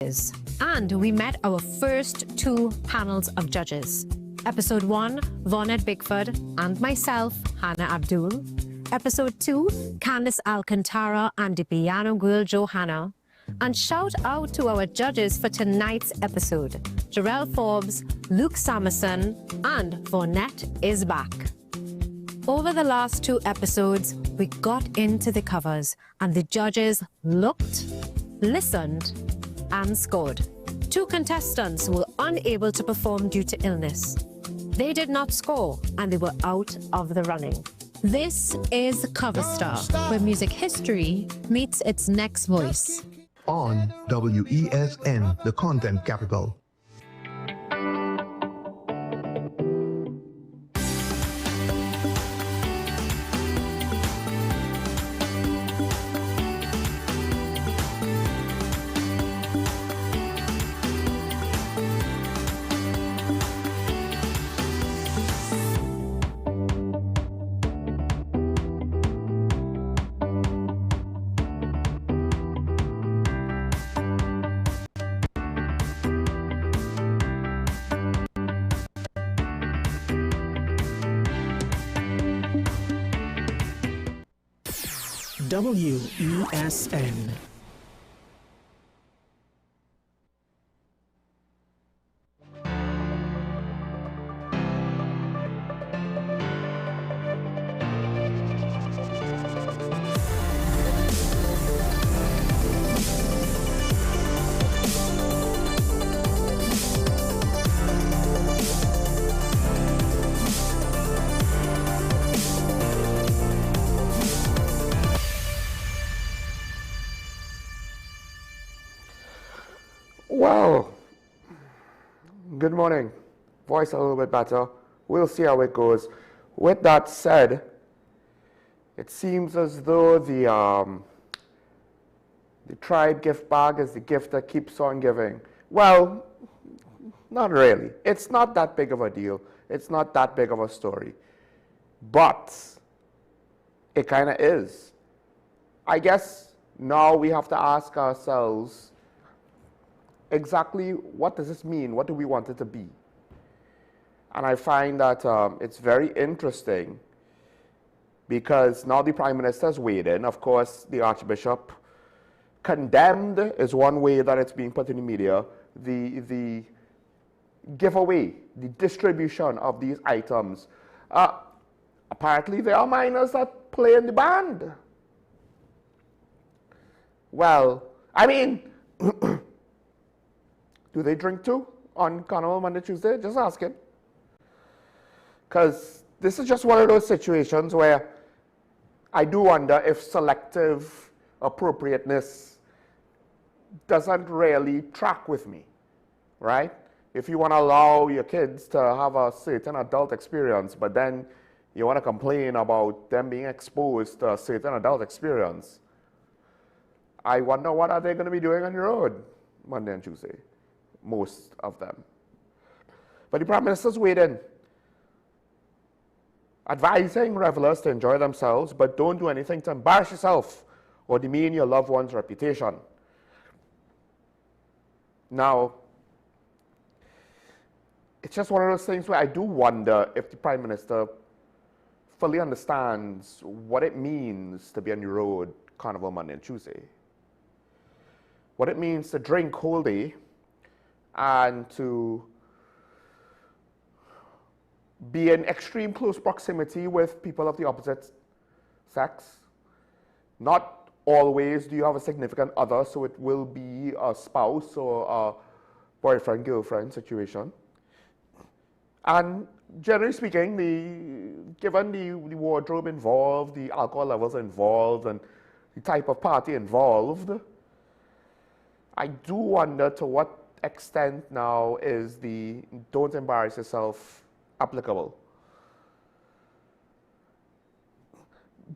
And we met our first two panels of judges. Episode 1, Vonette Bickford and myself, Hannah Abdul. Episode 2, Candice Alcantara and the piano girl Johanna. And shout out to our judges for tonight's episode, Jarrell Forbes, Luke Samerson, and Vonette is back. Over the last 2 episodes, we got into the covers and the judges looked, listened, and scored. 2 contestants were unable to perform due to illness. They did not score and they were out of the running. This is Cover Star, where music history meets its next voice. On WESN, the content capital. WESN. Well, good morning. Voice a little bit better. We'll see how it goes. With that said, it seems as though the tried gift bag is the gift that keeps on giving. Well, not really. It's not that big of a deal. It's not that big of a story. But it kind of is. I guess now we have to ask ourselves, exactly what does this mean? What do we want it to be? And I find that it's very interesting because now the Prime Minister has weighed in. Of course, the Archbishop condemned is one way that it's being put in the media. The giveaway, the distribution of these items. Apparently, there are minors that play in the band. Well, I mean, do they drink too on Carnival Monday, Tuesday? Just asking. Because this is just one of those situations where I do wonder if selective appropriateness doesn't really track with me, right? If you want to allow your kids to have a certain adult experience, but then you want to complain about them being exposed to a certain adult experience, I wonder what are they going to be doing on the road Monday and Tuesday. Most of them. But the Prime Minister's weighed in, advising revelers to enjoy themselves, but don't do anything to embarrass yourself or demean your loved one's reputation. Now, it's just one of those things where I do wonder if the Prime Minister fully understands what it means to be on the road Carnival Monday and Tuesday. What it means to drink whole day and to be in extreme close proximity with people of the opposite sex. Not always do you have a significant other, so it will be a spouse or a boyfriend-girlfriend situation. And generally speaking, given the wardrobe involved, the alcohol levels involved, and the type of party involved, I do wonder to what extent now is the don't embarrass yourself applicable.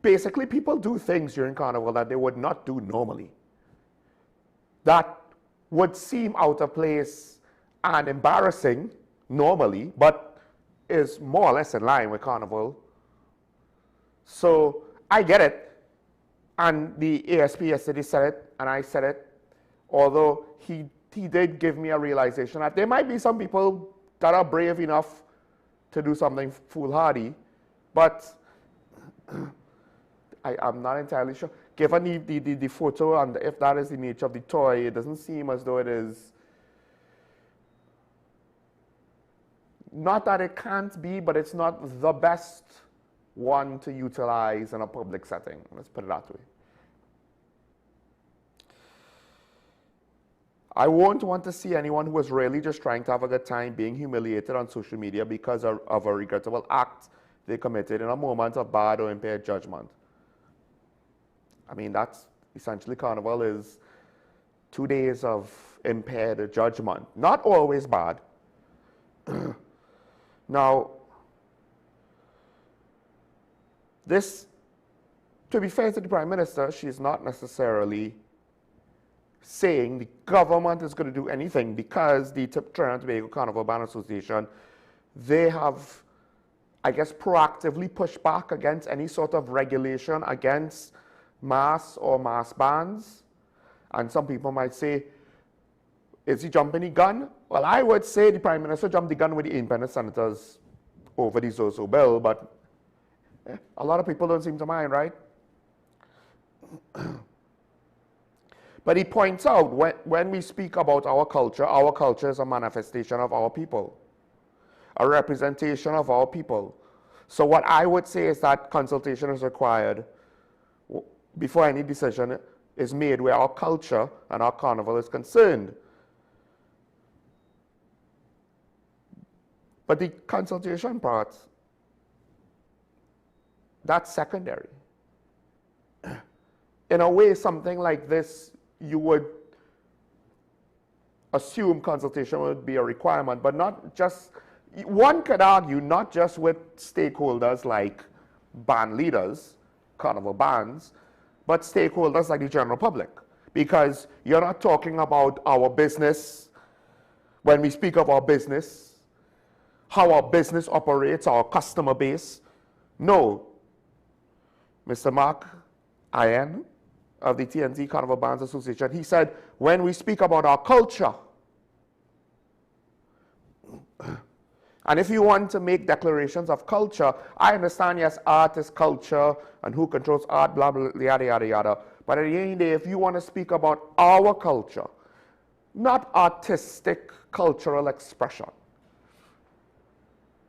Basically, people do things during Carnival that they would not do normally, that would seem out of place and embarrassing normally, but is more or less in line with Carnival. So I get it. And the ASP yesterday said it, and I said it, although he he did give me a realization that there might be some people that are brave enough to do something foolhardy, but I'm not entirely sure. Given the photo and if that is the nature of the toy, it doesn't seem as though it is. Not that it can't be, but it's not the best one to utilize in a public setting. Let's put it that way. I won't want to see anyone who is really just trying to have a good time being humiliated on social media because of a regrettable act they committed in a moment of bad or impaired judgment. I mean, that's essentially Carnival is 2 days of impaired judgment. Not always bad. Now, this, to be fair to the Prime Minister, she's not necessarily saying the government is going to do anything because the Trinidad and Tobago Carnival Band Association, they have, I guess, proactively pushed back against any sort of regulation against mass or mass bands. And some people might say, is he jumping the gun? Well, I would say the Prime Minister jumped the gun with the independent senators over the Zozo bill, but a lot of people don't seem to mind, right? But he points out, when we speak about our culture is a manifestation of our people, a representation of our people. So what I would say is that consultation is required before any decision is made where our culture and our carnival is concerned. But the consultation part, that's secondary. In a way, something like this, you would assume consultation would be a requirement, but not just, one could argue not just with stakeholders like band leaders, carnival bands, but stakeholders like the general public. Because you're not talking about our business, when we speak of our business, how our business operates, our customer base. No. Mr. Mark Ian of the TNT Carnival Bands Association, he said, when we speak about our culture, and if you want to make declarations of culture, I understand, yes, art is culture, and who controls art, blah, blah, yada, yada, yada. But at the end of the day, if you want to speak about our culture, not artistic cultural expression,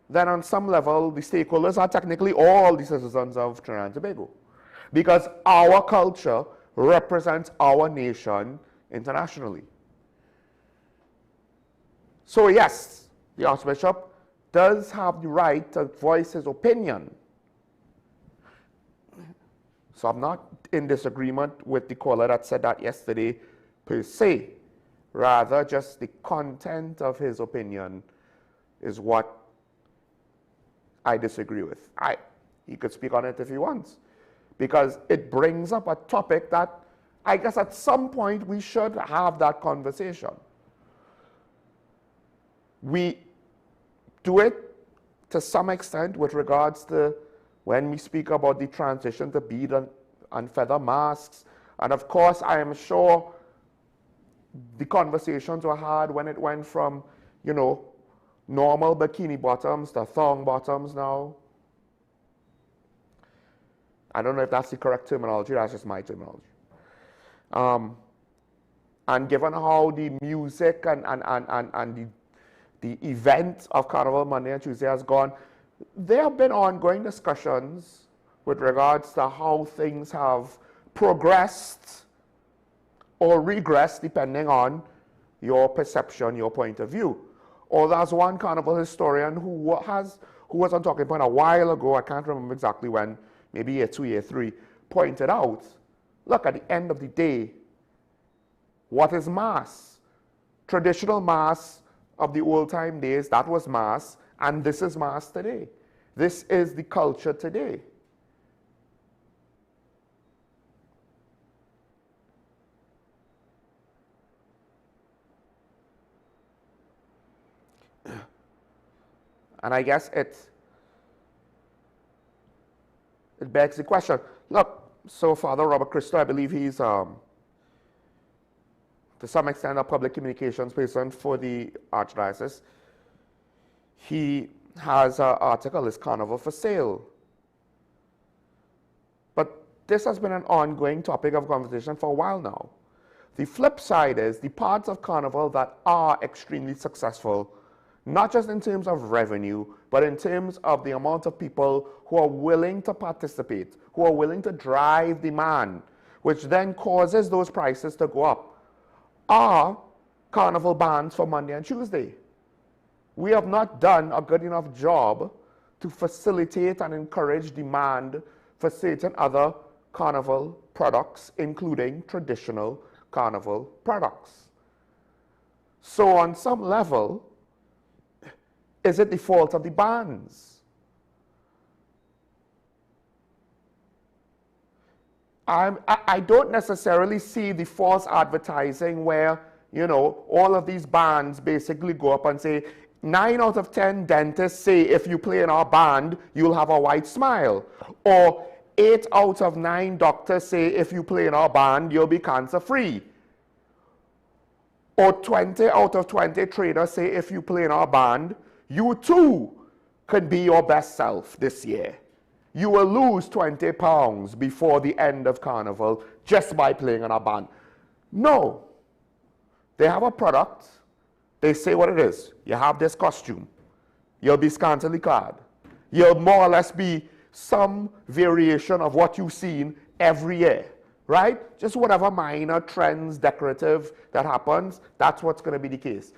then on some level, the stakeholders are technically all the citizens of Trinidad and Tobago. Because our culture represents our nation internationally. So yes, the Archbishop does have the right to voice his opinion. So I'm not in disagreement with the caller that said that yesterday per se. Rather, just the content of his opinion is what I disagree with. He could speak on it if he wants, because it brings up a topic that I guess at some point we should have that conversation. We do it to some extent with regards to when we speak about the transition to bead and feather masks. And of course, I am sure the conversations were had when it went from, you know, normal bikini bottoms to thong bottoms now. I don't know if that's the correct terminology, that's just my terminology. And given how the music and the event of Carnival Monday and Tuesday has gone, there have been ongoing discussions with regards to how things have progressed or regressed depending on your perception, your point of view. Or there's one carnival historian who was on Talking Point a while ago, I can't remember exactly when, maybe year 2, year 3, pointed out, look, at the end of the day, what is mass? Traditional mass of the old time days, that was mass, and this is mass today. This is the culture today. And I guess it begs the question. Look, so Father Robert Christo, I believe he's to some extent, a public communications person for the Archdiocese. He has an article, is Carnival for Sale? But this has been an ongoing topic of conversation for a while now. The flip side is the parts of Carnival that are extremely successful, not just in terms of revenue, but in terms of the amount of people who are willing to participate, who are willing to drive demand, which then causes those prices to go up, are Carnival bans for Monday and Tuesday. We have not done a good enough job to facilitate and encourage demand for certain other Carnival products, including traditional Carnival products. So on some level, is it the fault of the bans? I don't necessarily see the false advertising where, you know, all of these bands basically go up and say, 9 out of 10 dentists say if you play in our band, you'll have a white smile. Or 8 out of 9 doctors say if you play in our band, you'll be cancer-free. Or 20 out of 20 traders say if you play in our band, you too can be your best self this year. You will lose 20 pounds before the end of Carnival just by playing in our band. No. They have a product. They say what it is. You have this costume. You'll be scantily clad. You'll more or less be some variation of what you've seen every year, right? Just whatever minor trends, decorative that happens, that's what's going to be the case.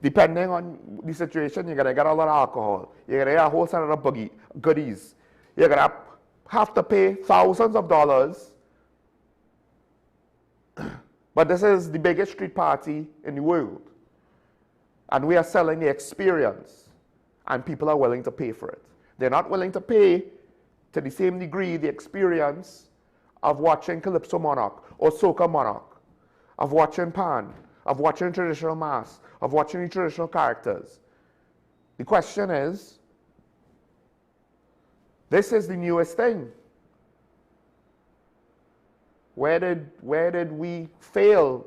Depending on the situation, you're going to get a lot of alcohol. You're going to get a whole set of goodies. You're going to have to pay thousands of dollars. But this is the biggest street party in the world. And we are selling the experience. And people are willing to pay for it. They're not willing to pay to the same degree the experience of watching Calypso Monarch or Soca Monarch, of watching Pan, of watching traditional mass, of watching the traditional characters. The question is, this is the newest thing. Where did we fail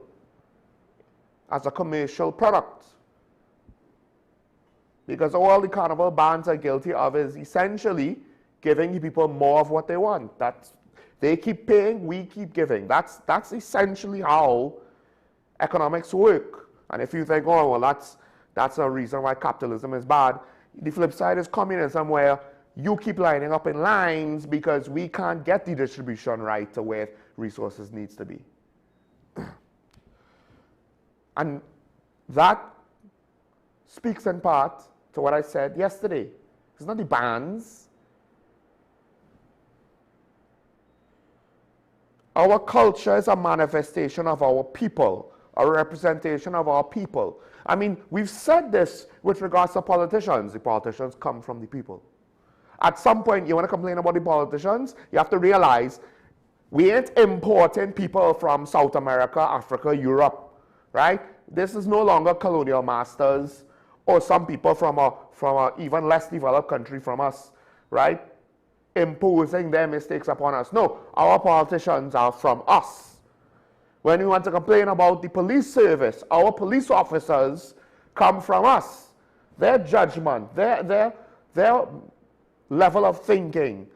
as a commercial product? Because all the Carnival bans are guilty of is essentially giving the people more of what they want. They keep paying, we keep giving. That's essentially how economics work. And if you think, oh, well, that's a reason why capitalism is bad, the flip side is communism, where you keep lining up in lines because we can't get the distribution right to where resources needs to be. And that speaks in part to what I said yesterday. It's not the bans. Our culture is a manifestation of our people, a representation of our people. I mean, we've said this with regards to politicians. The politicians come from the people. At some point, you want to complain about the politicians, you have to realize we ain't importing people from South America, Africa, Europe, right? This is no longer colonial masters or some people from a even less developed country from us, right? Imposing their mistakes upon us. No, our politicians are from us. When we want to complain about the police service, our police officers come from us. Their judgment, their level of thinking,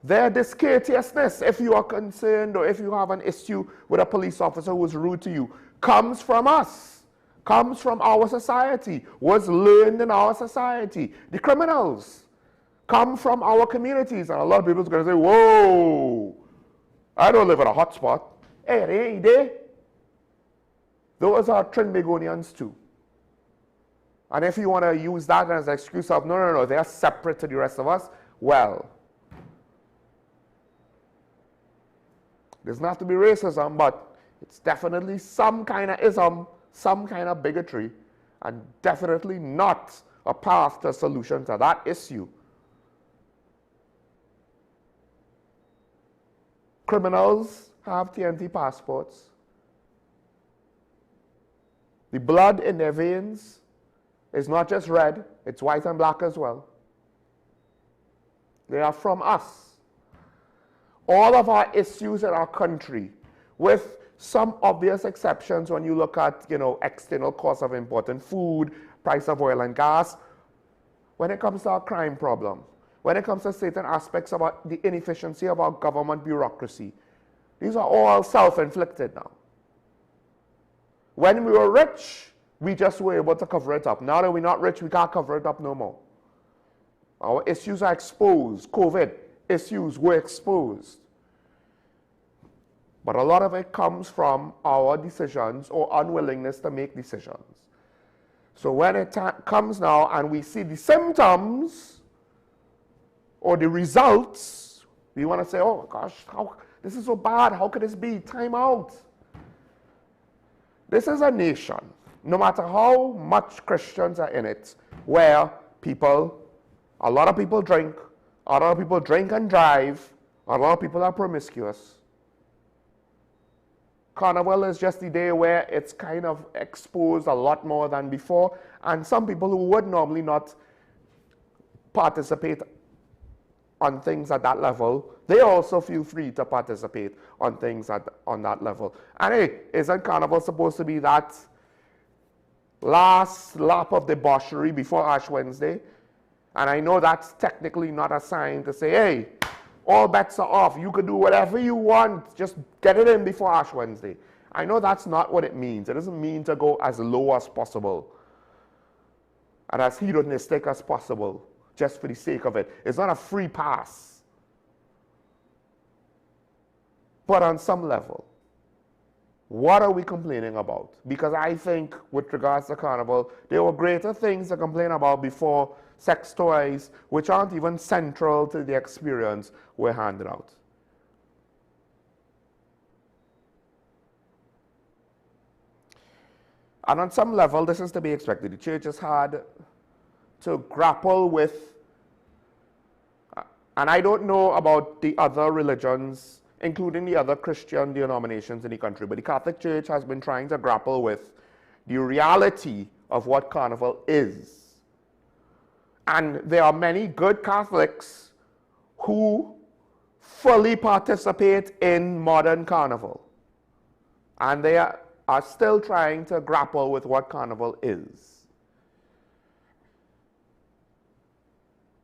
their discourteousness, if you are concerned or if you have an issue with a police officer who is rude to you, comes from us, comes from our society, was learned in our society. The criminals come from our communities. And a lot of people are going to say, whoa, I don't live in a hot spot. Hey, they ain't there. Those are Trinbagonians too. And if you want to use that as an excuse of, no, they are separate to the rest of us, well, doesn't have to be racism, but it's definitely some kind of ism, some kind of bigotry, and definitely not a path to a solution to that issue. Criminals have TNT passports. The blood in their veins is not just red, it's white and black as well. They are from us. All of our issues in our country with some obvious exceptions when you look at, external costs of importing food, price of oil and gas. When it comes to our crime problem, when it comes to certain aspects about the inefficiency of our government bureaucracy, these are all self-inflicted now. When we were rich, we just were able to cover it up. Now that we're not rich, we can't cover it up no more. Our issues are exposed. COVID issues were exposed. But a lot of it comes from our decisions or unwillingness to make decisions. So when it comes now and we see the symptoms or the results, we want to say, oh gosh, this is so bad. How could this be? Time out. This is a nation, no matter how much Christians are in it, where a lot of people drink, a lot of people drink and drive, a lot of people are promiscuous. Carnival is just the day where it's kind of exposed a lot more than before, and some people who would normally not participate on things at that level, they also feel free to participate on things on that level. And hey, isn't Carnival supposed to be that last lap of debauchery before Ash Wednesday? And I know that's technically not a sign to say, hey, all bets are off. You can do whatever you want. Just get it in before Ash Wednesday. I know that's not what it means. It doesn't mean to go as low as possible and as hedonistic as possible just for the sake of it. It's not a free pass. But on some level, what are we complaining about? Because I think with regards to Carnival, there were greater things to complain about before sex toys, which aren't even central to the experience, were handed out. And on some level, this is to be expected. The church has had to grapple with, and I don't know about the other religions, including the other Christian denominations in the country, but the Catholic Church has been trying to grapple with the reality of what Carnival is. And there are many good Catholics who fully participate in modern Carnival. And they are still trying to grapple with what Carnival is.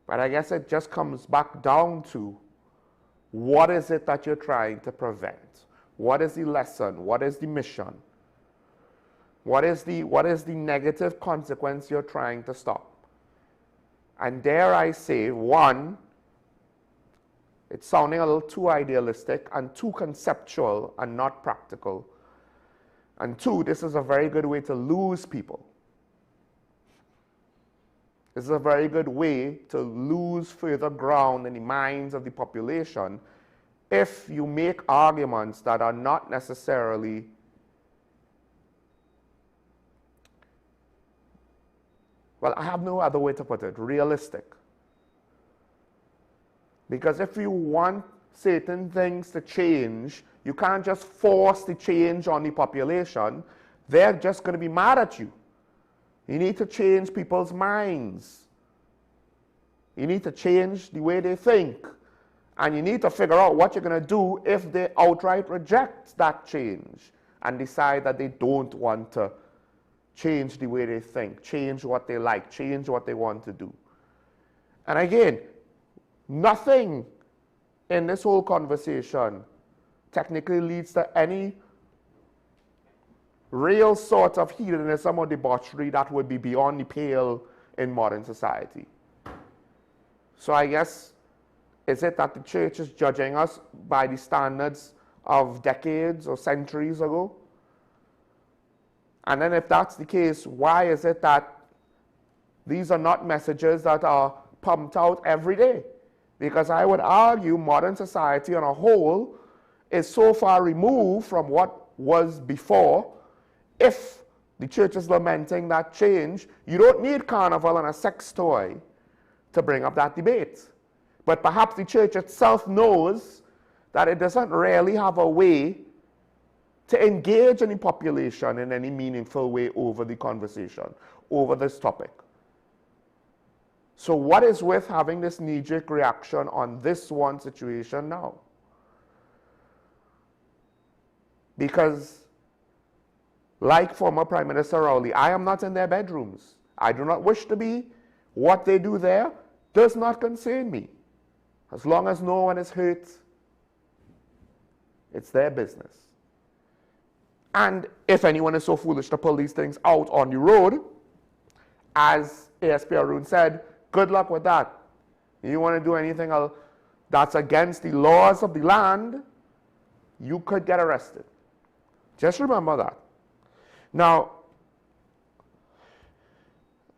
But I guess it just comes back down to, what is it that you're trying to prevent? What is the lesson? What is the mission? What is the negative consequence you're trying to stop? And dare I say, one, it's sounding a little too idealistic and too conceptual and not practical. And two, this is a very good way to lose people. This is a very good way to lose further ground in the minds of the population if you make arguments that are not necessarily well, I have no other way to put it, realistic. Because if you want certain things to change, you can't just force the change on the population. They're just going to be mad at you. You need to change people's minds. You need to change the way they think. And you need to figure out what you're going to do if they outright reject that change and decide that they don't want to change the way they think, change what they like, change what they want to do. And again, nothing in this whole conversation technically leads to any real sort of hedonism or debauchery that would be beyond the pale in modern society. So I guess, is it that the church is judging us by the standards of decades or centuries ago? And then if that's the case, why is it that these are not messages that are pumped out every day? Because I would argue modern society on a whole is so far removed from what was before. If the church is lamenting that change, you don't need Carnival and a sex toy to bring up that debate. But perhaps the church itself knows that it doesn't really have a way to engage any population in any meaningful way over the conversation, over this topic. So what is with having this knee-jerk reaction on this one situation now? Because, like former Prime Minister Rowley, I am not in their bedrooms. I do not wish to be. What they do there does not concern me. As long as no one is hurt, it's their business. And if anyone is so foolish to pull these things out on the road, as ASP Arun said, good luck with that. You want to do anything else that's against the laws of the land, you could get arrested. Just remember that. Now,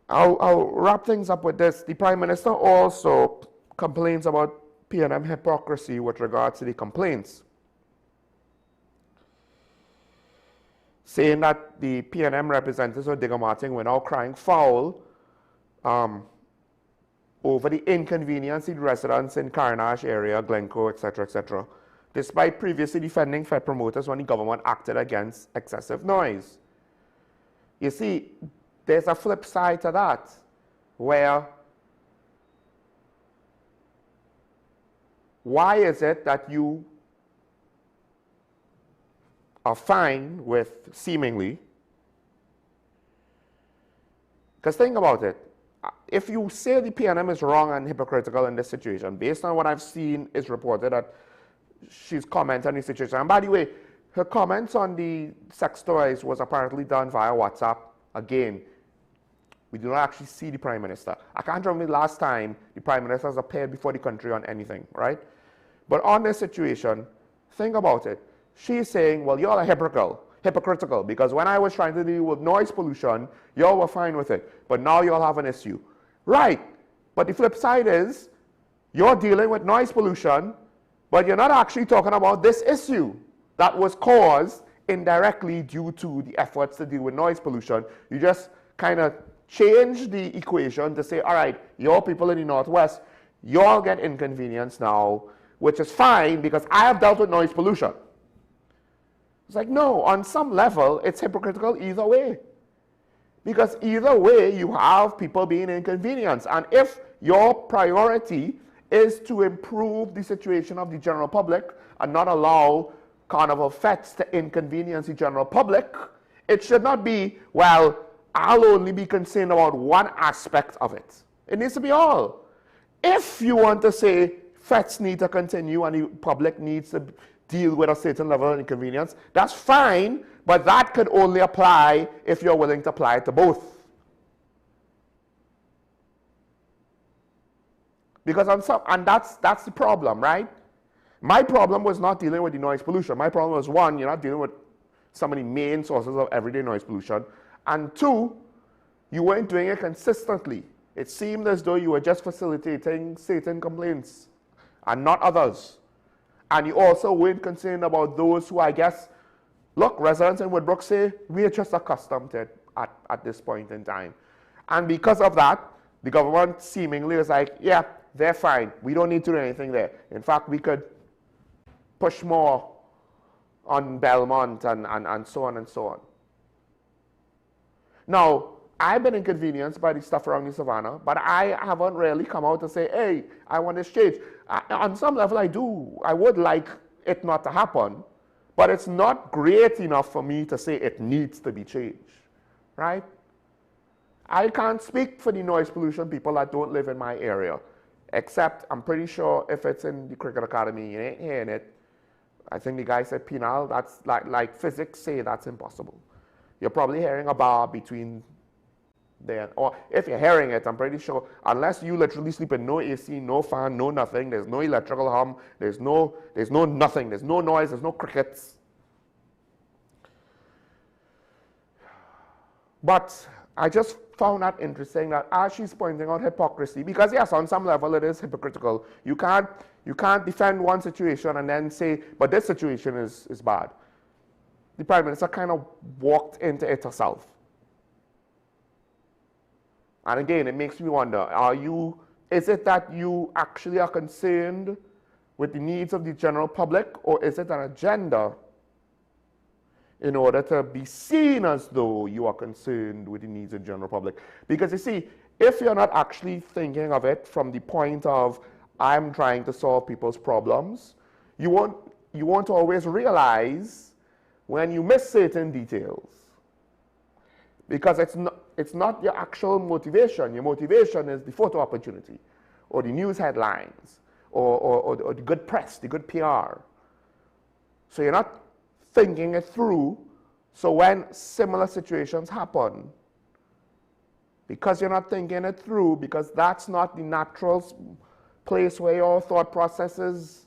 I'll wrap things up with this. The Prime Minister also complains about PNM hypocrisy with regards to the complaints, saying that the PNM representatives of Digger Martin were now crying foul over the inconvenience the residents in Carnage area, Glencoe, etc., despite previously defending Fed promoters when the government acted against excessive noise. You see, there's a flip side to that, where why is it that you are fine with seemingly, because think about it, if you say the PNM is wrong and hypocritical in this situation, based on what I've seen, it's reported that she's commented on the situation. And by the way, her comments on the sex toys was apparently done via WhatsApp. Again, we do not actually see the Prime Minister. I can't remember the last time the Prime Minister has appeared before the country on anything, right? But on this situation, think about it. She's saying, well, y'all are hypocritical, because when I was trying to deal with noise pollution, y'all were fine with it. But now y'all have an issue. Right. But the flip side is, you're dealing with noise pollution, but you're not actually talking about this issue that was caused indirectly due to the efforts to deal with noise pollution. You just kind of change the equation to say, all right, your people in the Northwest, y'all get inconvenience now, which is fine because I have dealt with noise pollution. It's like, no, on some level, it's hypocritical either way. Because either way, you have people being inconvenienced. And if your priority is to improve the situation of the general public and not allow carnival fetes to inconvenience the general public, it should not be, well, I'll only be concerned about one aspect of it. It needs to be all. If you want to say fetes need to continue and the public needs to deal with a certain level of inconvenience, that's fine, but that could only apply if you're willing to apply it to both. Because on some, and that's the problem, right? My problem was not dealing with the noise pollution. My problem was, one, you're not dealing with some of the main sources of everyday noise pollution, and two, you weren't doing it consistently. It seemed as though you were just facilitating certain complaints and not others. And you also weren't concerned about those who, I guess, look, residents in Woodbrook say, we're just accustomed to it at this point in time. And because of that, the government seemingly is like, yeah, they're fine. We don't need to do anything there. In fact, we could push more on Belmont and so on and so on. Now, I've been inconvenienced by the stuff around the Savannah, but I haven't really come out to say, hey, I want this change. On some level, I do. I would like it not to happen, but it's not great enough for me to say it needs to be changed, right? I can't speak for the noise pollution people that don't live in my area, except I'm pretty sure if it's in the cricket academy, you ain't hearing it. I think the guy said penal, that's like physics say that's impossible. You're probably hearing a bar between there, or if you're hearing it, I'm pretty sure, unless you literally sleep in no AC, no fan, no nothing, there's no electrical hum, there's no nothing, there's no noise, there's no crickets. But I just found that interesting that as she's pointing out hypocrisy, because yes, on some level it is hypocritical. You can't defend one situation and then say, but this situation is bad. The Prime Minister kind of walked into it herself. And again, it makes me wonder, is it that you actually are concerned with the needs of the general public, or is it an agenda in order to be seen as though you are concerned with the needs of the general public? Because you see, if you're not actually thinking of it from the point of, I'm trying to solve people's problems, you won't always realize when you miss certain details. Because it's not your actual motivation. Your motivation is the photo opportunity, or the news headlines, or the good press, the good PR. So you're not thinking it through. So when similar situations happen, because you're not thinking it through, because that's not the natural place where your thought process is,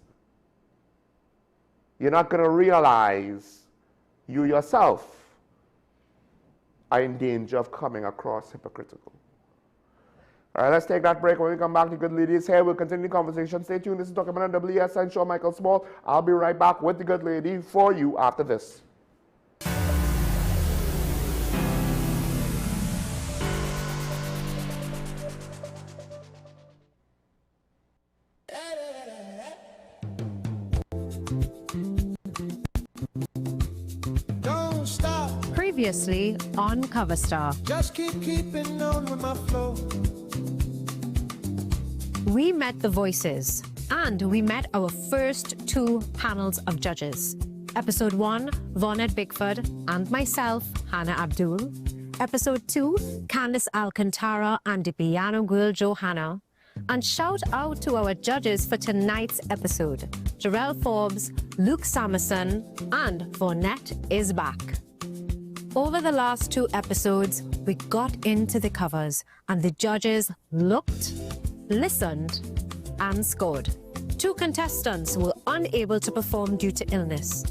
you're not going to realize you yourself are in danger of coming across hypocritical. All right, let's take that break. When we come back, the good lady is here. We'll continue the conversation. Stay tuned. This is Talking About WSN Show. Michael Small. I'll be right back with the good lady for you after this. Previously on Cover Star. Just keeping on with my flow. We met the voices, and we met our first 2 panels of judges. Episode 1, Vonette Bickford and myself, Hannah Abdul. Episode 2, Candice Alcantara and the piano girl Johanna. And shout out to our judges for tonight's episode, Jarrell Forbes, Luke Samerson, and Vonette is back. Over the last 2 episodes, we got into the covers, and the judges looked, listened, and scored. 2 contestants were unable to perform due to illness.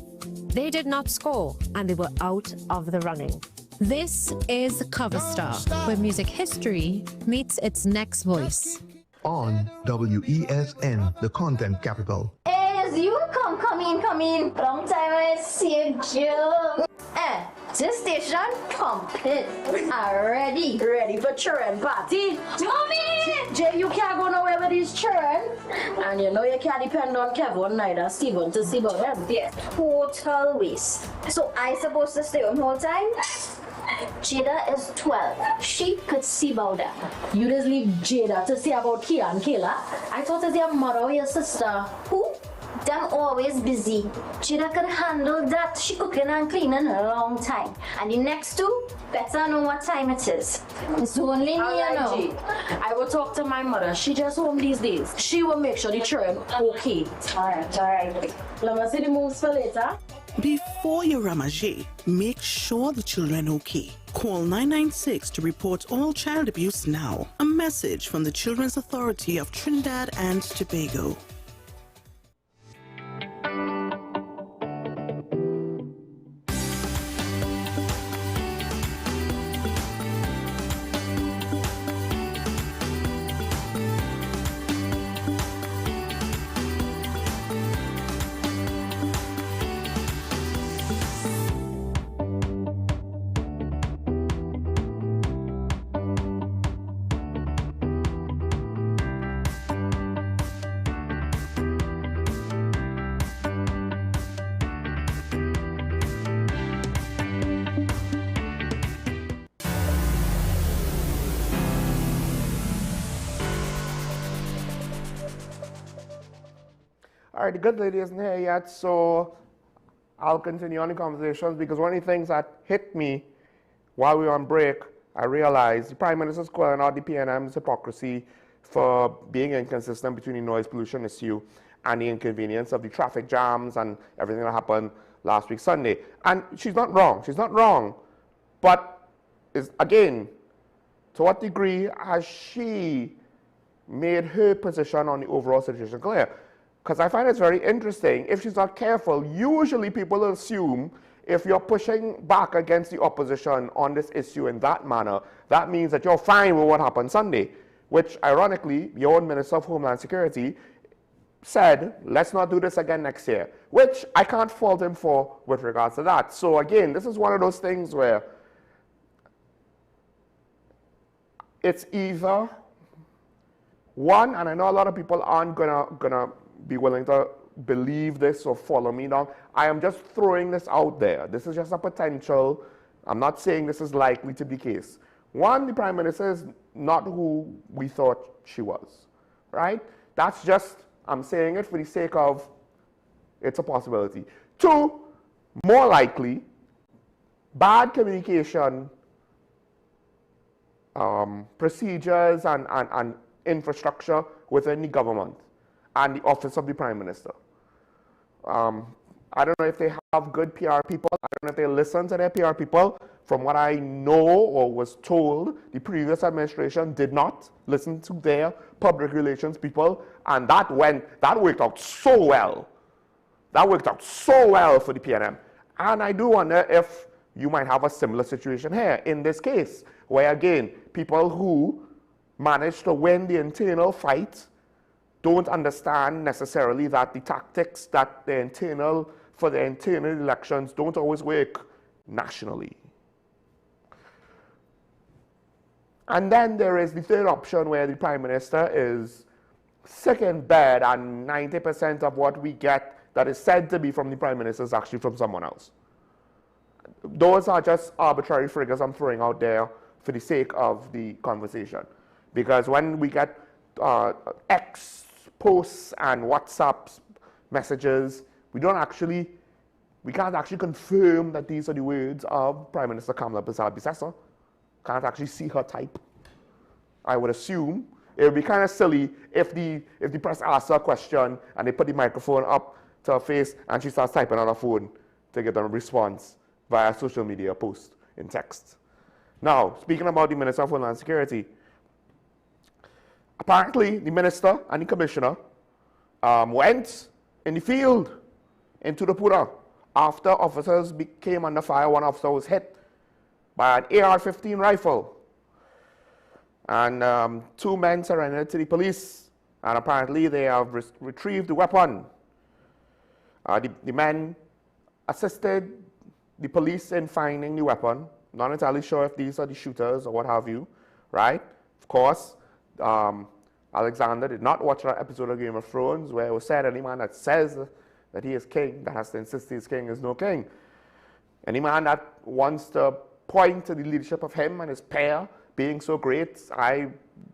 They did not score, and they were out of the running. This is Cover Star, where music history meets its next voice. On WESN, the content capital. As you come in. Long time I see you. This station complete. Ready for children party. Mommy! Jay, you can't go nowhere with these children. And you know you can't depend on Kevin neither Steven to see about them. Yes, total waste. So I supposed to stay home whole time? Jada is 12. She could see about them. You just leave Jada to see about Kia and Kayla? I thought it's your mother or your sister. Who? Them always busy. Jada could handle that. She cooking and cleaning a long time. And the next 2, better know what time it is. It's only me, you know. I will talk to my mother. She just home these days. She will make sure the children okay. Alright. Let me see the moves for later. Before you ramage, make sure the children okay. Call 996 to report all child abuse now. A message from the Children's Authority of Trinidad and Tobago. All right, the good lady isn't here yet, so I'll continue on the conversations, because one of the things that hit me while we were on break, I realized the Prime Minister's calling out the PNM's hypocrisy for being inconsistent between the noise pollution issue and the inconvenience of the traffic jams and everything that happened last week Sunday. And she's not wrong. But again, to what degree has she made her position on the overall situation clear? Because I find it's very interesting. If she's not careful, usually people assume if you're pushing back against the opposition on this issue in that manner, that means that you're fine with what happened Sunday, which ironically, your own Minister of Homeland Security said, let's not do this again next year, which I can't fault him for with regards to that. So again, this is one of those things where it's either one, and I know a lot of people aren't gonna be willing to believe this or follow me down. I am just throwing this out there. This is just a potential. I'm not saying this is likely to be the case. One, the Prime Minister is not who we thought she was, right? That's just, I'm saying it for the sake of it's a possibility. Two, more likely, bad communication procedures and infrastructure within the government and the office of the Prime Minister. I don't know if they have good PR people. I don't know if they listen to their PR people. From what I know or was told, the previous administration did not listen to their public relations people, and that worked out so well. That worked out so well for the PNM. And I do wonder if you might have a similar situation here in this case, where again, people who manage to win the internal fight don't understand necessarily that the tactics that for the internal elections don't always work nationally. And then there is the third option where the Prime Minister is sick in bed and 90% of what we get that is said to be from the Prime Minister is actually from someone else. Those are just arbitrary figures I'm throwing out there for the sake of the conversation. Because when we get X posts and WhatsApp messages, we can't actually confirm that these are the words of Prime Minister Kamala Bissar-Bissessar. Can't actually see her type. I would assume it would be kind of silly if the press asks her a question and they put the microphone up to her face and she starts typing on her phone to get a response via social media post in text. Now, speaking about the Minister of Homeland Security, apparently the Minister and the Commissioner went in the field into the Pura after officers came under fire. One officer was hit by an AR-15 rifle. And 2 men surrendered to the police, and apparently they have retrieved the weapon. The men assisted the police in finding the weapon. Not entirely sure if these are the shooters or what have you, right? Of course, Alexander did not watch that episode of Game of Thrones where it was said any man that says that he is king, that has to insist he is king, is no king. Any man that wants to point to the leadership of him and his pair being so great, I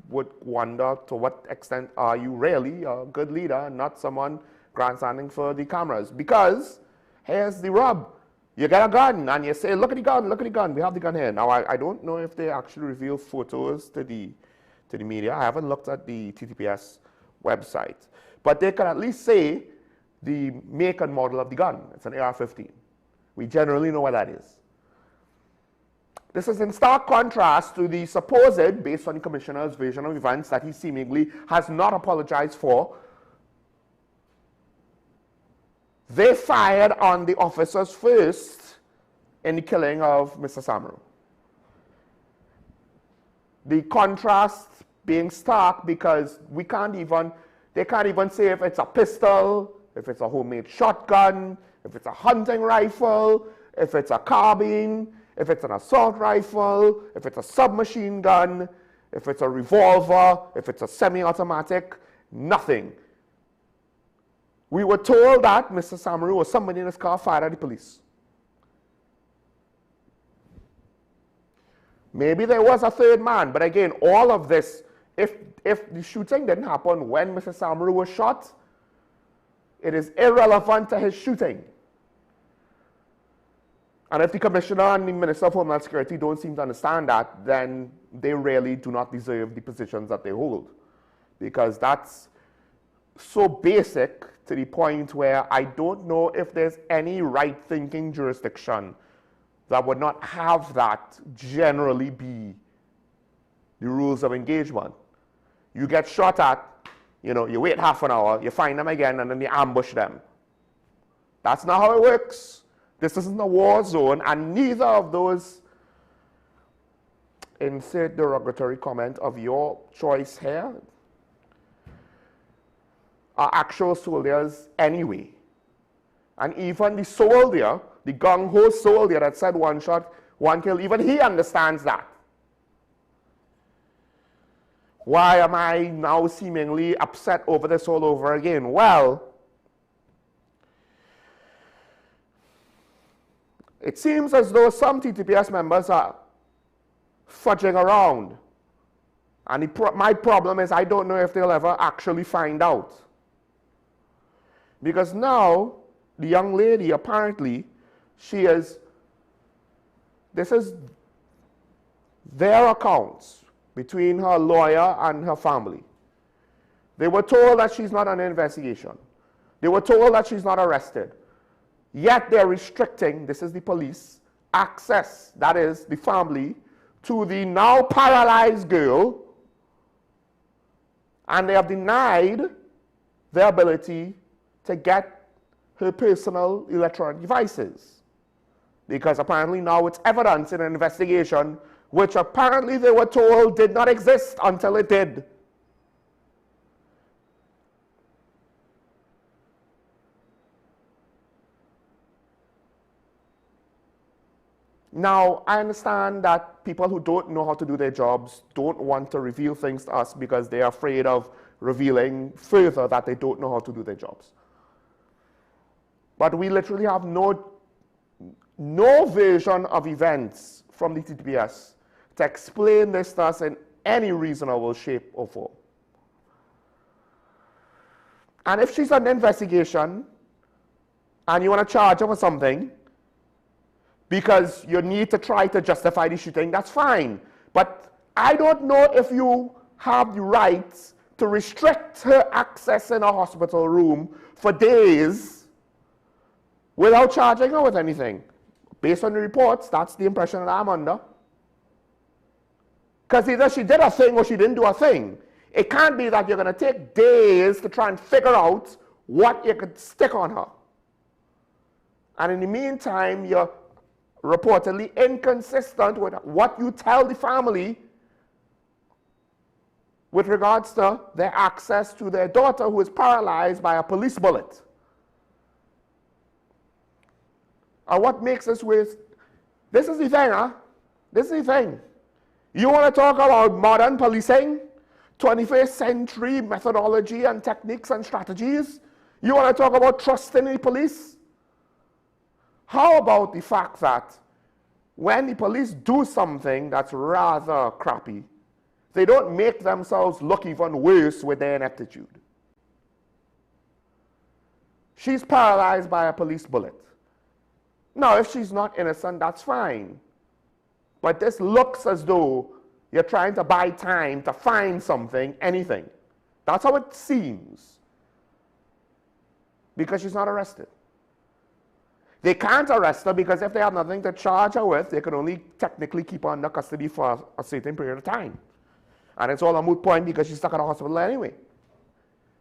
would wonder to what extent are you really a good leader and not someone grandstanding for the cameras. Because here's the rub. You get a gun and you say, look at the gun, we have the gun here. Now, I don't know if they actually reveal photos to the media. I haven't looked at the TTPS website. But they can at least say the make and model of the gun. It's an AR-15. We generally know what that is. This is in stark contrast to the supposed, based on the Commissioner's version of events, that he seemingly has not apologized for. They fired on the officers first in the killing of Mr. Samaru. The contrast being stark because they can't even say if it's a pistol, if it's a homemade shotgun, if it's a hunting rifle, if it's a carbine, if it's an assault rifle, if it's a submachine gun, if it's a revolver, if it's a semi-automatic, nothing. We were told that Mr. Samaru or somebody in his car fired at the police. Maybe there was a third man, but again, all of this, if the shooting didn't happen when Mr. Samaru was shot, it is irrelevant to his shooting. And if the Commissioner and the Minister of Homeland Security don't seem to understand that, then they really do not deserve the positions that they hold. Because that's so basic to the point where I don't know if there's any right-thinking jurisdiction that would not have that generally be the rules of engagement. You get shot at, you wait half an hour, you find them again, and then you ambush them. That's not how it works. This isn't a war zone, and neither of those, insert derogatory comment of your choice here, are actual soldiers anyway. And even the soldier, the gung-ho soldier that said one shot, one kill, even he understands that. Why am I now seemingly upset over this all over again? Well, it seems as though some TTPS members are fudging around. And my problem is I don't know if they'll ever actually find out. Because now, the young lady apparently this is their accounts between her lawyer and her family. They were told that she's not under investigation. They were told that she's not arrested. Yet they're restricting, this is the police, access, that is the family, to the now paralyzed girl, and they have denied their ability to get her personal electronic devices. Because apparently now it's evidence in an investigation which apparently they were told did not exist until it did. Now, I understand that people who don't know how to do their jobs don't want to reveal things to us because they are afraid of revealing further that they don't know how to do their jobs. But we literally have no version of events from the TTPS to explain this to us in any reasonable shape or form. And if she's under investigation and you want to charge her for something, because you need to try to justify the shooting, that's fine. But I don't know if you have the right to restrict her access in a hospital room for days without charging her with anything. Based on the reports, that's the impression that I'm under. Because either she did a thing or she didn't do a thing. It can't be that you're going to take days to try and figure out what you could stick on her. And in the meantime, you're reportedly inconsistent with what you tell the family with regards to their access to their daughter who is paralyzed by a police bullet. And what makes this waste? This is the thing, huh? This is the thing. You want to talk about modern policing, 21st century methodology and techniques and strategies? You want to talk about trusting the police? How about the fact that when the police do something that's rather crappy, they don't make themselves look even worse with their ineptitude? She's paralyzed by a police bullet. Now, if she's not innocent, that's fine. But this looks as though you're trying to buy time to find something, anything. That's how it seems. Because she's not arrested. They can't arrest her because if they have nothing to charge her with, they can only technically keep her under custody for a certain period of time. And it's all a moot point because she's stuck at a hospital anyway.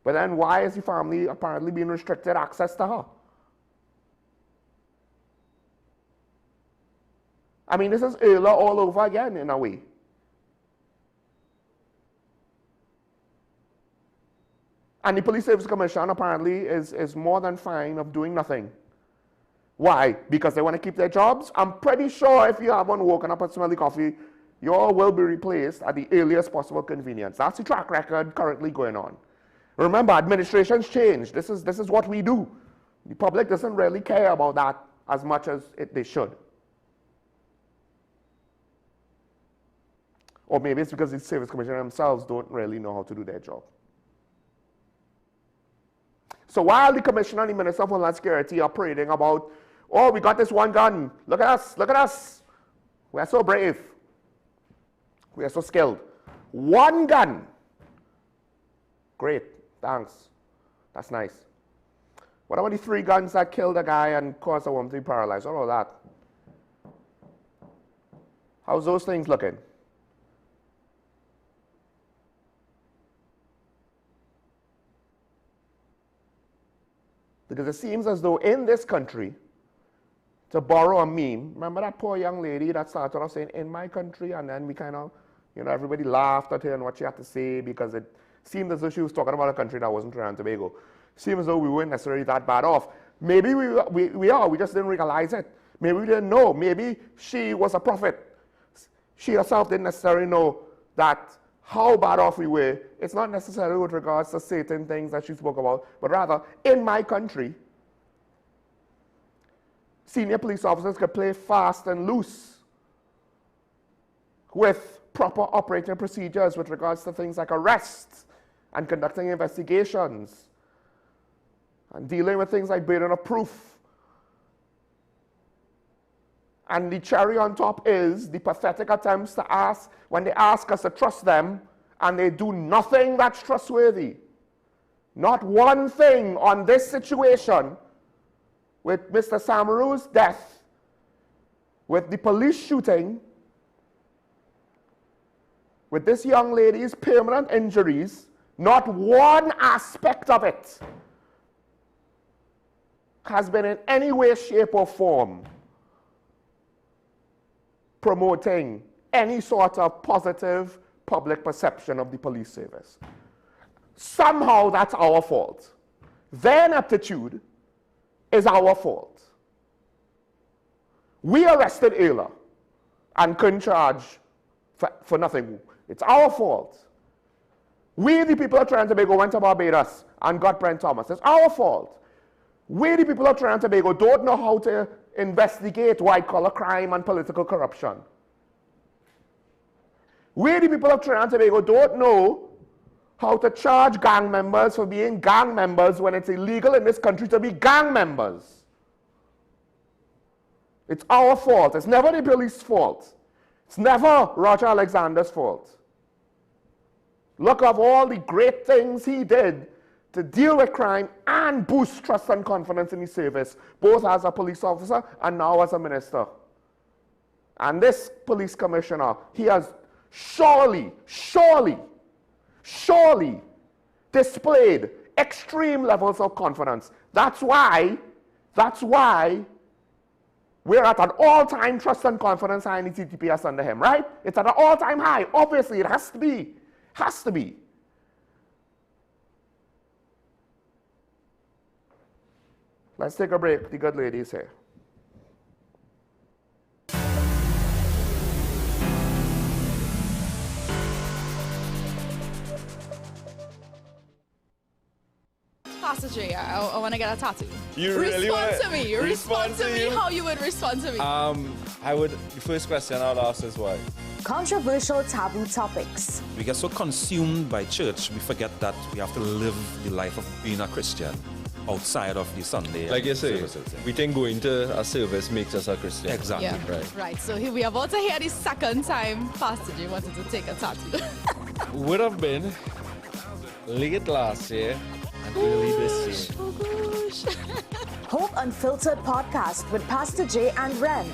But then why is the family apparently being restricted access to her? I mean, this is Erla all over again in a way. And the Police Service Commission apparently is more than fine of doing nothing. Why? Because they want to keep their jobs? I'm pretty sure if you haven't woken up and smelled the coffee, you all will be replaced at the earliest possible convenience. That's the track record currently going on. Remember, administrations change. This is what we do. The public doesn't really care about that as much as they should. Or maybe it's because the Service Commission themselves don't really know how to do their job. So while the Commissioner and the Minister of Homeland Security are parading about, oh, we got this one gun, look at us, look at us. We are so brave. We are so skilled. One gun. Great, thanks. That's nice. What about the 3 guns that killed a guy and caused a woman to be paralyzed? What about that? How's those things looking? Because it seems as though in this country, to borrow a meme, remember that poor young lady that started off saying, in my country, and then we kind of, everybody laughed at her and what she had to say because it seemed as though she was talking about a country that wasn't Trinidad and Tobago. It seemed as though we weren't necessarily that bad off. Maybe we are, we just didn't realize it. Maybe we didn't know. Maybe she was a prophet. She herself didn't necessarily know that how bad off we were. It's not necessarily with regards to certain things that she spoke about, but rather, in my country, senior police officers could play fast and loose with proper operating procedures with regards to things like arrests and conducting investigations and dealing with things like burden of proof And the cherry on top is the pathetic attempts to ask, when they ask us to trust them, and they do nothing that's trustworthy. Not one thing on this situation with Mr. Samaru's death, with the police shooting, with this young lady's permanent injuries, not one aspect of it has been in any way, shape, or form promoting any sort of positive public perception of the police service. Somehow that's our fault. Their ineptitude is our fault. We arrested Ayla and couldn't charge for nothing. It's our fault. We, the people of Trinidad and Tobago, went to Barbados and got Brent Thomas. It's our fault. We, the people of Trinidad and Tobago, don't know how to investigate white-collar crime and political corruption. We, the people of Trinidad and Tobago, don't know how to charge gang members for being gang members when it's illegal in this country to be gang members. It's our fault. It's never the police's fault. It's never Roger Alexander's fault. Look of all the great things he did to deal with crime and boost trust and confidence in the service, both as a police officer and now as a minister. And this police commissioner, he has surely displayed extreme levels of confidence. That's why we're at an all-time trust and confidence high in the TTPS under him, right? It's at an all-time high. Obviously, it has to be. Has to be. Let's take a break. The good lady is here. Pastor J, I want to get a tattoo. You really respond to me. Respond to me how you would respond to me. The first question I would ask is why? Controversial taboo topics. We get so consumed by church, we forget that we have to live the life of being a Christian outside of the Sunday. Like you say, services. we think going to a service makes us a Christian. Exactly. Yeah, right. So here we are about to hear the second time Pastor J wanted to take a tattoo. Would have been late last year and early this year. Oh gosh. Hope Unfiltered podcast with Pastor J and Ren.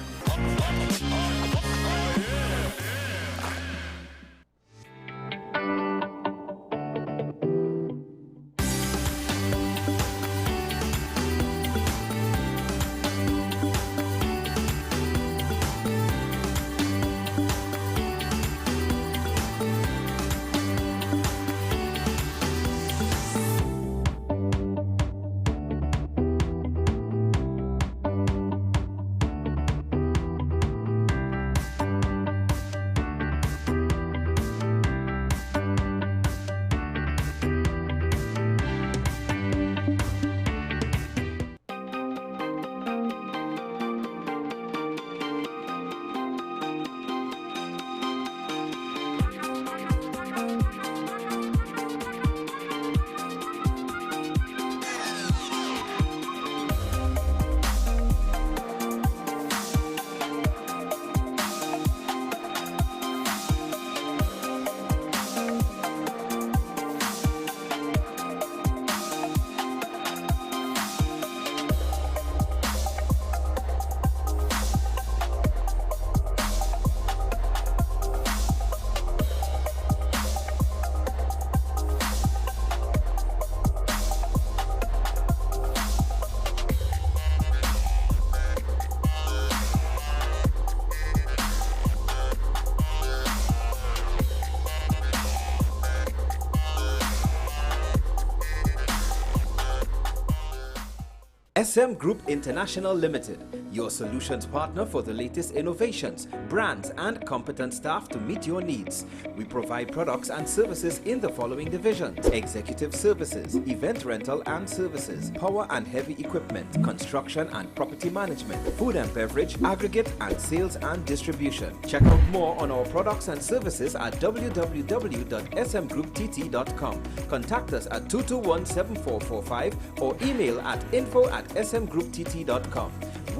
SM Group International Limited, your solutions partner for the latest innovations, brands, and competent staff to meet your needs. We provide products and services in the following divisions: executive services, event rental and services, power and heavy equipment, construction and property management, food and beverage, aggregate and sales and distribution. Check out more on our products and services at www.smgrouptt.com. Contact us at 221-7445 or email at info@smgrouptt.com.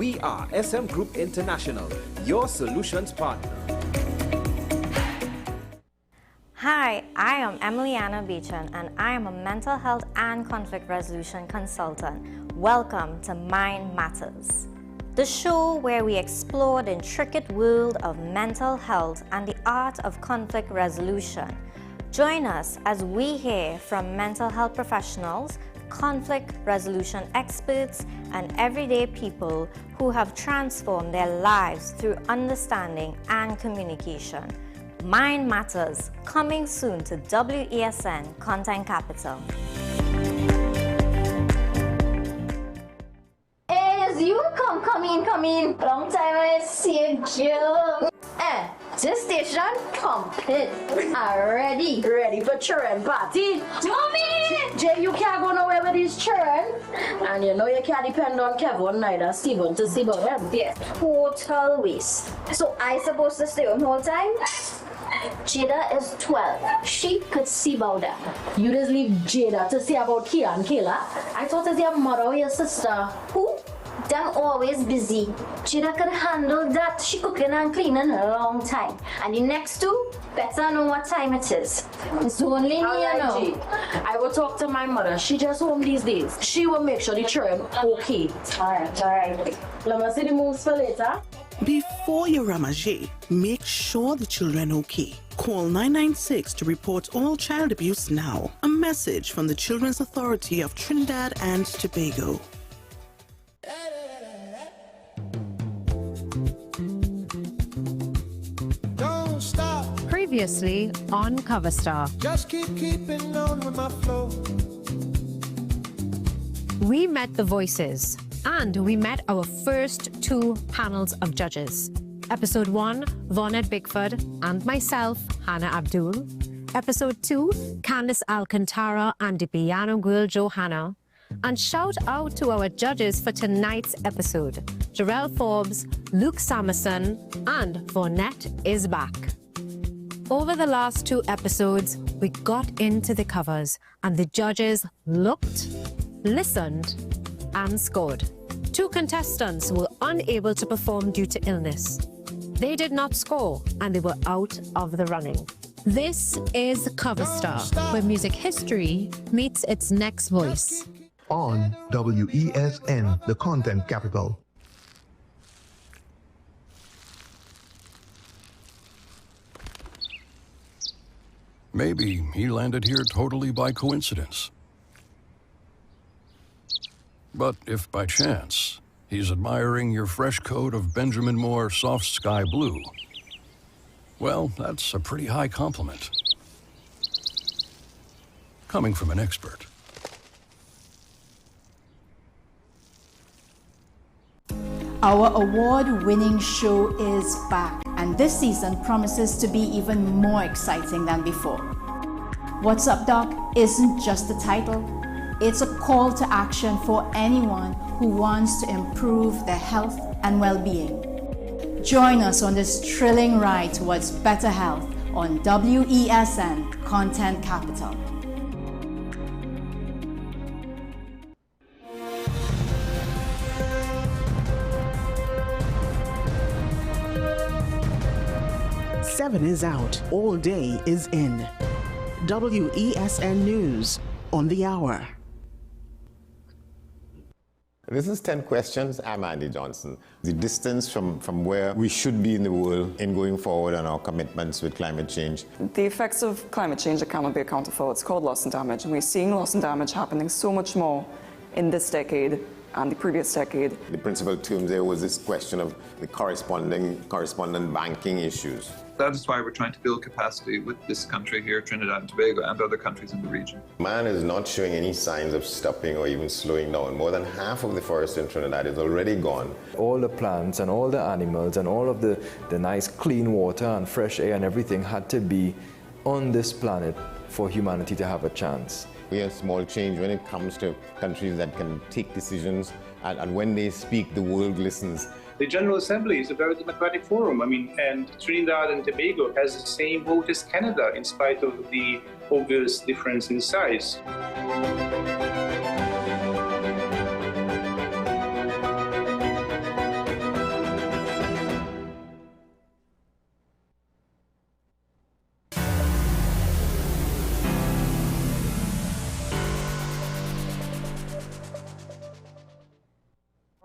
We are SM Group International, your solutions partner. Hi, I am Emiliana Beechan and I am a mental health and conflict resolution consultant. Welcome to Mind Matters, the show where we explore the intricate world of mental health and the art of conflict resolution. Join us as we hear from mental health professionals, conflict resolution experts, and everyday people who have transformed their lives through understanding and communication. Mind Matters, coming soon to WESN Content Capital. As you come in. Long time I see you. This station complete. Ready for children party. Mommy! Jay, you can't go nowhere with these children. And you know you can't depend on Kevin neither Steven to see about them. Yeah, total waste. So I supposed to stay home the whole time? Jada is 12. She could see about that. You just leave Jada to see about Kia and Kayla? I thought it was your mother or your sister. Who? Them always busy. Jada could handle that. She cooking and cleaning a long time. And the next two better know what time it is. It's only me, you know. I will talk to my mother. She just home these days. She will make sure the children okay. Alright. Let me see the moves for later. Before you ramage, make sure the children okay. Call 996 to report all child abuse now. A message from the Children's Authority of Trinidad and Tobago. Don't stop. Previously on Cover Star. Just keeping on with my flow. We met the voices and we met our first two panels of judges. Episode 1, Vonette Bigford and myself, Hannah Abdul. Episode 2, Candice Alcantara and the piano girl Johanna. And shout out to our judges for tonight's episode. Jarrell Forbes, Luke Samerson, and Vonette is back. Over the last two episodes, we got into the covers and the judges looked, listened, and scored. Two contestants were unable to perform due to illness. They did not score and they were out of the running. This is Cover Star, where music history meets its next voice. On WESN, the content capital. Maybe he landed here totally by coincidence. But if by chance he's admiring your fresh coat of Benjamin Moore soft sky blue, well, that's a pretty high compliment. Coming from an expert. Our award-winning show is back, and this season promises to be even more exciting than before. What's Up, Doc isn't just a title. It's a call to action for anyone who wants to improve their health and well-being. Join us on this thrilling ride towards better health on WESN Content Capital. Seven is out, all day is in. WESN News on the hour. This is 10 Questions. I'm Andy Johnson. The distance from where we should be in the world in going forward on our commitments with climate change. The effects of climate change that cannot be accounted for. It's called loss and damage, and we're seeing loss and damage happening so much more in this decade and the previous decade. The principal term there was this question of the correspondent banking issues. That is why we're trying to build capacity with this country here, Trinidad and Tobago, and other countries in the region. Man is not showing any signs of stopping or even slowing down. More than half of the forest in Trinidad is already gone. All the plants and all the animals and all of the nice clean water and fresh air and everything had to be on this planet for humanity to have a chance. We have small change when it comes to countries that can take decisions, and when they speak, the world listens. The General Assembly is a very democratic forum. And Trinidad and Tobago has the same vote as Canada, in spite of the obvious difference in size.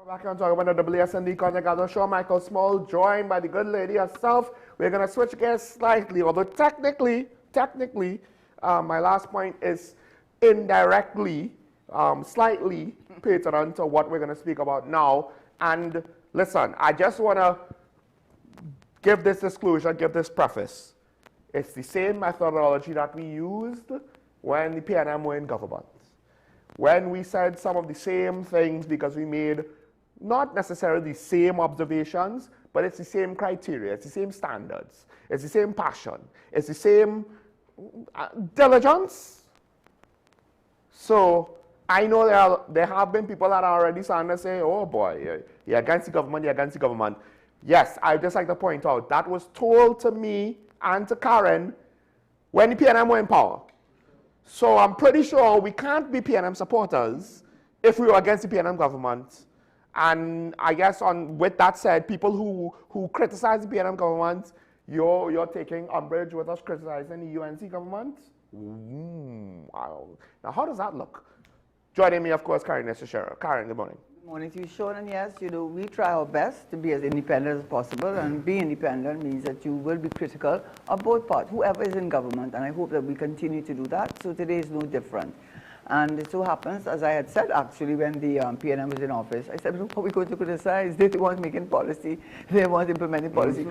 Back on talk about the WSND Content Gathering Show. Michael Small, joined by the good lady herself. We're going to switch gears slightly, although technically, my last point is indirectly, slightly pertinent to what we're going to speak about now. And listen, I just want to give this disclosure, give this preface. It's the same methodology that we used when the PNM were in government. When we said some of the same things because we made not necessarily the same observations, but it's the same criteria, it's the same standards, it's the same passion, it's the same diligence. So I know there have been people that are already starting to say, oh boy, you're against the government, you're against the government. Yes, I'd just like to point out, that was told to me and to Karen when the PNM were in power. So I'm pretty sure we can't be PNM supporters if we were against the PNM government. And I guess with that said, people who criticize the PNM government, you're taking umbrage with us criticizing the UNC government? Wow. Now, how does that look? Joining me, of course, Karen Neshishera. Karen, good morning. Good morning to you, Sean. And yes, we try our best to be as independent as possible. And being independent means that you will be critical of both parts, whoever is in government. And I hope that we continue to do that. So today is no different. And it so happens, as I had said actually when the PNM was in office, I said, look, are we going to criticize? They're the ones making policy. They're the ones implementing policy.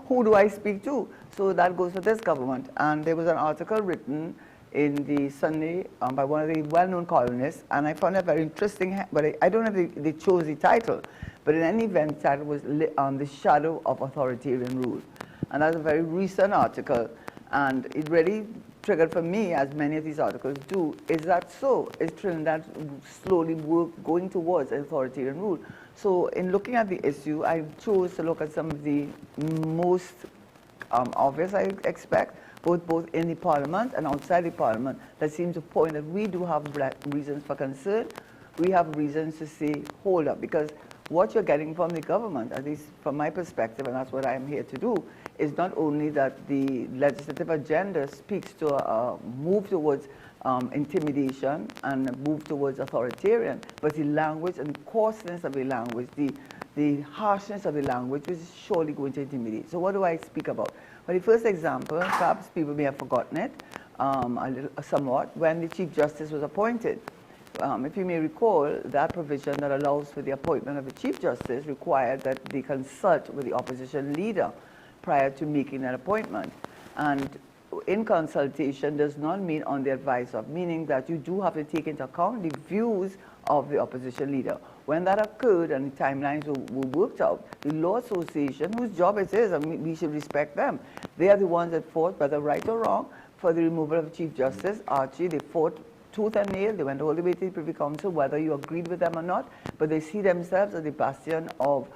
Who do I speak to? So that goes for this government. And there was an article written in the Sunday by one of the well-known columnists, and I found it very interesting, but I don't know if they chose the title, but in any event, the title was The Shadow of Authoritarian Rule. And that's a very recent article, and it really triggered for me, as many of these articles do, is that so? Is Trinidad slowly going towards authoritarian rule? So in looking at the issue, I chose to look at some of the most obvious, I expect, both in the parliament and outside the parliament, that seem to point that we do have reasons for concern. We have reasons to say, hold up, because what you're getting from the government, at least from my perspective, and that's what I am here to do, is not only that the legislative agenda speaks to a move towards intimidation and a move towards authoritarian, but the language and coarseness of the language, the harshness of the language is surely going to intimidate. So what do I speak about? Well, the first example, perhaps people may have forgotten it somewhat, when the Chief Justice was appointed. If you may recall, that provision that allows for the appointment of a Chief Justice required that they consult with the opposition leader prior to making that appointment. And in consultation does not mean on the advice of, meaning that you do have to take into account the views of the opposition leader. When that occurred and the timelines were worked out, the Law Association, whose job it is, and we should respect them, they are the ones that fought, whether right or wrong, for the removal of Chief Justice Archie. They fought tooth and nail. They went all the way to the Privy Council, whether you agreed with them or not, but they see themselves as the bastion of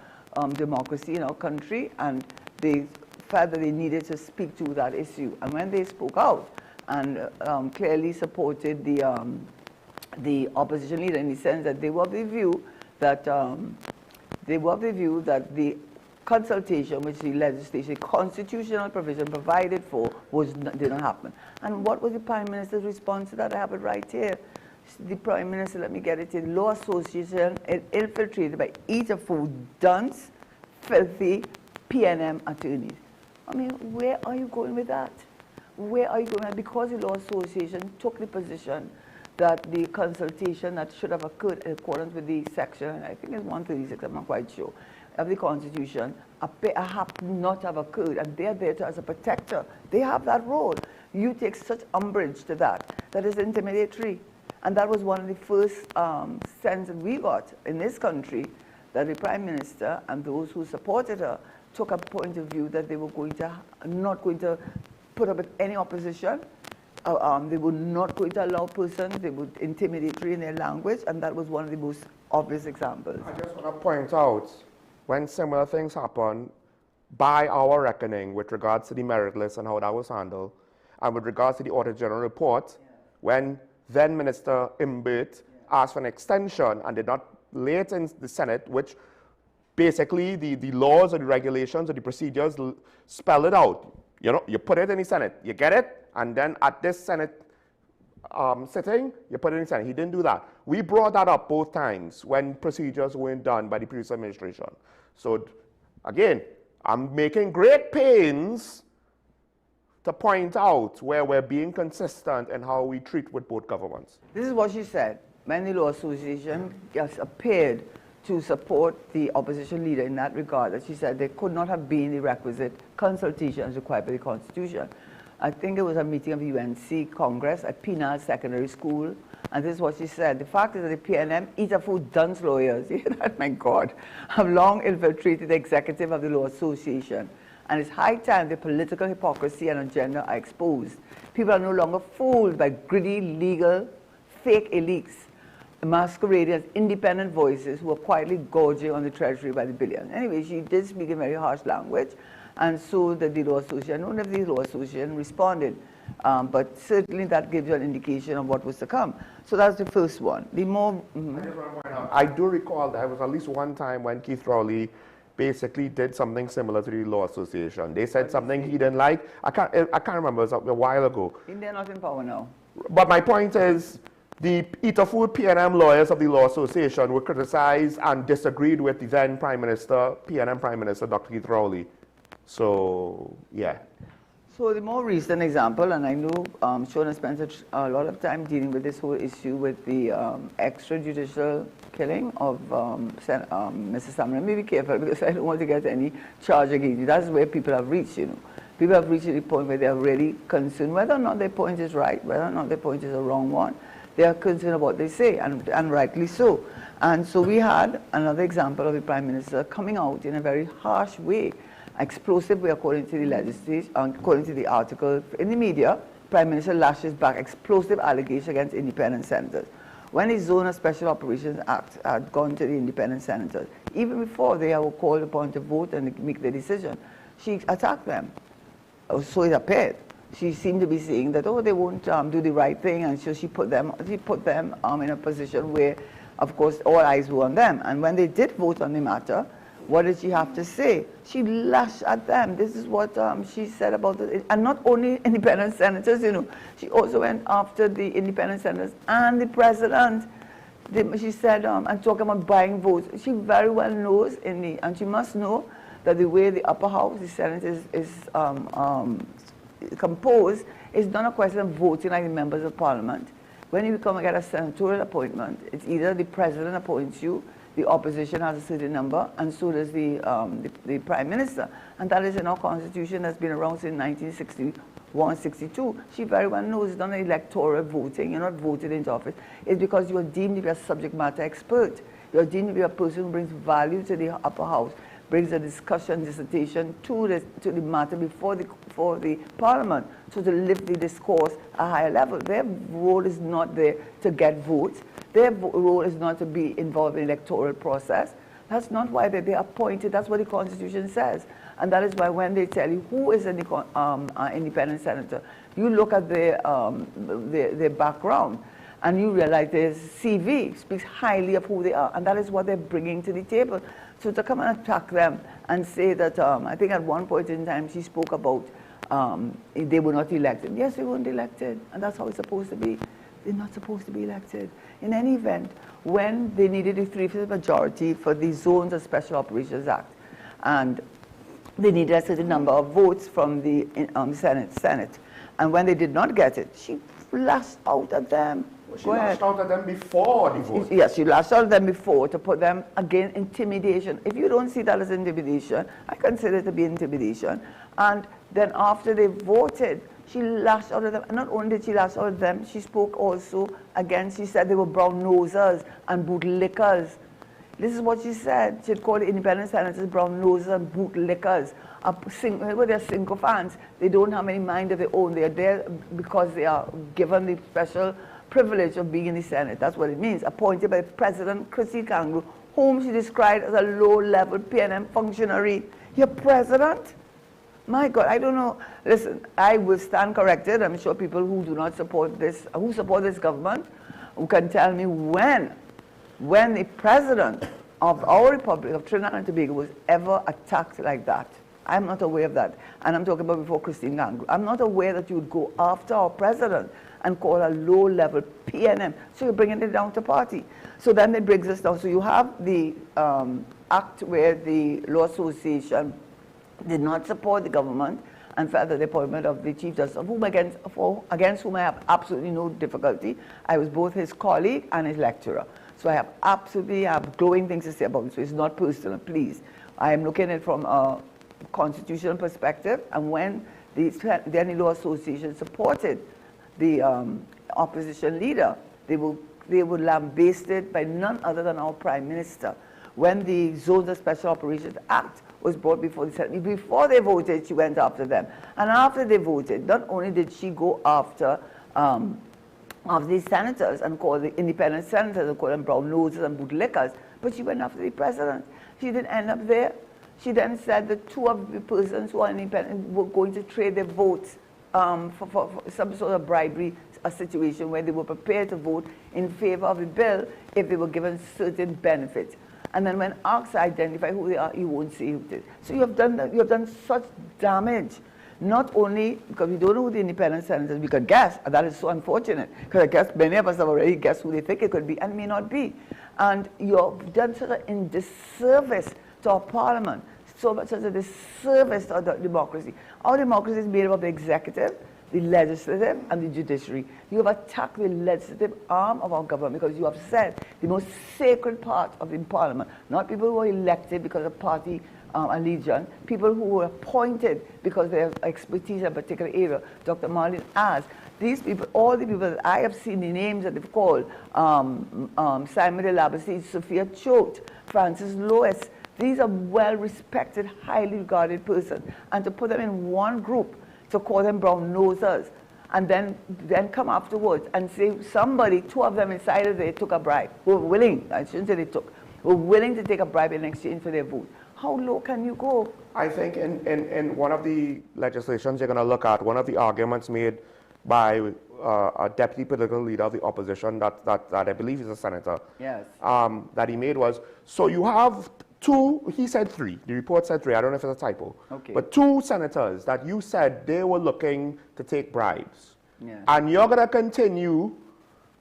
democracy in our country, and they felt that they needed to speak to that issue. And when they spoke out and clearly supported the opposition leader in the sense that they were of the view that the consultation which the legislation, constitutional provision provided for did not happen. And what was the Prime Minister's response to that? I have it right here. The Prime Minister, let me get it in, Law Association infiltrated by each of four dunce, filthy PNM attorneys. I mean, where are you going with that? Where are you going with that? Because the Law Association took the position that the consultation that should have occurred in accordance with the section, I think it's 136, I'm not quite sure, of the Constitution, have not have occurred, and they're there as a protector. They have that role. You take such umbrage to that. That is intimidatory. And that was one of the first sense that we got in this country, that the Prime Minister and those who supported her took a point of view that they were not going to put up with any opposition. They were not going to allow persons, they were intimidatory in their language, and that was one of the most obvious examples. I just want to point out, when similar things happen, by our reckoning, with regards to the merit list and how that was handled, and with regards to the Auditor General report, when then Minister Imbert asked for an extension and did not lay it in the Senate, which basically the laws or the regulations or the procedures spell it out. You know, you put it in the Senate, you get it, and then at this Senate sitting, you put it in Senate. He didn't do that. We brought that up both times when procedures weren't done by the previous administration. So again, I'm making great pains to point out where we're being consistent in how we treat with both governments. This is what she said when the Law Association just appeared to support the opposition leader in that regard. That she said there could not have been the requisite consultation as required by the Constitution. I think it was a meeting of the UNC Congress at Penal Secondary School, and this is what she said. The fact is that the PNM eat-a-food dunce lawyers, my God, have long infiltrated the executive of the Law Association, and it's high time the political hypocrisy and agenda are exposed. People are no longer fooled by greedy, legal, fake elites, masquerading as independent voices who are quietly gorging on the treasury by the billions. Anyway, she did speak in very harsh language, and so did the Law Association. I don't know if the Law Association responded, but certainly that gives you an indication of what was to come. So that's the first one. The more... I do recall there was at least one time when Keith Rowley basically did something similar to the Law Association. They said something he didn't like. I can't remember, it was a while ago. They're not in power now. But my point is, the eat-a-food PNM lawyers of the Law Association were criticized and disagreed with the then Prime Minister, PNM Prime Minister, Dr. Keith Rowley. So, yeah. So the more recent example, and I know Sean has spent a lot of time dealing with this whole issue with the extrajudicial killing of Mrs. Salmon. Be careful, because I don't want to get any charge against you. That's where people have reached, you know. People have reached the point where they are really concerned whether or not their point is right, whether or not their point is a wrong one. They are concerned about what they say, and rightly so. And so we had another example of the Prime Minister coming out in a very harsh way, explosive way, according to the legislation, according to the article in the media. Prime Minister lashes back explosive allegations against independent senators. When the Zone of Special Operations Act had gone to the independent senators, even before they were called upon to vote and make their decision, she attacked them. So it appeared. She seemed to be saying that, oh, they won't do the right thing, and so she put them in a position where, of course, all eyes were on them. And when they did vote on the matter, what did she have to say? She lashed at them. This is what she said about it. And not only independent senators, you know, she also went after the independent senators and the president. She said, and talking about buying votes. She very well knows, and she must know that the way the upper house, the Senate, is composed, is not a question of voting like the members of parliament. When you come and get a senatorial appointment, it's either the president appoints you, the opposition has a certain number, and so does the prime minister. And that is in our constitution that's been around since 1961, 62. She very well knows it's not electoral voting. You're not voted into office. It's because you are deemed to be a subject matter expert. You're deemed to be a person who brings value to the upper house, brings a discussion, dissertation to the matter before the parliament, so to lift the discourse at a higher level. Their role is not there to get votes. Their role is not to be involved in the electoral process. That's not why they're appointed. That's what the Constitution says. And that is why when they tell you who is an independent senator, you look at their background, and you realize their CV speaks highly of who they are, and that is what they're bringing to the table. So to come and attack them and say that, I think at one point in time she spoke about they were not elected. Yes, they weren't elected, and that's how it's supposed to be. They're not supposed to be elected. In any event, when they needed a 3/5 majority for the Zones of Special Operations Act, and they needed a certain number of votes from the Senate, and when they did not get it, she lashed out at them. She lashed out at them before the vote. Yes, she lashed out at them before to put them, again, intimidation. If you don't see that as intimidation, I consider it to be intimidation. And then after they voted, she lashed out at them. And not only did she lash out at them, she spoke also again. She said they were brown nosers and bootlickers. This is what she said. She had called the independent senators brown nosers and bootlickers. They're sycophants. They don't have any mind of their own. They are there because they are given the special privilege of being in the Senate. That's what it means. Appointed by President Christy Kangaroo, whom she described as a low-level PNM functionary. Your president? My God, I don't know. Listen, I will stand corrected. I'm sure people who do not support this, who support this government, who can tell me when the president of our Republic of Trinidad and Tobago was ever attacked like that. I'm not aware of that. And I'm talking about before Christine Gang. I'm not aware that you would go after our president and call a low-level PNM. So you're bringing it down to party. So then it brings us down. So you have the act where the Law Association did not support the government and further the appointment of the Chief Justice, against whom I have absolutely no difficulty. I was both his colleague and his lecturer. So I have glowing things to say about it. So it's not personal, please. I am looking at it from a constitutional perspective, and when the Law Association supported the opposition leader, they were lambasted by none other than our Prime Minister. When the Zones of Special Operations Act was brought before the Senate, before they voted, she went after them. And after they voted, not only did she go after of these senators and call the independent senators and call them brown noses and bootlickers, but she went after the president. She didn't end up there. She then said that two of the persons who are independent were going to trade their votes for some sort of bribery, a situation where they were prepared to vote in favor of the bill if they were given certain benefits. And then when asked to identify who they are, you won't say who it is. So you have done such damage. Not only because we don't know who the independent senators, we could guess, and that is so unfortunate, because I guess many of us have already guessed who they think it could be, and may not be. And you've done such a disservice to our parliament, such a disservice to our democracy. Our democracy is made up of the executive, the legislative, and the judiciary. You have attacked the legislative arm of our government because you have said the most sacred part of the parliament, not people who are elected because of party allegiance, people who were appointed because they have expertise in a particular area. Dr. Marlene asked, these people, all the people that I have seen the names that they've called, Simon de Labastide, Sophia Choate, Francis Lois, these are well-respected, highly regarded persons. And to put them in one group, to call them brown nosers, and then come afterwards and say somebody, two of them inside of there took a bribe, who were willing, I shouldn't say they took, were willing to take a bribe in exchange for their vote. How low can you go? I think in one of the legislations you're going to look at, one of the arguments made by a deputy political leader of the opposition that I believe is a senator, yes, that he made was, so you have two, he said three, the report said three, I don't know if it's a typo, okay, but two senators that you said they were looking to take bribes. Yeah. And you're going to continue,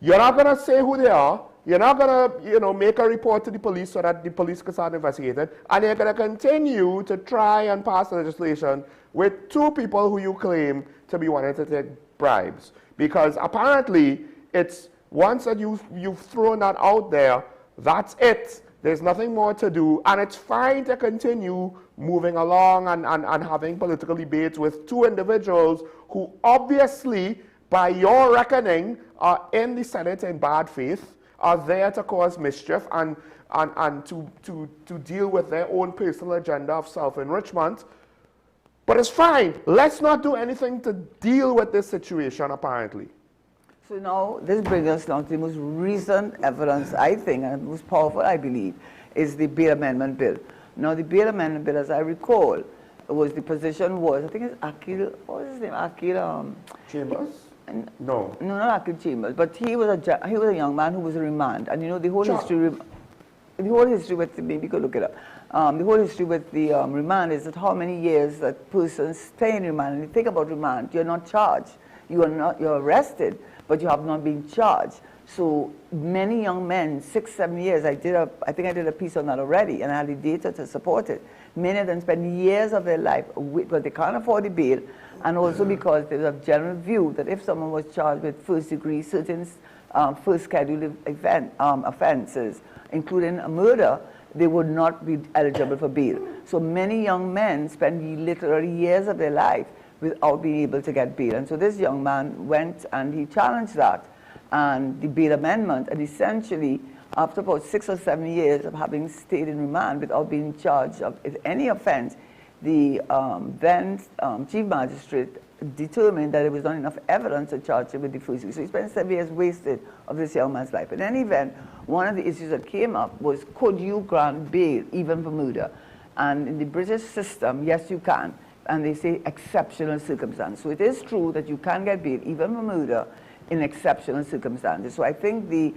you're not going to say who they are, you're not going to, make a report to the police so that the police can start investigating, and you're going to continue to try and pass legislation with two people who you claim to be wanting to take bribes. Because apparently, it's once that you've thrown that out there, that's it. There's nothing more to do, and it's fine to continue moving along and having political debates with two individuals who obviously, by your reckoning, are in the Senate in bad faith, are there to cause mischief and to deal with their own personal agenda of self-enrichment. But it's fine. Let's not do anything to deal with this situation, apparently. So now, this brings us down to the most recent evidence, I think, and the most powerful, I believe, is the bail amendment bill. Now, the bail amendment bill, as I recall, the position was, I think it's Akil, what was his name? Akil, Chambers? No. No, not Akil Chambers, but he was a young man who was in remand. And the whole history with, maybe you could look it up, the whole history with the remand is that how many years that persons stay in remand. And you think about remand, you're not charged. You're arrested, but you have not been charged. So many young men, 6, 7 years, I think I did a piece on that already, and I had the data to support it. Many of them spend years of their life because they can't afford the bail, and also because there's a general view that if someone was charged with first degree, certain first scheduled offenses, including a murder, they would not be eligible for bail. So many young men spend literally years of their life without being able to get bail. And so this young man went and he challenged that and the bail amendment, and essentially after about 6 or 7 years of having stayed in remand without being charged of any offense, the then chief magistrate determined that there was not enough evidence to charge him with the first degree. So he spent 7 years wasted of this young man's life. In any event, one of the issues that came up was, could you grant bail even for murder? And in the British system, yes, you can. And they say exceptional circumstances. So it is true that you can get bail even for murder in exceptional circumstances. So I think the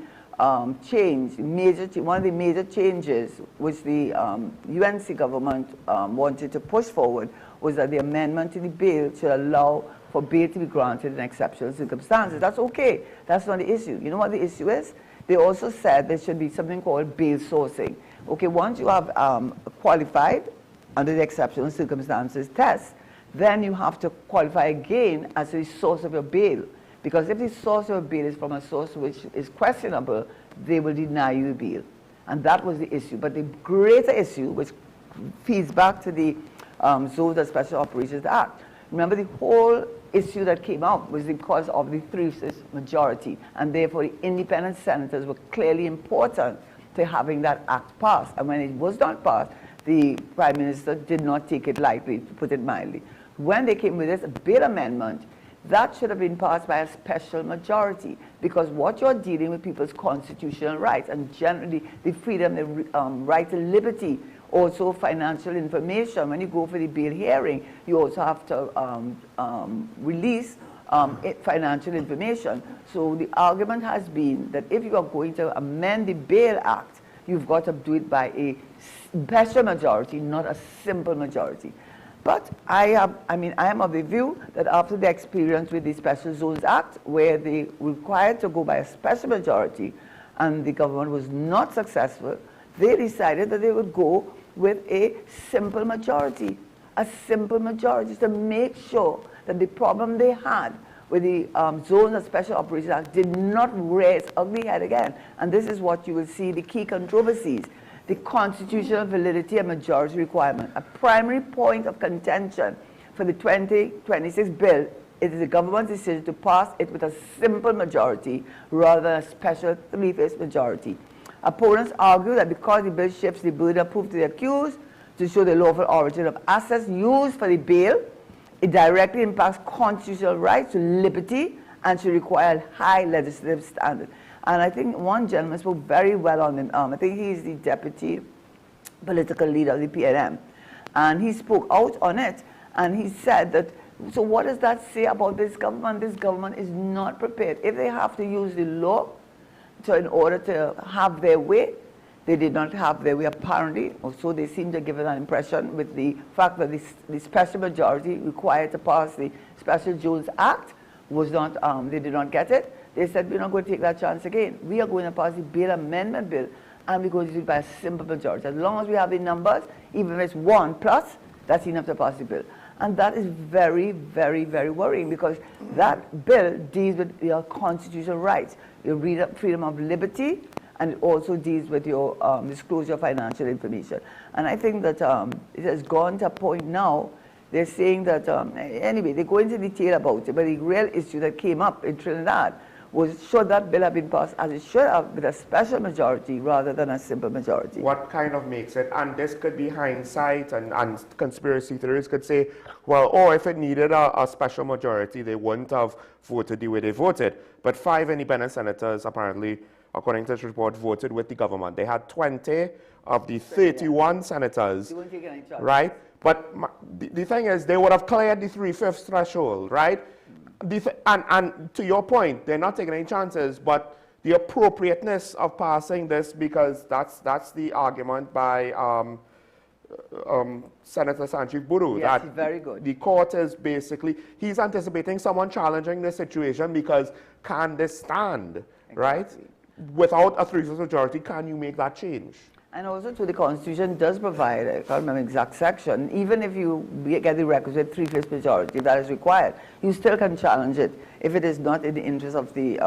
change, one of the major changes which the UNC government wanted to push forward was that the amendment to the bail should allow for bail to be granted in exceptional circumstances. That's okay. That's not the issue. You know what the issue is? They also said there should be something called bail sourcing. Okay, once you have qualified under the exceptional circumstances test, then you have to qualify again as the source of your bail. Because if the source of your bail is from a source which is questionable, they will deny you the bail. And that was the issue. But the greater issue, which feeds back to the Zones of Special Operations Act, remember the whole issue that came out was because of the 3/5 majority, and therefore the independent senators were clearly important to having that act passed. And when it was not passed, the Prime Minister did not take it lightly, to put it mildly. When they came with this bail amendment, that should have been passed by a special majority, because what you're dealing with people's constitutional rights, and generally the freedom, the right to liberty, also financial information. When you go for the bail hearing, you also have to release financial information. So the argument has been that if you are going to amend the Bail Act, you've got to do it by a special majority, not a simple majority. But I am of the view that after the experience with the Special Zones Act, where they were required to go by a special majority, and the government was not successful, they decided that they would go with a simple majority to make sure that the problem they had with the Zones of Special Operations Act did not rear its ugly head again. And this is what you will see, the key controversies. The constitutional validity and majority requirement. A primary point of contention for the 2026 bill, it is the government's decision to pass it with a simple majority rather than a special 3/5 majority. Opponents argue that because the bill shifts the burden of proof to the accused to show the lawful origin of assets used for the bail, it directly impacts constitutional rights to liberty and should require high legislative standards. And I think one gentleman spoke very well on him. I think he's the deputy political leader of the PNM. And he spoke out on it, and he said that, so what does that say about this government? This government is not prepared. If they have to use the law in order to have their way, they did not have their way apparently, or so they seem to give an impression with the fact that the special majority required to pass the Special Zones Act was not, they did not get it. They said, we're not going to take that chance again. We are going to pass the bail amendment bill, and we're going to do it by a simple majority. As long as we have the numbers, even if it's 1+, that's enough to pass the bill. And that is very, very, very worrying, because that bill deals with your constitutional rights, your freedom of liberty, and it also deals with your disclosure of financial information. And I think that it has gone to a point now, they're saying that, anyway, they go into detail about it, but the real issue that came up in Trinidad was, should that bill have been passed as it should have, with a special majority rather than a simple majority? What kind of makes it, and this could be hindsight, and conspiracy theories could say, well, oh, if it needed a special majority, they wouldn't have voted the way they voted. But 5 independent senators, apparently, according to this report, voted with the government. They had 20 of the 31 senators, They won't take any charge. right? But the thing is, they would have cleared the 3/5 threshold, right? And to your point, they're not taking any chances, but the appropriateness of passing this, because that's the argument by Senator Sanjeev Buru. Yes, that he's very good. The court is basically, he's anticipating someone challenging this situation because can this stand, right? Without a 3/5 majority, can you make that change? And also, the Constitution does provide, I can't remember the exact section, even if you get the requisite 3/5 majority that is required, you still can challenge it if it is not in the interest of the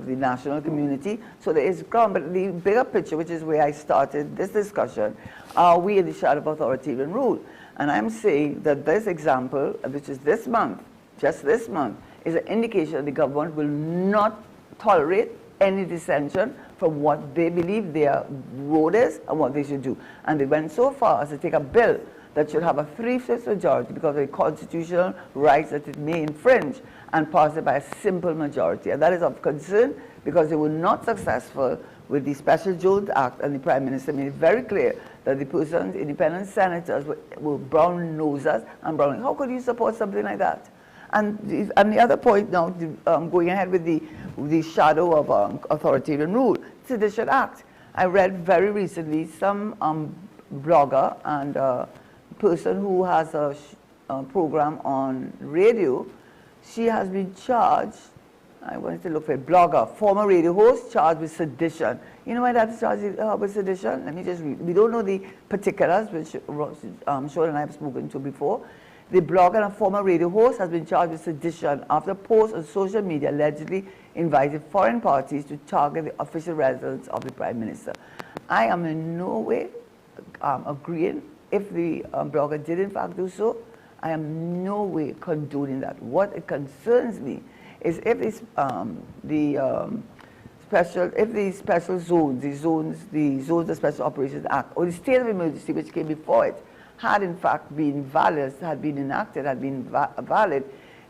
national community. So there is ground, but the bigger picture, which is where I started this discussion, are we in the shadow of authoritarian rule? And I'm saying that this example, which is this month, just this month, is an indication that the government will not tolerate any dissension from what they believe their road is and what they should do. And they went so far as to take a bill that should have a 3/5 majority because of the constitutional rights that it may infringe, and pass it by a simple majority. And that is of concern because they were not successful with the Special Zones Act, and the Prime Minister made it very clear that the persons, independent senators, were brown nosers and brown. How could you support something like that? And the other point now, going ahead with the the shadow of authoritarian rule. Sedition Act. I read very recently some blogger and person who has a program on radio. She has been charged. I wanted to look for a blogger, former radio host, charged with sedition. You know why that's charged with sedition? Let me just read. We don't know the particulars, which Sean and I have spoken to before. The blogger and a former radio host has been charged with sedition after posts on social media allegedly invited foreign parties to target the official residence of the Prime Minister. I am in no way agreeing if the blogger did in fact do so. I am no way condoning that. What it concerns me is if this, the special zones, the zones of Special Operations Act, or the state of emergency which came before it, had in fact been valid, had been enacted, had been valid,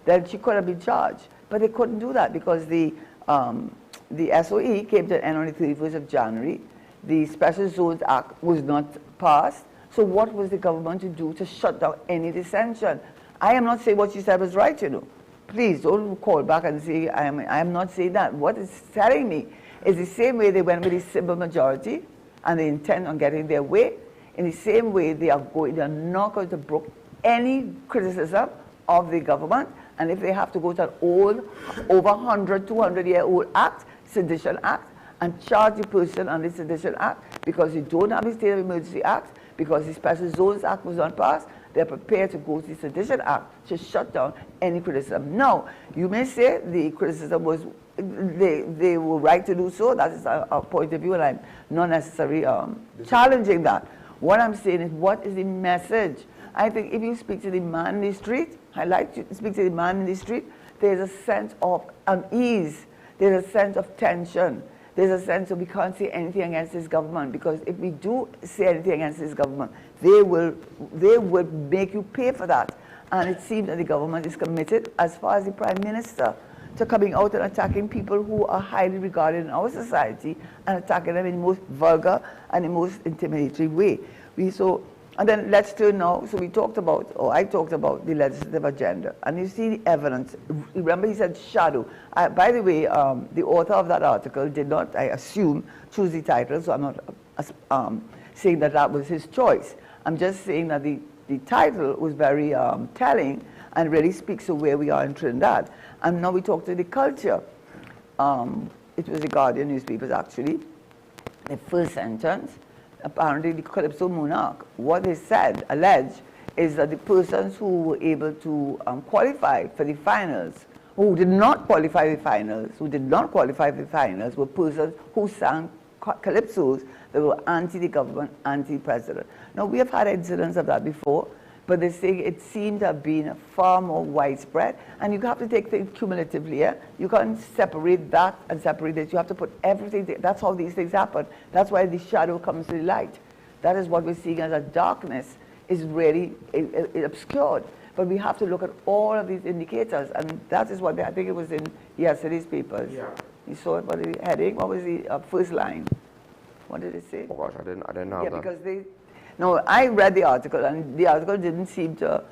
then she could have been charged. But they couldn't do that because the SOE came to an end on the 31st of January. The Special Zones Act was not passed. So what was the government to do to shut down any dissension? I am not saying what she said was right, you know. Please don't call back and say I am not saying that. What it's telling me is the same way they went with the simple majority and they intend on getting their way. In the same way, they are not going to brook any criticism of the government. And if they have to go to an old, over 100, 200-year-old act, Sedition Act, and charge the person under the Sedition Act because they don't have the State of Emergency Act, because the Special Zones Act was not passed, they're prepared to go to the Sedition Act to shut down any criticism. Now, you may say the criticism was, they were right to do so. That is our point of view, and I'm not necessarily challenging that. What I'm saying is, what is the message? I think if you speak to the man in the street, I like to speak to the man in the street, there's a sense of unease, there's a sense of tension, there's a sense of we can't say anything against this government, because if we do say anything against this government, they will make you pay for that. And it seems that the government is committed, as far as the Prime Minister, to coming out and attacking people who are highly regarded in our society and attacking them in the most vulgar and the most intimidatory way. And then let's turn now, so we talked about, or I talked about the legislative agenda, and you see the evidence. Remember he said shadow. By the way, the author of that article did not, I assume, choose the title, so I'm not saying that that was his choice. I'm just saying that the title was very telling and really speaks to where we are in Trinidad. And now we talk to the culture. It was the Guardian newspapers, actually. The first sentence, apparently the Calypso monarch, what they said, alleged, is that the persons who were able to qualify for the finals, who did not qualify for the finals, were persons who sang calypsos that were anti the government, anti-president. Now, we have had incidents of that before, but they say it seemed to have been far more widespread, and you have to take things cumulatively. Yeah? You can't separate that and separate this. You have to put everything. That's how these things happen. That's why the shadow comes to the light. That is what we're seeing as a darkness is really obscured. But we have to look at all of these indicators, and that is what I think it was in yesterday's papers. Yeah. You saw it by the heading. What was the first line? What did it say? Oh gosh, I didn't know that. Yeah, because they. No, I read the article, and the article didn't seem to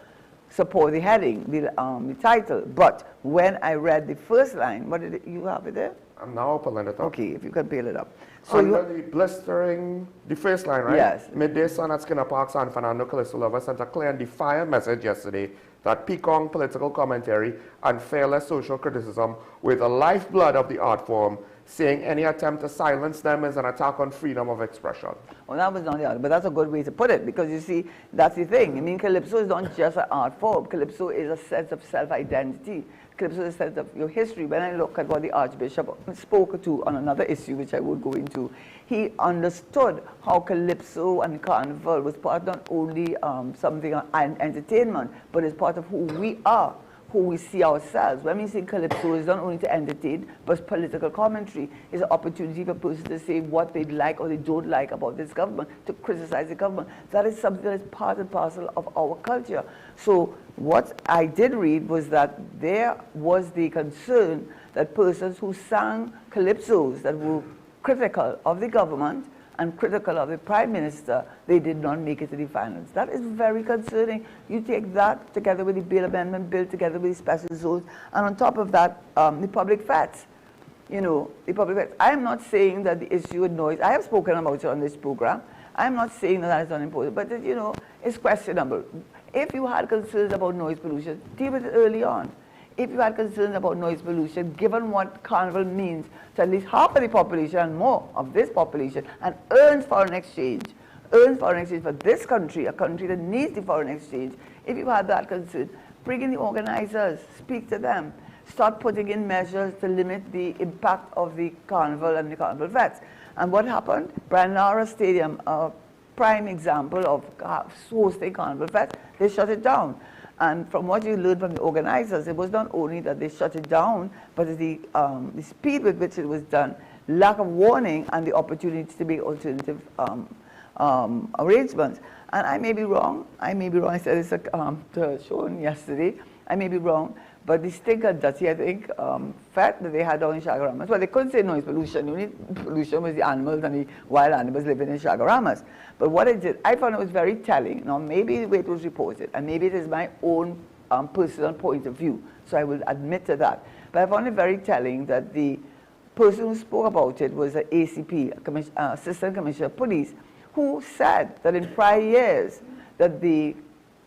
support the heading, the title. But when I read the first line, what did it, you have it there? I'm now pulling it up. Okay, if you can peel it up. So under the blistering, the first line, right? Yes. Midday sun at Skinner Park, San Fernando, Calypso Lover sent a clear and defiant message yesterday that peacock political commentary and fearless social criticism were the lifeblood of the art form, saying any attempt to silence them is an attack on freedom of expression. Well, that was not the art, but that's a good way to put it, because you see, that's the thing. I mean, Calypso is not just an art form. Calypso is a sense of self-identity. Calypso is a sense of your history. When I look at what the Archbishop spoke to on another issue, which I won't go into, he understood how Calypso and Carnival was part not only something an entertainment, but is part of who we are, who we see ourselves. When we sing Calypso, it's not only to entertain, but it's political commentary. It's an opportunity for persons to say what they like or they don't like about this government, to criticize the government. That is something that is part and parcel of our culture. So what I did read was that there was the concern that persons who sang Calypsos that were critical of the government and critical of the Prime Minister, they did not make it to the finals. That is very concerning. You take that together with the bail amendment bill, together with the special zones, and on top of that, the public facts. you know, the public vets. I am not saying that the issue with noise, I have spoken about it on this program. I am not saying that is unimportant, but you know, it's questionable. If you had concerns about noise pollution, deal with it early on. If you had concerns about noise pollution, given what Carnival means to at least half of the population and more of this population, and earns foreign exchange for this country, a country that needs the foreign exchange, if you had that concern, bring in the organizers, speak to them, start putting in measures to limit the impact of the Carnival and the Carnival vets. And what happened? Brian Lara Stadium, a prime example of hosting Carnival vets, they shut it down. And from what you learned from the organizers, it was not only that they shut it down, but the speed with which it was done, lack of warning, and the opportunity to make alternative arrangements. And I may be wrong. I said this to Sean yesterday. I may be wrong. But the stinker dirty, I think, fat that they had down in Shagaramas, well, they couldn't say noise pollution. The only pollution was the animals and the wild animals living in Shagaramas. But what it did, I found it was very telling. Now, maybe the way it was reported, and maybe it is my own personal point of view, so I will admit to that. But I found it very telling that the person who spoke about it was an ACP, Assistant Commissioner of Police, who said that in prior years that the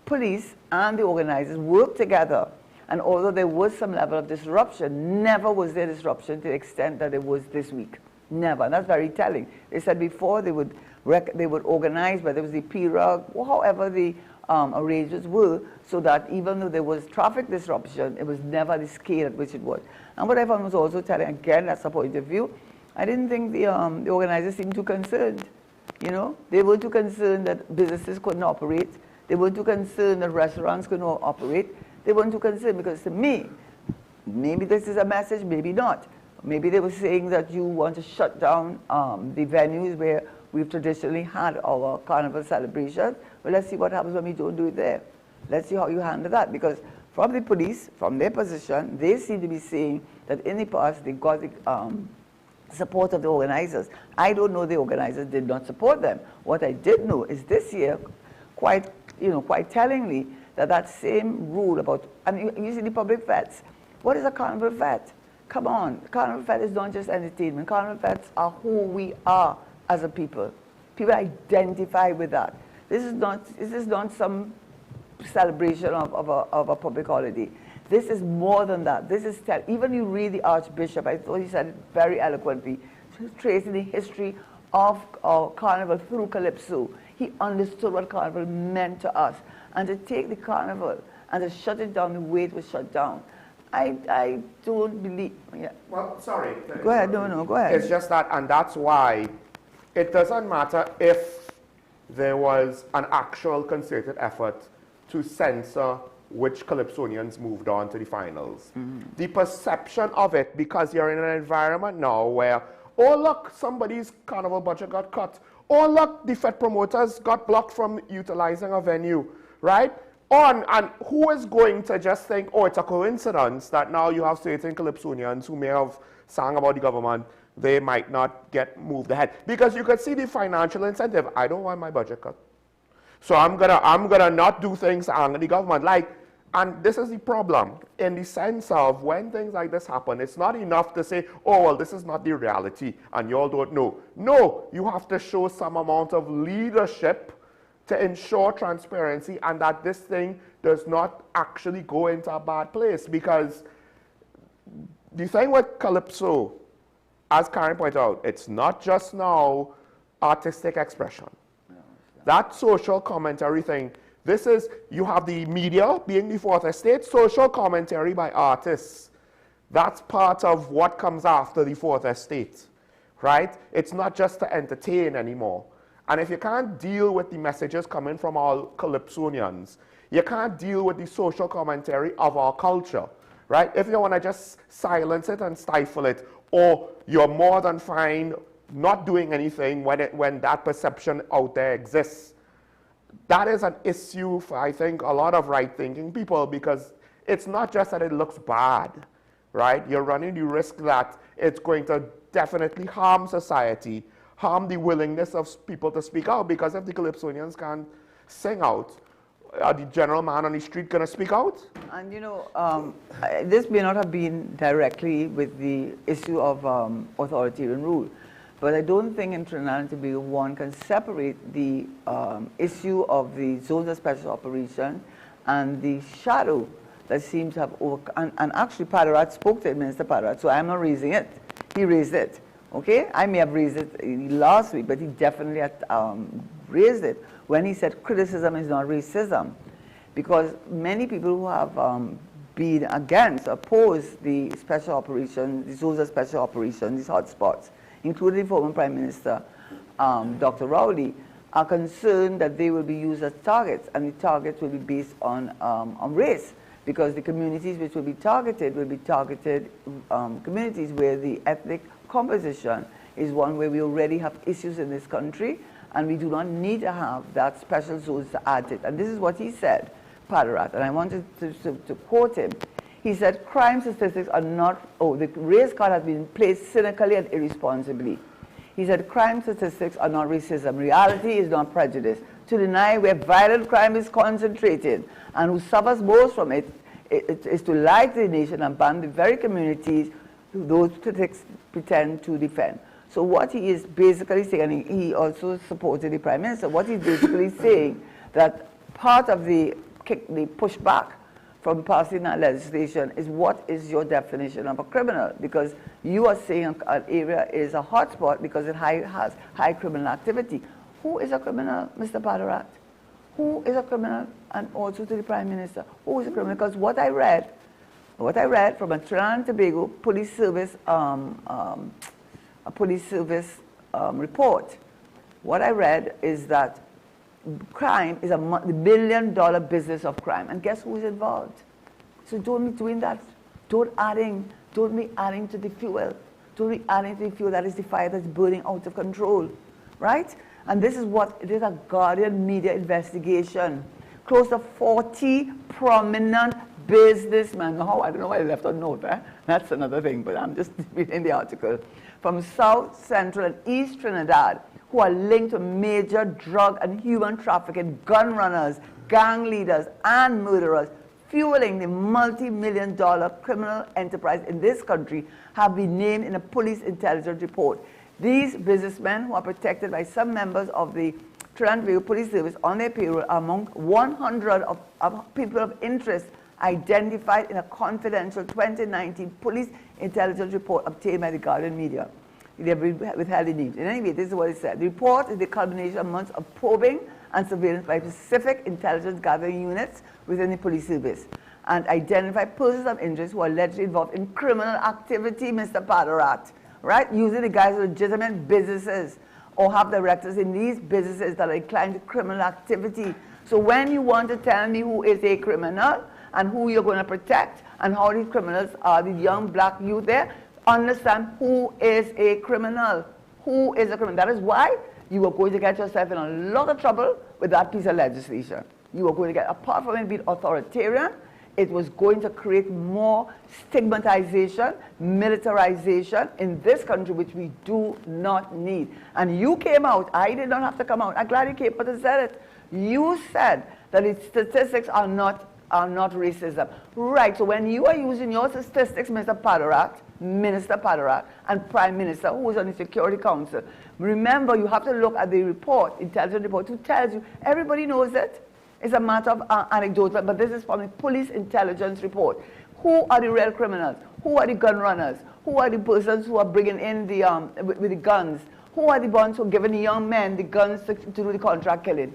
police and the organizers worked together. And although there was some level of disruption, never was there disruption to the extent that it was this week. Never. And that's very telling. They said before they would organize, whether it was the PRUG, or however the arrangements were, so that even though there was traffic disruption, it was never the scale at which it was. And what I found was also telling, again, that's a point of view, I didn't think the organizers seemed too concerned. You know, they were too concerned that businesses couldn't operate. They were too concerned that restaurants couldn't operate. They weren't too concerned because to me, maybe this is a message, maybe not. Maybe they were saying that you want to shut down the venues where we've traditionally had our carnival celebrations. Well, let's see what happens when we don't do it there. Let's see how you handle that. Because from the police, from their position, they seem to be saying that in the past they got the support of the organizers. I don't know the organizers did not support them. What I did know is this year, quite tellingly, that same rule about, and you see the public vets. What is a carnival vet? Come on, carnival vet is not just entertainment. Carnival vets are who we are as a people. People identify with that. This is not some celebration of a public holiday. This is more than that. This is, even you read the Archbishop, I thought he said it very eloquently, tracing the history of carnival through Calypso. He understood what carnival meant to us. And to take the carnival and to shut it down the way it was shut down, I don't believe. Yeah. Well, sorry. Go ahead. No, go ahead. It's just that, and that's why it doesn't matter if there was an actual concerted effort to censor which Calypsonians moved on to the finals. Mm-hmm. The perception of it, because you're in an environment now where, oh look, somebody's carnival budget got cut. Oh look, the Fed promoters got blocked from utilizing a venue. Right? And who is going to just think, oh, it's a coincidence that now you have certain Calypsonians who may have sang about the government, they might not get moved ahead. Because you could see the financial incentive. I don't want my budget cut. So I'm gonna not do things under the government. And this is the problem in the sense of when things like this happen, it's not enough to say, oh, well, this is not the reality and you all don't know. No, you have to show some amount of leadership to ensure transparency and that this thing does not actually go into a bad place. Because the thing with Calypso, as Karen pointed out, it's not just now artistic expression. That social commentary thing, this is, you have the media being the fourth estate, social commentary by artists. That's part of what comes after the fourth estate, right? It's not just to entertain anymore. And if you can't deal with the messages coming from all Calypsonians, you can't deal with the social commentary of our culture, right? If you want to just silence it and stifle it, or you're more than fine not doing anything when that perception out there exists, that is an issue for, I think, a lot of right-thinking people, because it's not just that it looks bad, right? You're running the risk that it's going to definitely harm society, harm the willingness of people to speak out, because if the Calypsonians can't sing out, Are the general man on the street going to speak out? And you know, this may not have been directly with the issue of authoritarian rule, but I don't think in Trinidad and Tobago one can separate the issue of the zones of special operation and the shadow that seems to have and actually Padarat spoke to it, Minister Padarat, so I'm not raising it. He raised it, okay? I may have raised it last week, but he definitely had raised it when he said criticism is not racism. Because many people who have been opposed the special operation, the zones of special operation, these hotspots, including former Prime Minister Dr. Rowley, are concerned that they will be used as targets, and the targets will be based on race, because the communities which will be targeted communities where the ethnic composition is one where we already have issues in this country, and we do not need to have that special zones to add it. And this is what he said, Padarat, and I wanted to quote him. He said, crime statistics are not, the race card has been placed cynically and irresponsibly. He said, crime statistics are not racism. Reality is not prejudice. To deny where violent crime is concentrated and who suffers most from it is to lie to the nation and ban the very communities who those statistics pretend to defend. So what he is basically saying, and he also supported the Prime Minister, what he's basically saying that part of the pushback from passing that legislation is what is your definition of a criminal? Because you are saying an area is a hotspot because it has high criminal activity. Who is a criminal, Mr. Padarat? Who is a criminal? And also to the Prime Minister, who is a criminal? Because what I read from a Trinidad and Tobago police service report, what I read is that crime is the billion-dollar business of crime, and guess who is involved? So don't be doing that. Don't be adding to the fuel. Don't be adding to the fuel that is the fire that's burning out of control, right? And this is a Guardian media investigation. Close to 40 prominent businessmen. Oh, I don't know why I left a note there. That's another thing, but I'm just reading the article. From South, Central, and East Trinidad, who are linked to major drug and human trafficking, gun runners, gang leaders, and murderers, fueling the multi-million-dollar criminal enterprise in this country, have been named in a police intelligence report. These businessmen, who are protected by some members of the Trinidad and Tobago Police Service on their payroll, are among 100 of people of interest identified in a confidential 2019 police intelligence report obtained by the Guardian media. They have withheld the names. In any way, this is what it said. The report is the culmination of months of probing and surveillance by specific intelligence gathering units within the police service, and identify persons of interest who are allegedly involved in criminal activity, Mr. Padarat, right? Using the guise of legitimate businesses or have directors in these businesses that are inclined to criminal activity. So when you want to tell me who is a criminal and who you're going to protect and how these criminals are the young black youth there, understand who is a criminal. Who is a criminal? That is why you are going to get yourself in a lot of trouble with that piece of legislation. You are going to get, apart from it being authoritarian, it was going to create more stigmatization, militarization in this country, which we do not need. And you came out, I did not have to come out. I'm glad you came out and said it. You said that its statistics are not racism. Right, so when you are using your statistics, Mr. Padarat, Minister Padarat, and Prime Minister, who is on the Security Council, remember you have to look at the report, intelligence report, who tells you, everybody knows it. It's a matter of anecdotal, but this is from the police intelligence report. Who are the real criminals? Who are the gun runners? Who are the persons who are bringing in the with the guns? Who are the ones who are giving the young men the guns to do the contract killing?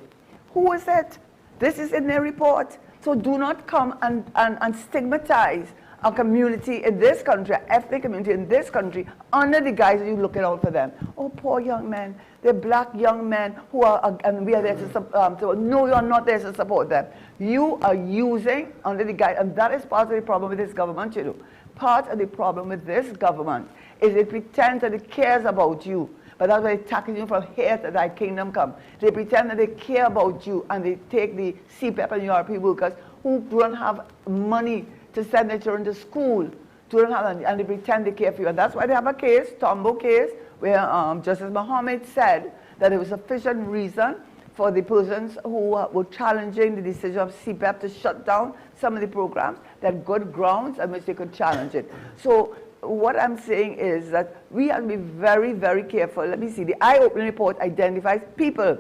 Who is it? This is in their report. So do not come and stigmatize a community in this country, an ethnic community in this country, under the guise that you're looking out for them. Oh, poor young men. They're black young men who are, and we are there to support. No, you are not there to support them. You are using under the guise, and that is part of the problem with this government, you know. Part of the problem with this government is it pretends that it cares about you. But that's why they're attacking you from here to thy kingdom come. They pretend that they care about you, and they take the CPEP and URP workers who don't have money to send their children to school, and they pretend they care for you. And that's why they have a case, Tombo case, where Justice Mohammed said that there was sufficient reason for the persons who were challenging the decision of CPEP to shut down some of the programs. They had good grounds on which they could challenge it. So what I'm saying is that we have to be very, very careful. Let me see. The eye-opening report identifies people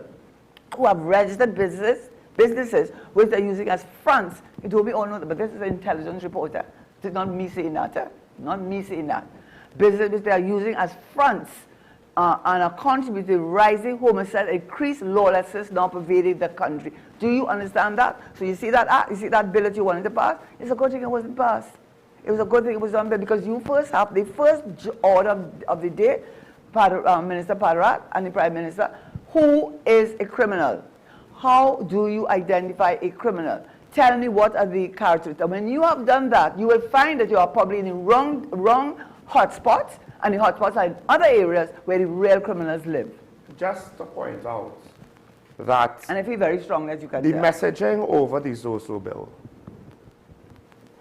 who have registered businesses which they're using as fronts. It will be all known, but this is an intelligence reporter. It's not me saying that. Not me saying that. Businesses which they are using as fronts and are contributing to rising homicide, increased lawlessness now pervading the country. Do you understand that? So you see that you see that bill that you wanted to pass? It's a good thing it wasn't passed. It was a good thing it was done because you first have the first order of the day, Minister Padarat and the Prime Minister, who is a criminal? How do you identify a criminal? Tell me what are the characteristics. When you have done that, you will find that you are probably in the wrong hotspots, and the hotspots are in other areas where the real criminals live. Just to point out that... And I feel very strong that you can the tell. messaging over the Zoso bill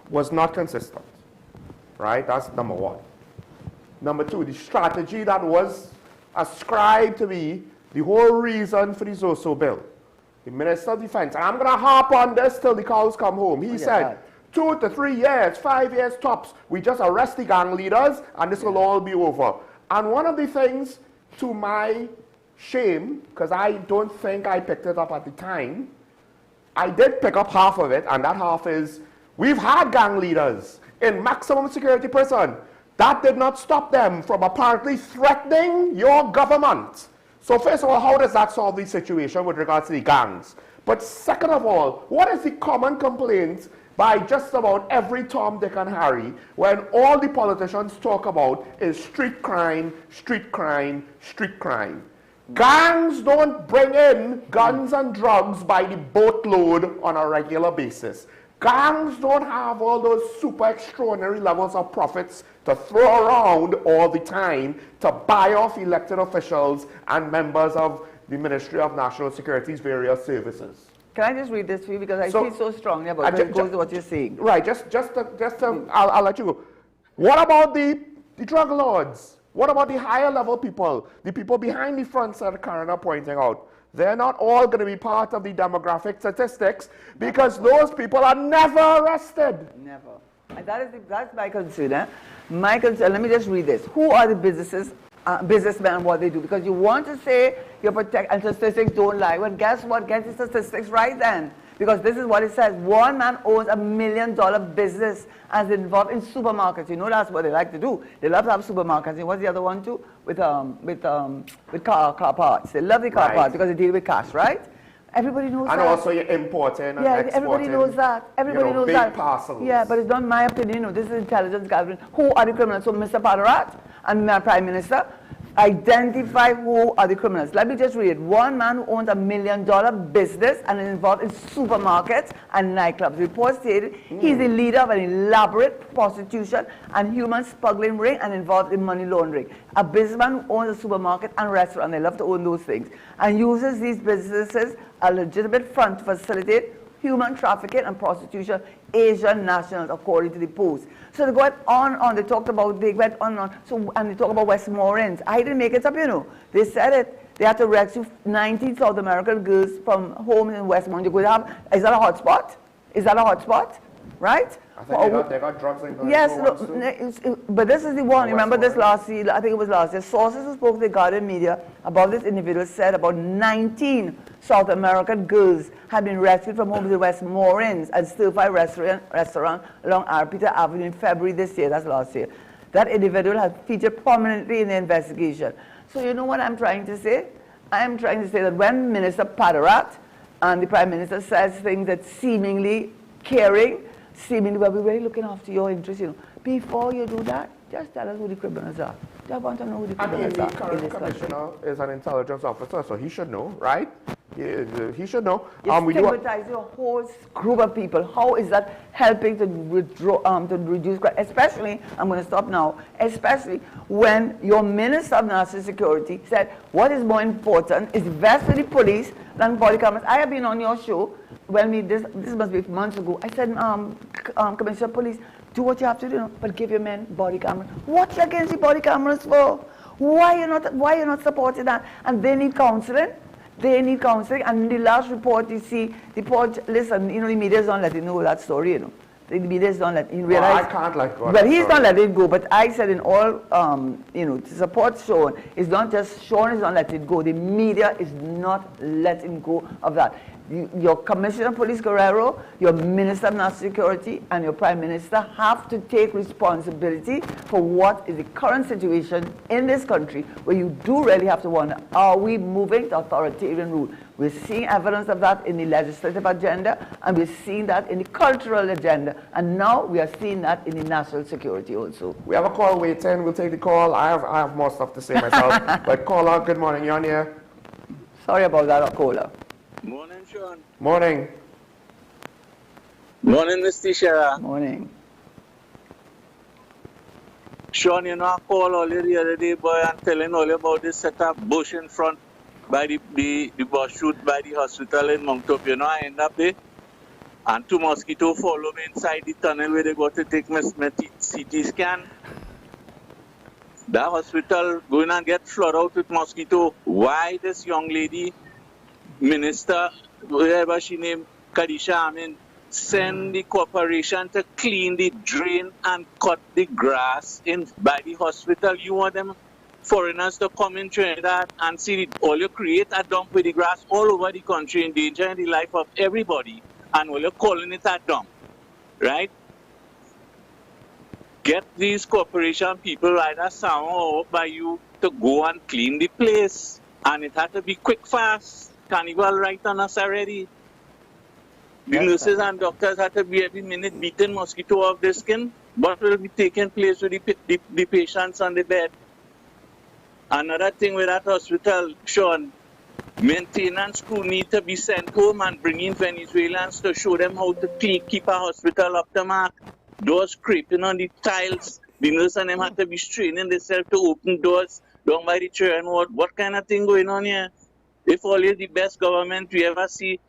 was not consistent, right? That's number one. Number two, the strategy that was ascribed to be the whole reason for the Zoso bill. The Minister of Defense, I'm going to harp on this till the cows come home. He said, 2 to 3 years, 5 years tops, we just arrest the gang leaders and this will all be over. And one of the things, to my shame, because I don't think I picked it up at the time, I did pick up half of it, and that half is, we've had gang leaders in maximum security prison. That did not stop them from apparently threatening your government. So first of all, how does that solve the situation with regards to the gangs? But second of all, what is the common complaint by just about every Tom, Dick, and Harry when all the politicians talk about is street crime, street crime, street crime? Gangs don't bring in guns and drugs by the boatload on a regular basis. Gangs don't have all those super extraordinary levels of profits to throw around all the time to buy off elected officials and members of the Ministry of National Security's various services. Can I just read this for you because I feel so strongly about it goes to what you're saying. Right, I'll let you go. What about the drug lords? What about the higher level people? The people behind the fronts that Karen are pointing out. They're not all going to be part of the demographic statistics because those people are never arrested. Never. And that's my concern. Eh? My concern, let me just read this. Who are the businesmen and what they do? Because you want to say you protect, and statistics don't lie. Well, guess what? Get the statistics right then. Because this is what it says. One man owns $1 million business and is involved in supermarkets. You know that's what they like to do. They love to have supermarkets. And what's the other one too? With car parts. They love the car parts because they deal with cash, right? Everybody knows that. And also you're importing and exporting. Everybody knows that. Everybody knows big that. Parcels. Yeah, but it's not my opinion. This is intelligence gathering. Who are the criminals? So Mr. Padarat and my Prime Minister, identify who are the criminals. Let me just read it. One man who owns $1 million business and is involved in supermarkets and nightclubs. Report stated he's the leader of an elaborate prostitution and human smuggling ring and involved in money laundering. A businessman who owns a supermarket and restaurant, they love to own those things, and uses these businesses a legitimate front to facilitate human trafficking and prostitution, Asian nationals, according to the Post. So they went on, they talked about, they went on, so, and they talked about Westmoreland. I didn't make it up, you know. They said it. They had to rescue 19 South American girls from homes in Westmoreland. You could have, is that a hotspot? Is that a hotspot? Right? I think they got drugs in yes, but this is the one. Remember this last year? I think it was last year. Sources who spoke to the Guardian media about this individual said about 19 South American girls had been rescued from homes in Westmoreland and stir-fry restaurant along Arpita Avenue in February this year. That's last year. That individual has featured prominently in the investigation. So you know what I'm trying to say? I am trying to say that when Minister Padarat and the Prime Minister says things that seemingly caring, seemingly we're really looking after your interests, you know, before you do that, just tell us who the criminals are. I want to know who the criminals are. The current commissioner is an intelligence officer, so he should know, right? He should know. You're stigmatizing a whole group of people. How is that helping to reduce crime? Especially, I'm going to stop now, especially when your Minister of National Security said what is more important is vest for the police than body cameras. I have been on your show when this must be months ago. I said, Commissioner of Police, do what you have to do, but give your men body cameras. What you against the body cameras for? Why you not supporting that? And they need counseling. They need counseling. And in the last report, you see, the report, listen, you know, the media's don't let you know that story, you know. The media's don't let you realize. Well, I can't let go. Well, he's not letting it go, but I said in all, you know, to support Sean, it's not just Sean is not letting it go. The media is not letting go of that. Your Commissioner of Police Guerrero, your Minister of National Security, and your Prime Minister have to take responsibility for what is the current situation in this country, where you do really have to wonder, are we moving to authoritarian rule? We're seeing evidence of that in the legislative agenda, and we're seeing that in the cultural agenda, and now we are seeing that in the national security also. We have a call waiting. We'll take the call. I have more stuff to say myself. But caller, good morning. You're on here. Sorry about that, caller. Morning, Sean. Morning. Morning, Mr. Shara. Morning. Sean, you know, I called all the other day, boy, and telling all about this set up bush in front by the bush shoot by the hospital in Mount Up. You know, I end up there, and 2 mosquitoes follow me inside the tunnel where they go to take my CT scan. That hospital going and get flooded out with mosquito. Why this young lady, Minister, whatever she named, Kadisha, send the corporation to clean the drain and cut the grass in by the hospital? You want them foreigners to come in Trinidad and see all you create a dump with the grass all over the country, endangering the life of everybody, and all you're calling it a dump, right? Get these corporation people either sound or by you to go and clean the place, and it had to be quick, fast. Carnival right on us already. The nurses and doctors had to be every minute beating mosquito off their skin. What will be taking place with the patients on the bed? Another thing with that hospital, Sean, maintenance crew need to be sent home and bring in Venezuelans to show them how to keep a hospital up the mark. Doors scraping on the tiles. The nurse and them had to be straining themselves to open doors down by the children ward. What kind of thing going on here? If all is the best government we ever see,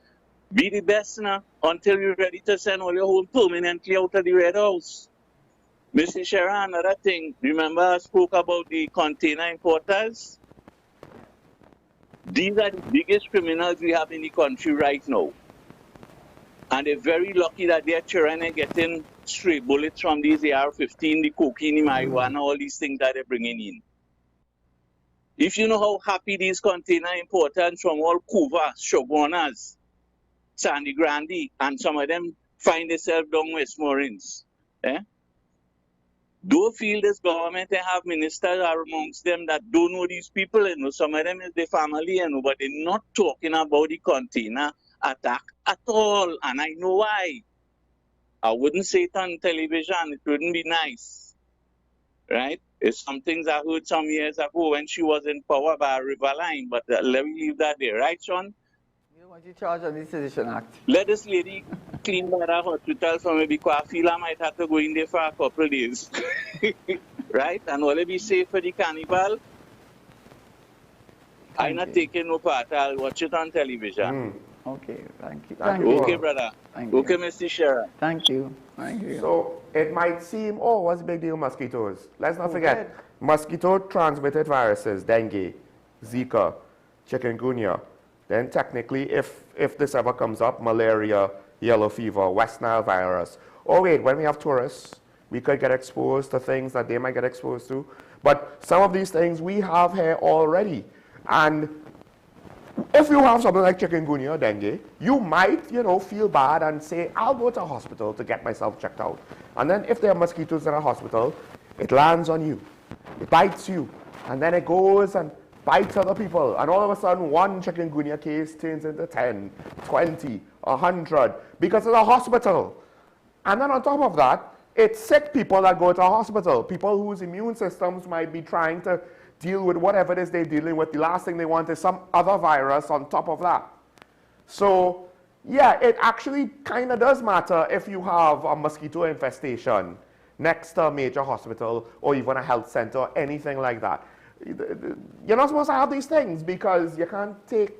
be the best now until you're ready to send all your home permanently out of the Red House. Mr. Shara, another thing, remember I spoke about the container importers? These are the biggest criminals we have in the country right now. And they're very lucky that their children are getting stray bullets from these AR-15, the cocaine, the marijuana, all these things that they're bringing in. If you know how happy these container importers from all Covas, Shogunas, Sandy Grande, and some of them find themselves down Westmoreans. Don't feel this government and have ministers are amongst them that don't know these people. You know, some of them is their family, you know, but they're not talking about the container attack at all. And I know why. I wouldn't say it on television. It wouldn't be nice. Right? It's some things I heard some years ago when she was in power by Riverline, but let me leave that there. Right, Sean? You don't want to charge on the Sedition Act. Let this lady clean that hospital for me because I feel I might have to go in there for a couple of days. Right? And will it be safe for the carnival? I'm not taking no part. I'll watch it on television. Okay, thank you. Okay, brother. Okay, Mr. Sheriff. Thank you. Thank you. So it might seem, oh, what's the big deal with mosquitoes? Let's not forget, mosquito-transmitted viruses, dengue, Zika, chikungunya. Then technically, if this ever comes up, malaria, yellow fever, West Nile virus. Oh wait, when we have tourists, we could get exposed to things that they might get exposed to. But some of these things we have here already. And if you have something like chikungunya, dengue, you might, feel bad and say, I'll go to a hospital to get myself checked out. And then if there are mosquitoes in a hospital, it lands on you, it bites you, and then it goes and bites other people. And all of a sudden, one chikungunya case turns into 10, 20, 100, because it's a hospital. And then on top of that, it's sick people that go to a hospital, people whose immune systems might be trying to deal with whatever it is they're dealing with. The last thing they want is some other virus on top of that. So, yeah, it actually kind of does matter if you have a mosquito infestation next to a major hospital or even a health center or anything like that. You're not supposed to have these things because you can't take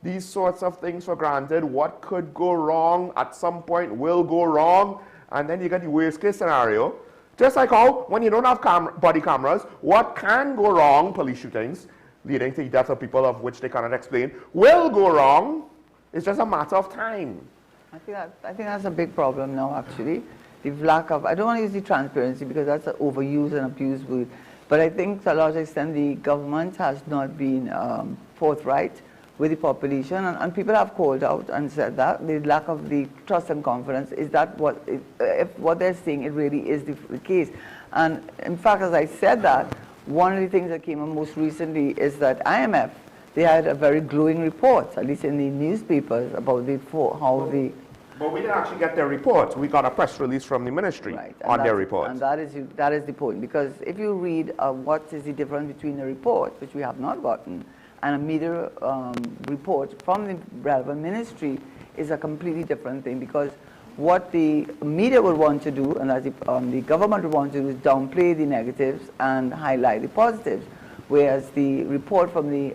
these sorts of things for granted. What could go wrong at some point will go wrong, and then you get the worst case scenario. Just like how, when you don't have body cameras, what can go wrong, police shootings, leading to the death of people of which they cannot explain, will go wrong. It's just a matter of time. I think that's a big problem now, actually. The lack of, I don't want to use the transparency because that's an overused and abused word, but I think to a large extent the government has not been forthright with the population, and people have called out and said that the lack of the trust and confidence is that if what they're saying it really is the case. And in fact, as I said that, one of the things that came up most recently is that IMF, they had a very glowing report, at least in the newspapers, about how the... But we didn't actually get their report. We got a press release from the ministry on their report. And that is the point, because if you read what is the difference between a report, which we have not gotten, and a media report from the relevant ministry is a completely different thing, because what the media would want to do, and as the government would want to do, is downplay the negatives and highlight the positives. Whereas the report from the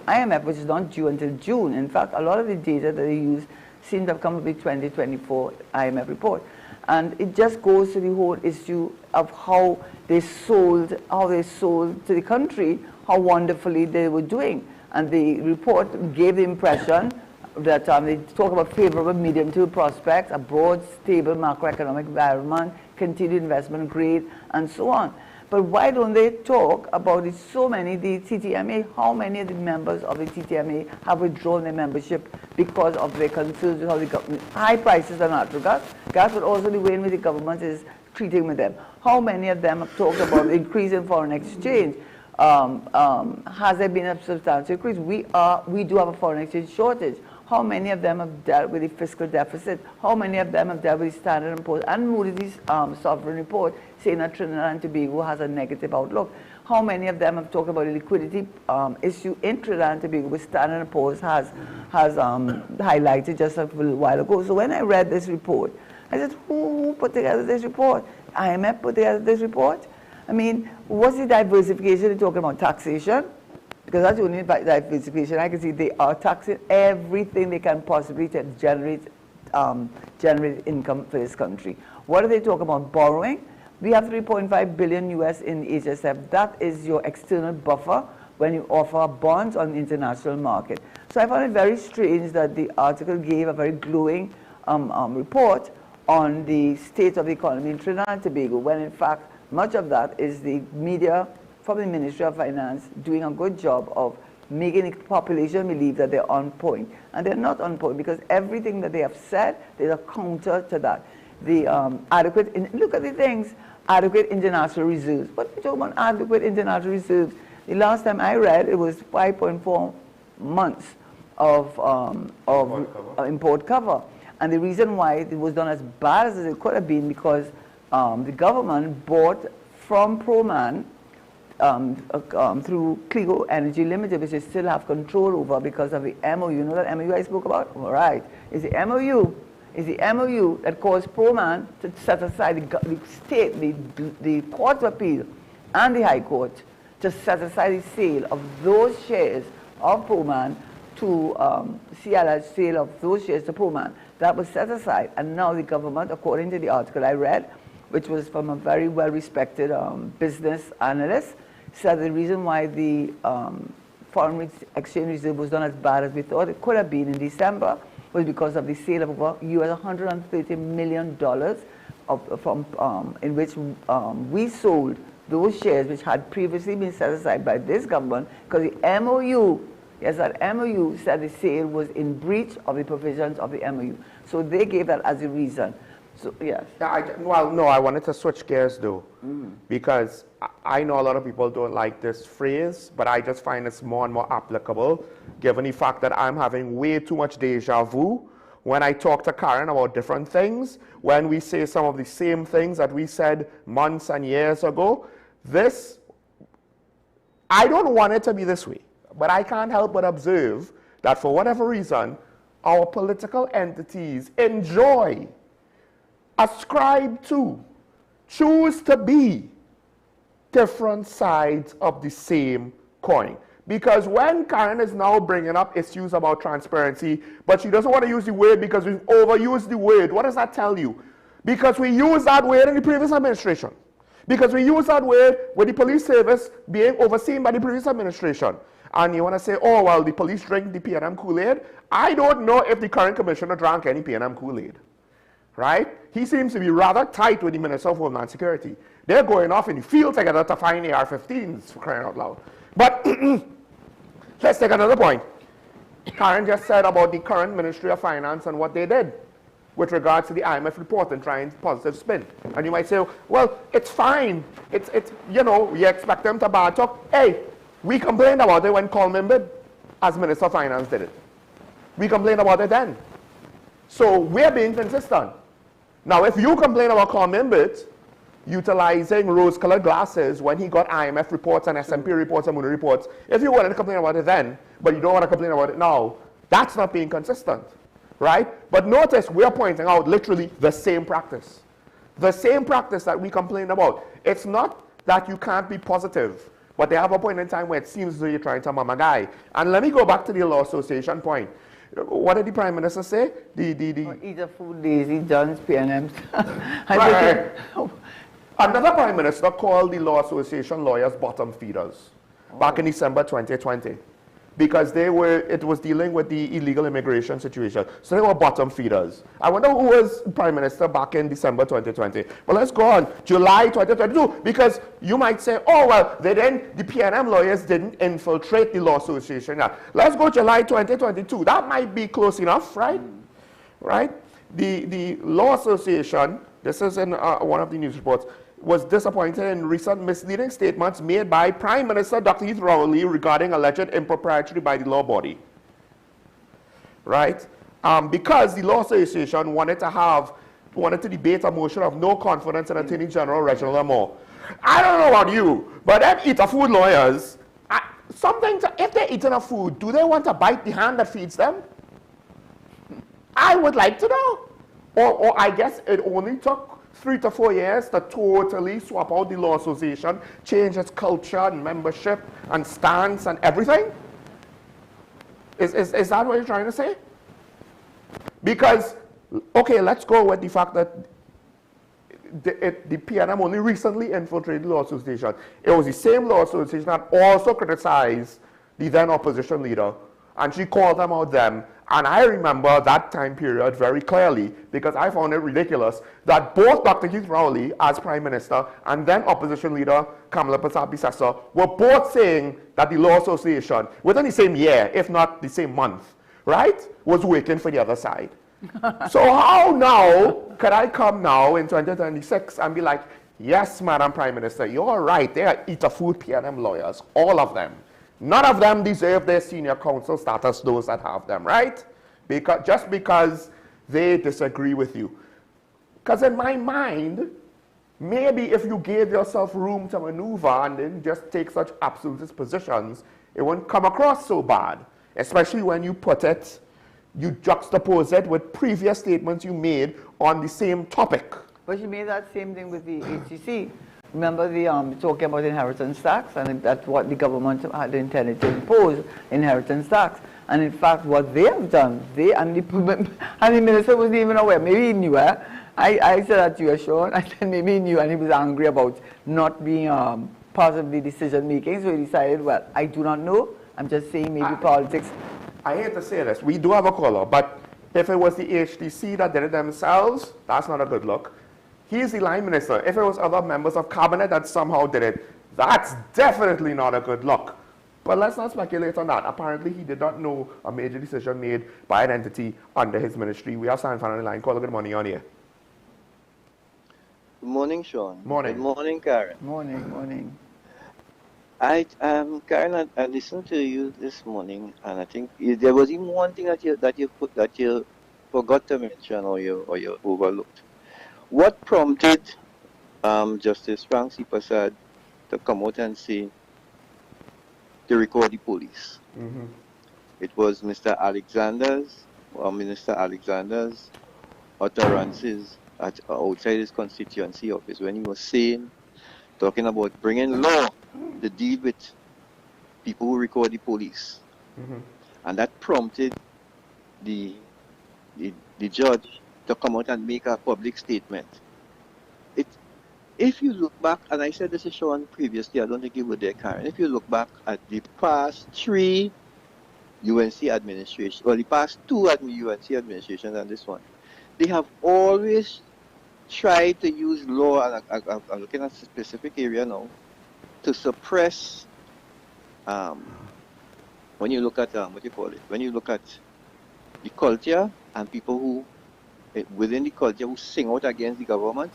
IMF, which is not due until June, in fact, a lot of the data that they use seem to have come with the 2024 IMF report. And it just goes to the whole issue of how they sold to the country how wonderfully they were doing. And the report gave the impression that they talk about favorable medium-term prospects, a broad, stable macroeconomic environment, continued investment grade, and so on. But why don't they talk about it? So many, the TTMA, how many of the members of the TTMA have withdrawn their membership because of their concerns with how the high prices of natural gas, but also the way in which the government is treating with them. How many of them have talked about the increase in foreign exchange? Has there been a substantial increase? We do have a foreign exchange shortage. How many of them have dealt with the fiscal deficit? How many of them have dealt with the Standard & Poor's and Moody's sovereign report saying that Trinidad and Tobago has a negative outlook? How many of them have talked about the liquidity issue in Trinidad and Tobago, which Standard & Poor's has highlighted just a little while ago? So when I read this report, I said, who put together this report? IMF put together this report? I mean, what's the diversification? They're talking about taxation, because that's the only diversification I can see. They are taxing everything they can possibly to generate income for this country. What are they talking about? Borrowing. We have 3.5 billion US in HSF. That is your external buffer when you offer bonds on the international market. So I found it very strange that the article gave a very glowing report on the state of the economy in Trinidad and Tobago, when in fact much of that is the media from the Ministry of Finance doing a good job of making the population believe that they're on point. And they're not on point, because everything that they have said, there's a counter to that. The look at the things, adequate international reserves. What are we talking about adequate international reserves? The last time I read, it was 5.4 months of import cover. And the reason why it was done as bad as it could have been, because the government bought from Proman through Cligo Energy Limited, which they still have control over because of the MOU. You know that MOU I spoke about? All right. It's the MOU that caused Proman to set aside the state, the Court of Appeal and the High Court to set aside the sale of those shares of Proman to CLS, sale of those shares to Proman. That was set aside, and now the government, according to the article I read, which was from a very well-respected business analyst, said the reason why the foreign exchange reserve was done as bad as we thought it could have been in December was because of the sale of over US $130 million in which we sold those shares which had previously been set aside by this government, because the MOU, yes, that MOU said the sale was in breach of the provisions of the MOU. So they gave that as a reason. So, yes. Yeah, well, no, I wanted to switch gears though, because I know a lot of people don't like this phrase, but I just find it's more and more applicable, given the fact that I'm having way too much deja vu when I talk to Karen about different things, when we say some of the same things that we said months and years ago. I don't want it to be this way, but I can't help but observe that for whatever reason, our political entities enjoy, ascribe to, choose to be different sides of the same coin. Because when Karen is now bringing up issues about transparency, but she doesn't want to use the word because we've overused the word, what does that tell you? Because we used that word in the previous administration. Because we use that word with the police service being overseen by the previous administration. And you want to say, oh, well, the police drink the P&M Kool-Aid. I don't know if the current commissioner drank any P&M Kool-Aid, right? He seems to be rather tight with the Minister of Homeland Security. They're going off in the field together to find AR-15s, for crying out loud. But let's take another point. Karen just said about the current Ministry of Finance and what they did with regards to the IMF report and trying positive spin. And you might say, well, it's fine. It's you know, you expect them to bad talk. Hey, we complained about it when Coleman bid, as Minister of Finance did it. We complained about it then. So we're being consistent. Now, if you complain about Coleman bid, utilizing rose-colored glasses when he got IMF reports and S&P reports and Moody reports, if you wanted to complain about it then, but you don't want to complain about it now, that's not being consistent, right? But notice we're pointing out literally the same practice. The same practice that we complained about. It's not that you can't be positive, but they have a point in time where it seems as though you're trying to mama guy. And let me go back to the Law Association point. What did the Prime Minister say? Eat a food daisy, John's PNMs. Right. Another Prime Minister called the Law Association lawyers bottom feeders back in December 2020 because it was dealing with the illegal immigration situation. So they were bottom feeders. I wonder who was Prime Minister back in December 2020. But let's go on. July 2022, because you might say, oh, well, the PNM lawyers didn't infiltrate the Law Association. Now, let's go July 2022. That might be close enough, right? Right? The Law Association, this is in one of the news reports, was disappointed in recent misleading statements made by Prime Minister Dr. Heath Rowley regarding alleged impropriety by the law body, right? Because the Law Association wanted to debate a motion of no confidence in Attorney General Reginald Amor. I don't know about you, but them eat-a-food lawyers, if they're eating a food, do they want to bite the hand that feeds them? I would like to know. Or I guess it only took 3 to 4 years to totally swap out the Law Association, change its culture and membership and stance and everything? Is that what you're trying to say? Because, okay, let's go with the fact that the PNM only recently infiltrated the Law Association. It was the same Law Association that also criticized the then opposition leader, and she called them out then. And I remember that time period very clearly because I found it ridiculous that both Dr. Heath Rowley as Prime Minister and then opposition leader Kamala Persad-Bissessor were both saying that the Law Association, within the same year, if not the same month, right, was working for the other side. So how now could I come now in 2026 and be like, yes, Madam Prime Minister, you're right, they are eat-a-food PNM lawyers, all of them. None of them deserve their senior counsel status, those that have them, right? Just because they disagree with you. Because in my mind, maybe if you gave yourself room to maneuver and then just take such absolutist positions, it won't come across so bad. Especially when you you juxtapose it with previous statements you made on the same topic. But you made that same thing with the HCC. Remember talking about inheritance tax, and that's what the government had intended to impose, inheritance tax. And in fact, what they have done, and the minister wasn't even aware. Maybe he knew. I said that to you, Sean. I said maybe he knew, and he was angry about not being part of the decision making. So he decided, well, I do not know. I'm just saying maybe politics. I hate to say this. We do have a caller, but if it was the HDC that did it themselves, that's not a good look. He's the line minister. If it was other members of cabinet that somehow did it, that's definitely not a good look. But let's not speculate on that. Apparently, he did not know a major decision made by an entity under his ministry. We have Sanfan on the line. Caller, good morning on here. Good morning, Sean. Morning. Good morning, Karen. Morning, morning. Karen, I listened to you this morning, and I think there was even one thing that you forgot to mention or you overlooked. What prompted Justice Frank C. Persad to come out and say to record the police? Mm-hmm. It was Minister Alexander's utterances outside his constituency office when he was talking about bringing law to deal with people who record the police. Mm-hmm. And that prompted the judge to come out and make a public statement. if you look back, and I said this to Sean previously, I don't think you were there, Karen. If you look back at the past 3 UNC administrations, or the past 2 UNC administrations and this one, they have always tried to use law, and I'm looking at a specific area now, to suppress, when you look at, when you look at the culture and people who, within the culture, who sing out against the government,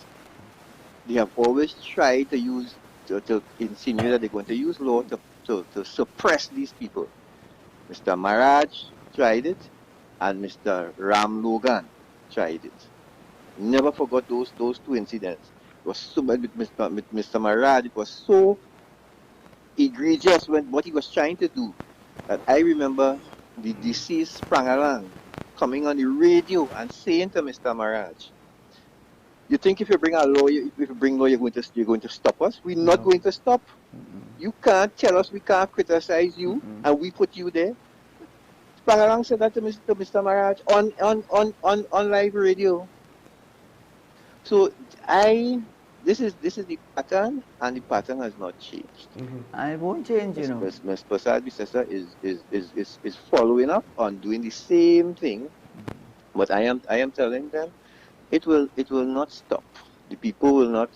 they have always tried to use, to insinuate that they're going to use law to suppress these people. Mr. Maharaj tried it, and Mr. Ram Logan tried it. Never forgot those 2 incidents. It was so bad with Mr. Maharaj. It was so egregious when what he was trying to do that I remember the deceased Prangalang coming on the radio and saying to Mr. Maharaj, "You think if you bring a lawyer, if you bring law, you're going to stop us? We're not going to stop. You can't tell us we can't criticize you, and we put you there." Prangalang said that to Mr. Maharaj on live radio. So this is the pattern, and the pattern has not changed. And it won't change, you know. Ms. Prasad Bisesa is following up on doing the same thing, but I am telling them it will not stop. The people will not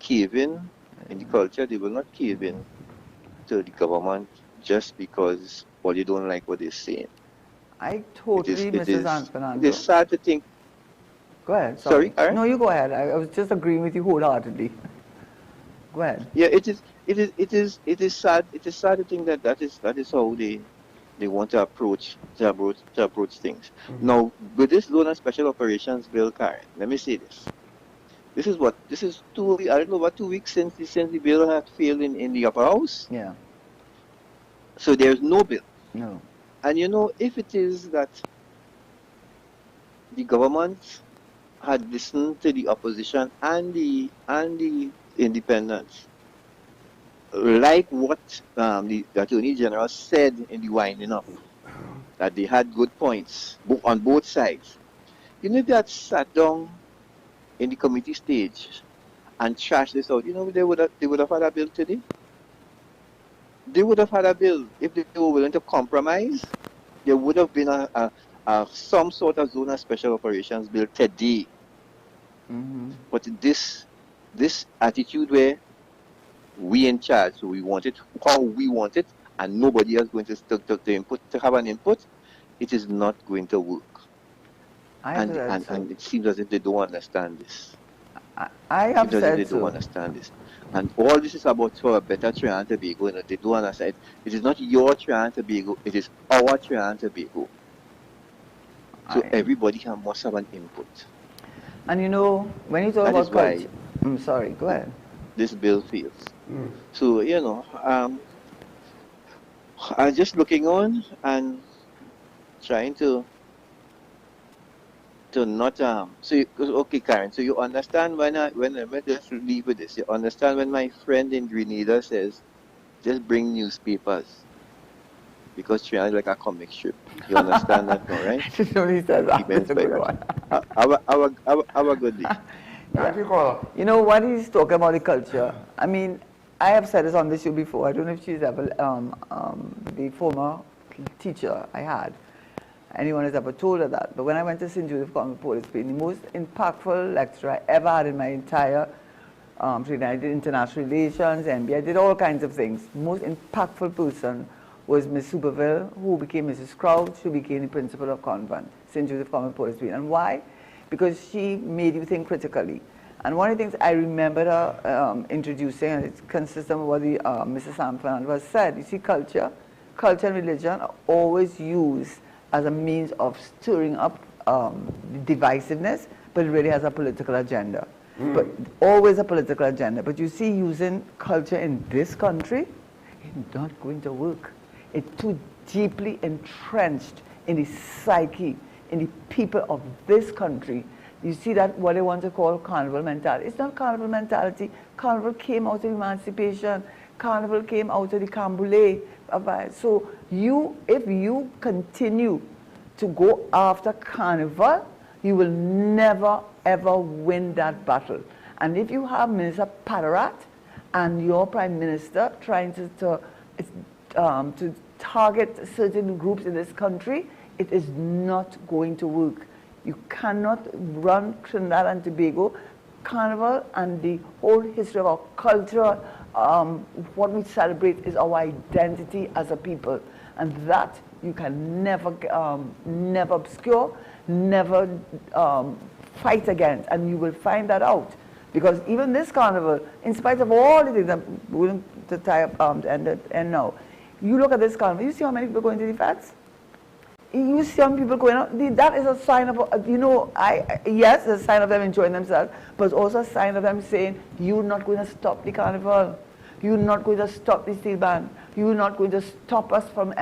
cave in the culture. They will not cave in to the government just because you don't like what they're saying. I totally, Mrs. Fernando. It is sad to think. Go ahead. Sorry, Karen? No, you go ahead. I was just agreeing with you wholeheartedly. Go ahead. Yeah, it is sad. It is sad to think that is how they want to approach things. Now, with this loan and special operations bill, Karen, let me say this. This is 2 weeks, I don't know what, 2 weeks since the bill had failed in the upper house. Yeah. So there's no bill. No. And you know, if it is that the government had listened to the opposition and the independents, like what the Attorney General said in the winding up, that they had good points on both sides. You know, if they had sat down in the committee stage and trashed this out, you know, they would have had a bill today. They would have had a bill if they were willing to compromise. There would have been some sort of zone of special operations bill today. But this attitude where we in charge, so we want it how we want it, and nobody else going to have an input, it is not going to work. And it seems as if they don't understand this. I have said so. They don't understand this. And all this is about for a better Trinidad and Tobago. And they don't understand. It is not your Trinidad and Tobago, it is our Trinidad and Tobago. So everybody must have an input. And you know, when you talk about culture, I'm sorry, go ahead. This bill fails. So, you know, I'm just looking on and trying to not so okay, Karen, so you understand when just leave with this, you understand when my friend in Greendot says just bring newspapers because Trinidad is like a comic strip. You understand that now, right? He says that. It's a good one. Have a good day. Yeah. You know what he's talking about, the culture. I mean, I have said this on this show before. I don't know if she's ever the former teacher I had. Anyone has ever told her that. But when I went to St. Joseph Convent Police, the most impactful lecturer I ever had in my entire training. I did international relations, MBA, I did all kinds of things. The most impactful person was Miss Superville, who became Mrs. Crouch, who became the principal of Convent, St. Joseph Convent Police. And why? Because she made you think critically. And one of the things I remember her introducing, and it's consistent with what Mrs. Sam Fernando has said, you see, culture and religion are always used as a means of stirring up divisiveness, but it really has a political agenda. But always a political agenda. But you see, using culture in this country, it's not going to work. It's too deeply entrenched in the psyche, in the people of this country. You see that what they want to call carnival mentality. It's not carnival mentality. Carnival came out of emancipation. Carnival came out of the Camboulet. So if you continue to go after carnival, you will never ever win that battle. And if you have Minister Padarat and your Prime Minister trying to target certain groups in this country, it is not going to work. You cannot run Trinidad and Tobago Carnival and the whole history of our culture. What we celebrate is our identity as a people, and that you can never obscure, never fight against, and you will find that out. Because even this carnival, in spite of all the things, I'm willing to tie up to end now, you look at this carnival, you see how many people going to the fats? You see young people going out, that is a sign of, yes, it's a sign of them enjoying themselves, but it's also a sign of them saying, you're not going to stop the carnival. You're not going to stop the steel band. You're not going to stop us from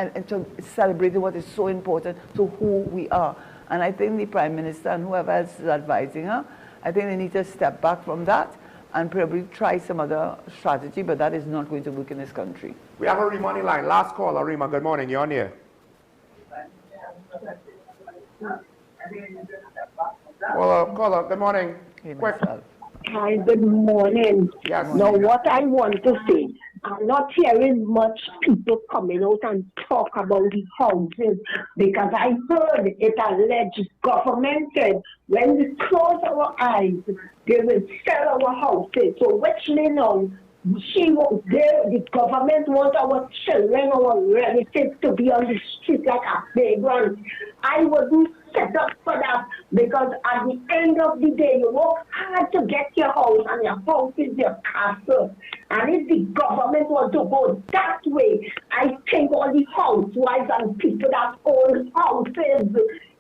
celebrating what is so important to who we are. And I think the Prime Minister and whoever else is advising her, I think they need to step back from that and probably try some other strategy, but that is not going to work in this country. We have a Rima on the line. Last caller, Rima, good morning. You're on here. Well, caller, good morning. Quick. Hi, good morning. Yes. Now, what I want to say, I'm not hearing much people coming out and talk about the houses, because I heard it alleged government said when we close our eyes, they will sell our houses. So which now, the government wants our children, our relatives to be on the street like a playground. I wouldn't set up for that, because at the end of the day, you work hard to get your house, and your house is your castle. And if the government wants to go that way, I think all the housewives and people that own houses,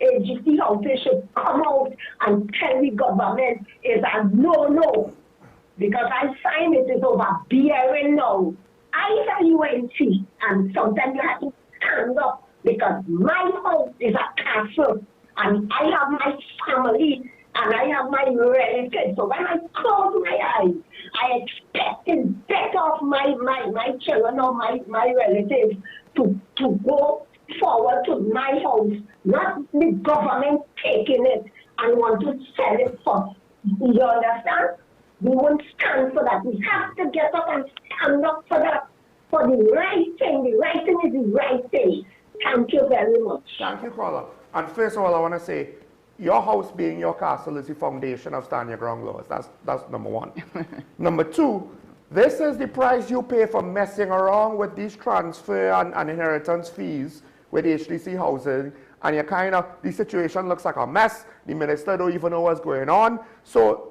agency houses, should come out and tell the government is a no-no. Because I find it is overbearing now. ICNTT, and sometimes you have to stand up, because my house is a castle, and I have my family, and I have my relatives. So when I close my eyes, I expect it better of my children or my relatives to go forward to my house, not the government taking it and want to sell it for. You understand? We won't stand for that. We have to get up and stand up for that, for the right thing. The right thing is the right thing. Thank you very much. Thank you, caller. And first of all, I want to say, your house being your castle is the foundation of stand your ground laws. That's number one. Number two, this is the price you pay for messing around with these transfer and inheritance fees with HDC housing, and you the situation looks like a mess. The minister don't even know what's going on. So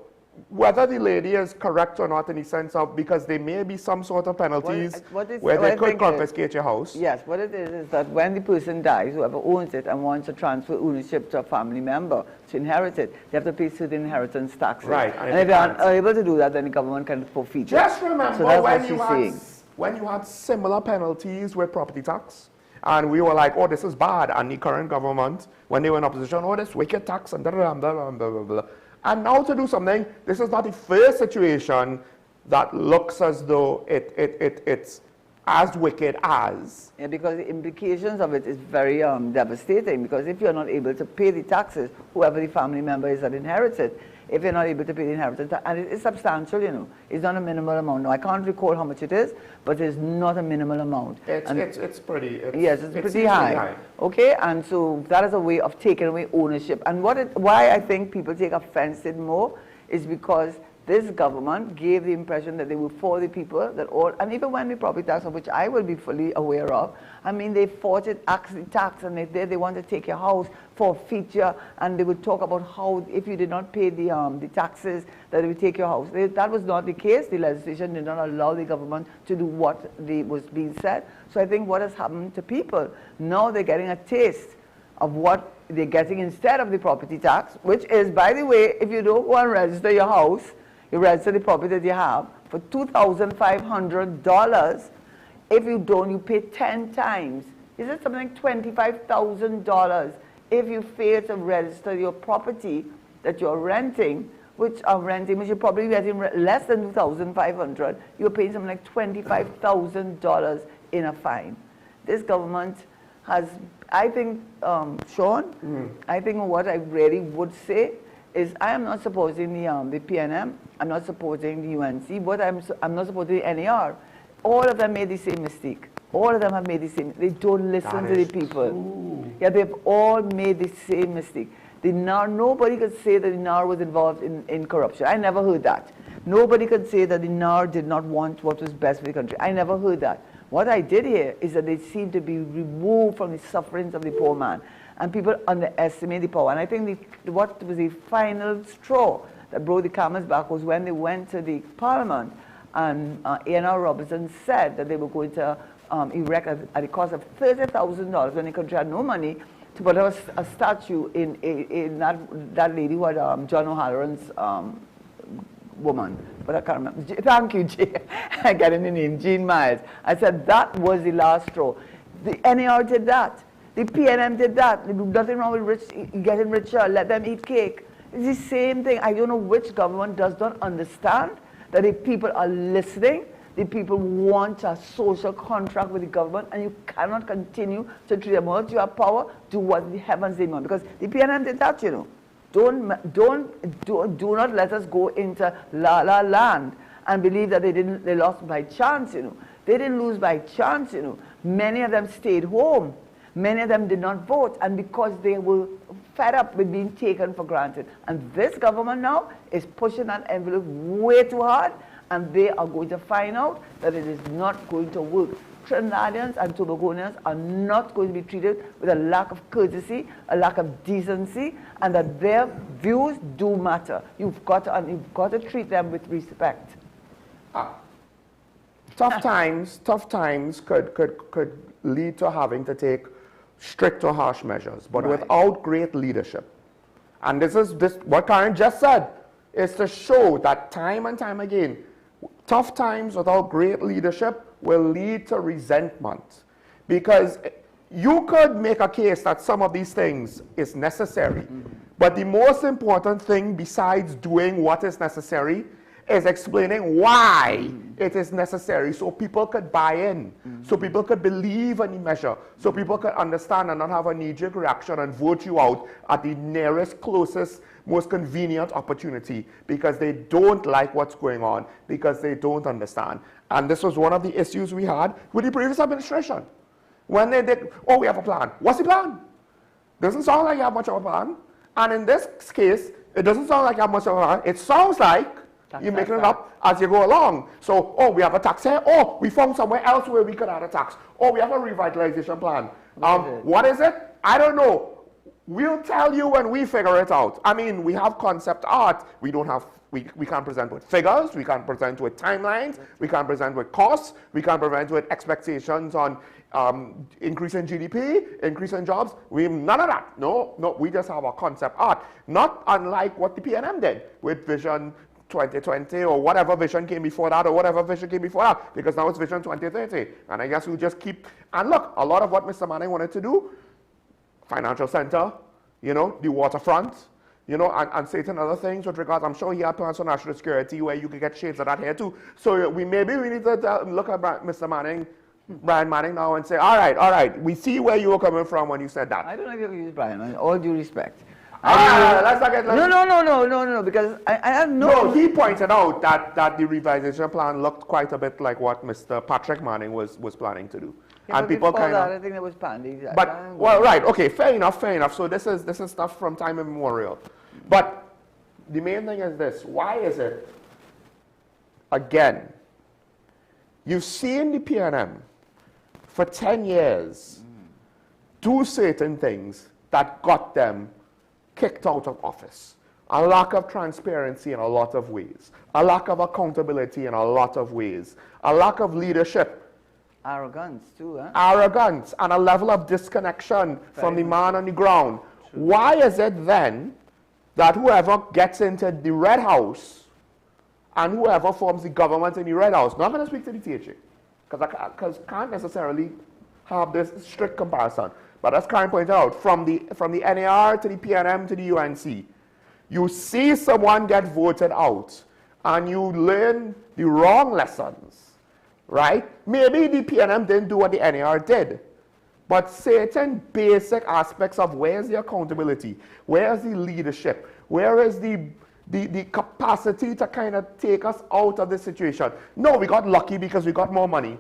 whether the lady is correct or not in the sense of, because there may be some sort of penalties where they could confiscate your house. Yes, what it is that when the person dies, whoever owns it and wants to transfer ownership to a family member to inherit it, they have to pay certain inheritance taxes. Right. And if they are unable to do that, then the government can forfeit. Just remember so when you had similar penalties with property tax, and we were like, oh, this is bad, and the current government, when they were in opposition, oh, this wicked tax, and blah, blah, blah, blah, blah, blah. And now to do something, this is not the first situation that looks as though it's as wicked as. Yeah, because the implications of it is very devastating, because if you're not able to pay the taxes, whoever the family member is that inherits it, if you're not able to pay the inheritance, and it is substantial, it's not a minimal amount. Now, I can't recall how much it is, but it's not a minimal amount. It's pretty pretty high. Okay, and so that is a way of taking away ownership. And why I think people take offense in more is because this government gave the impression that they were for the people, and even when the property tax, of which I will be fully aware of, I mean, they fought it, actually tax, and they want to take your house for a feature, and they would talk about how if you did not pay the taxes, that they would take your house. That was not the case. The legislation did not allow the government to do what was being said. So I think what has happened to people, now they're getting a taste of what they're getting instead of the property tax, which is, by the way, if you don't go and register your house, you register the property that you have for $2,500. If you don't, you pay 10 times. Is it something like $25,000 if you fail to register your property that you're renting, which you're probably getting less than $2,500. You're paying something like $25,000 in a fine. This government has, I think, Sean, I think what I really would say is I am not supporting the PNM, I'm not supporting the UNC, but I'm not supporting the NER. All of them made the same mistake. All of them have made the same. They don't listen to the people. True. Yeah, they've all made the same mistake. The NAR, nobody could say that the NAR was involved in corruption. I never heard that. Nobody could say that the NAR did not want what was best for the country. I never heard that. What I did hear is that they seem to be removed from the sufferings of the poor man. And people underestimate the power. And I think what was the final straw that broke the camel's back was when they went to the parliament and A.N.R. Robertson said that they were going to erect at the cost of $30,000 when the country had no money to put a statue in that lady who had John O'Halloran's woman. But I can't remember. Thank you, Jay. I got in the name, Jean Miles. I said that was the last straw. The NER did that. The PNM did that. They do nothing wrong with getting richer. Let them eat cake. It's the same thing. I don't know which government does not understand that the people are listening. The people want a social contract with the government, and you cannot continue to treat them out. You have power, do what the heavens they want. Because the PNM did that, you know. Do not let us go into la land and believe that they lost by chance, you know. They didn't lose by chance, you know. Many of them stayed home. Many of them did not vote, and because they were fed up with being taken for granted. And this government now is pushing that envelope way too hard, and they are going to find out that it is not going to work. Trinidadians and Tobagonians are not going to be treated with a lack of courtesy, a lack of decency, and that their views do matter. You've got to treat them with respect. Tough times could lead to having to take strict or harsh measures, but without great leadership. And this what Karen just said is to show that time and time again, tough times without great leadership will lead to resentment. Because you could make a case that some of these things is necessary, but the most important thing besides doing what is necessary is explaining why it is necessary so people could buy in, so people could believe in the measure, so people could understand and not have a knee-jerk reaction and vote you out at the nearest, closest, most convenient opportunity because they don't like what's going on, because they don't understand. And this was one of the issues we had with the previous administration. When they did, oh, we have a plan. What's the plan? Doesn't sound like you have much of a plan. And in this case, it doesn't sound like you have much of a plan. It sounds like you're making it up as you go along. So, oh, we have a tax here. Oh, we found somewhere else where we could add a tax. Oh, we have a revitalization plan. What is it? I don't know. We'll tell you when we figure it out. I mean, we have concept art. We don't have, we can't present with figures. We can't present with timelines. We can't present with costs. We can't present with expectations on increase in GDP, increase in jobs. None of that. No, we just have a concept art. Not unlike what the PNM did with Vision 2020 or whatever vision came before that or whatever vision came before that, because now it's Vision 2030. And I guess we'll just keep, and look, a lot of what Mr. Manning wanted to do, financial center, you know, the waterfront, you know, and certain other things with regards, I'm sure he had plans for national security where you could get shades of that here too. So maybe we need to look at Mr. Manning, Brian Manning now and say, all right, we see where you were coming from when you said that. I don't know if you can use Brian, in all due respect. Let's not get... No, because I have No, he pointed out that the revitalization plan looked quite a bit like what Mr. Patrick Manning was planning to do. Yeah, and people kind of... I think that was planned. But, well, right, okay, fair enough. So this is stuff from time immemorial. But the main thing is this. Why is it, again, you've seen the PNM for 10 years do certain things that got them kicked out of office. A lack of transparency in a lot of ways. A lack of accountability in a lot of ways. A lack of leadership. Arrogance too, huh? Arrogance and a level of disconnection from the man on the ground. True. Why is it then that whoever gets into the Red House and whoever forms the government in the Red House, not going to speak to the THA, because I can't necessarily have this strict comparison. But as Karen pointed out, from the NAR to the PNM to the UNC, you see someone get voted out and you learn the wrong lessons, right? Maybe the PNM didn't do what the NAR did, but certain basic aspects of where's the accountability, where's the leadership, Where is the capacity to kind of take us out of this situation? No, we got lucky because we got more money.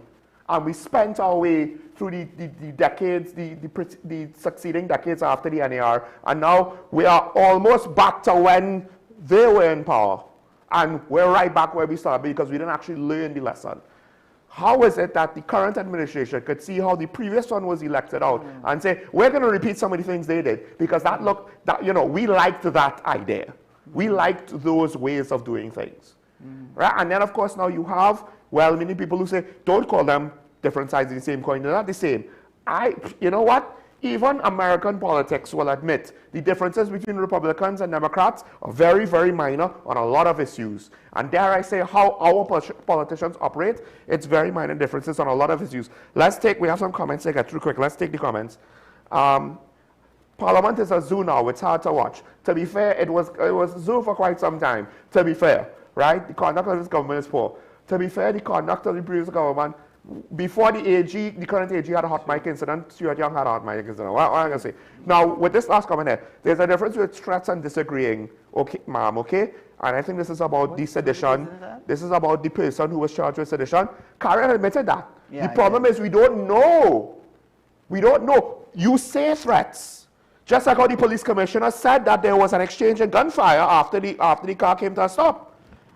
And we spent our way through the decades, the succeeding decades after the NAR. And now we are almost back to when they were in power. And we're right back where we started because we didn't actually learn the lesson. How is it that the current administration could see how the previous one was elected out and say, we're going to repeat some of the things they did? Because we liked that idea. We liked those ways of doing things. Right? And then, of course, now you have well-meaning people who say, don't call them different sides of the same coin. They're not the same. You know what? Even American politics will admit the differences between Republicans and Democrats are very, very minor on a lot of issues. And dare I say how our politicians operate, it's very minor differences on a lot of issues. We have some comments to get through quick. Let's take the comments. Parliament is a zoo now. It's hard to watch. To be fair, it was a zoo for quite some time. To be fair, right? The conduct of this government is poor. To be fair, the conduct of the previous government, before the current AG had a hot mic incident, Stuart Young had a hot mic incident. What am I going to say? Now, with this last comment here, there's a difference with threats and disagreeing, okay, ma'am, okay? And I think this is about the sedition. This is about the person who was charged with sedition. Karen admitted that. Yeah, the problem is we don't know. We don't know. You say threats. Just like how the police commissioner said that there was an exchange of gunfire after the car came to a stop.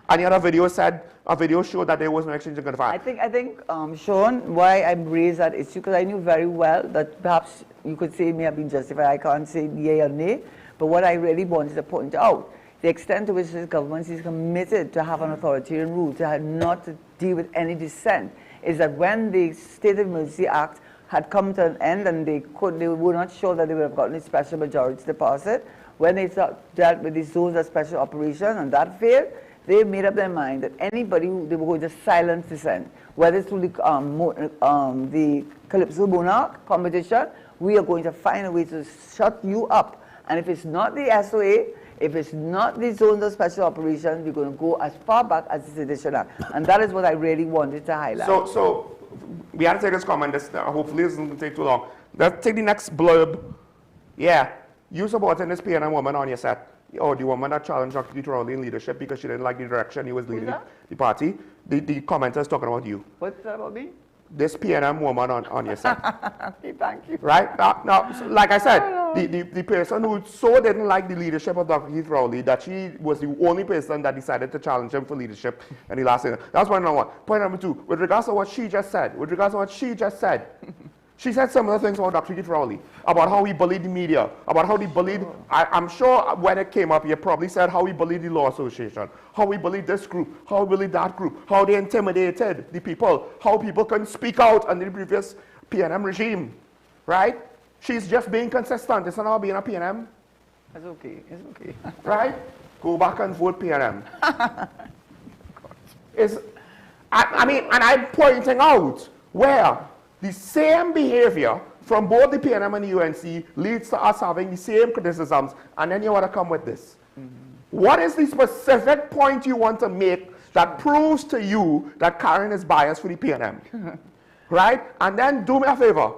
And yet a video showed that there was no exchange of gunfire. I think, Sean, why I raised that issue, because I knew very well that perhaps you could say it may have been justified. I can't say yay or nay. But what I really wanted to point out, the extent to which this government is committed to have an authoritarian rule, to not to deal with any dissent, is that when the State of Emergency Act had come to an end and they were not sure that they would have gotten a special majority to pass it, when they dealt with the zones of special operation and that failed, they made up their mind that anybody who they were going to silence dissent, whether it's through the Calypso Monarch competition, we are going to find a way to shut you up. And if it's not the SOA, if it's not the zones of special operations, we're going to go as far back as the Sedition Act. And that is what I really wanted to highlight. So we had to take this comment. Hopefully this isn't going to take too long. Let's take the next blurb. Yeah, you supporting this PNM woman on your set. Or the woman that challenged Dr. Rowley in leadership because she didn't like the direction he was leading the party. The commenter is talking about you. What's that about me? This PNM woman on your set. Okay, thank you. Right? Now, so like I said, the person who so didn't like the leadership of Dr. Keith Rowley that she was the only person that decided to challenge him for leadership in the last year. That's point number one. Point number two, with regards to what she just said, she said similar things about Dr. Keith Rowley, about how he bullied the media, about how he bullied, I'm sure when it came up, he probably said how he bullied the Law Association, how he bullied this group, how he bullied that group, how they intimidated the people, how people couldn't speak out under the previous PNM regime, right? She's just being consistent. It's not about being a PNM. It's okay. It's okay. Right? Go back and vote PNM. I mean, and I'm pointing out where the same behavior from both the PNM and the UNC leads to us having the same criticisms, and then you want to come with this. What is the specific point you want to make that proves to you that Karen is biased for the PNM? Right? And then do me a favor.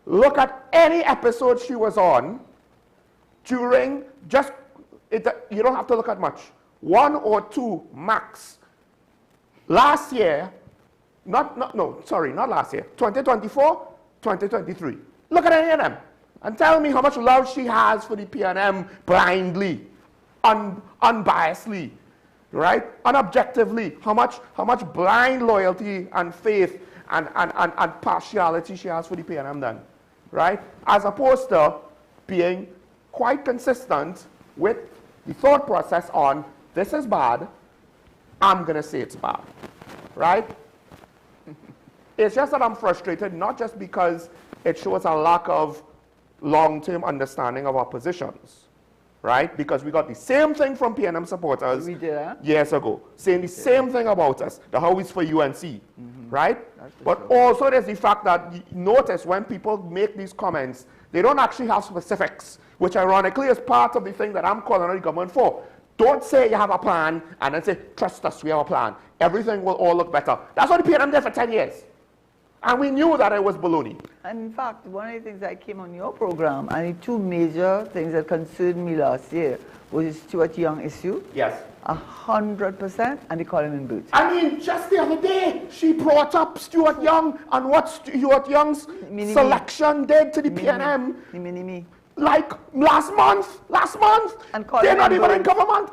Look at any episode she was on during you don't have to look at much. 1 or 2 max. Last year, not last year, 2024, 2023. Look at any of them and tell me how much love she has for the PNM blindly, unbiasedly, right? Unobjectively. How much blind loyalty and faith and partiality she has for the PNM then, right? As opposed to being quite consistent with the thought process on, this is bad, I'm going to say it's bad, right? It's just that I'm frustrated, not just because it shows a lack of long-term understanding of our positions, right? Because we got the same thing from PNM supporters years ago, saying the same thing about us, the how it's for UNC, right? But also there's the fact that, notice when people make these comments, they don't actually have specifics, which ironically is part of the thing that I'm calling on the government for. Don't say you have a plan and then say, trust us, we have a plan. Everything will all look better. That's what the PNM did for 10 years. And we knew that it was baloney. And in fact, one of the things I came on your program, and the 2 major things that concerned me last year was the Stuart Young issue? Yes. 100%, and they call him in boots. I mean, just the other day, she brought up Stuart Young and what Stuart Young's selection did to the PNM. Me. Like last month. And they're not even in government.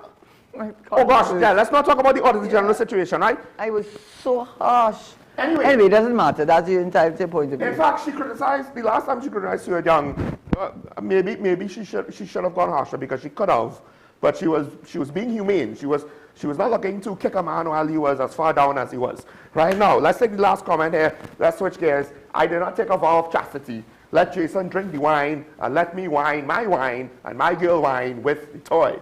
Oh gosh, yeah, let's not talk about the Auditor General situation, right? I was so harsh. Anyway, it doesn't matter. That's the entire point of view. In fact, she criticized, the last time she criticized Stuart Young, maybe she should have gone harsher because she could have, but she was being humane. She was not looking to kick a man while he was as far down as he was. Right now, let's take the last comment here. Let's switch gears. I did not take a vow of chastity. Let Jason drink the wine, and let me wine my wine, and my girl wine with the toy.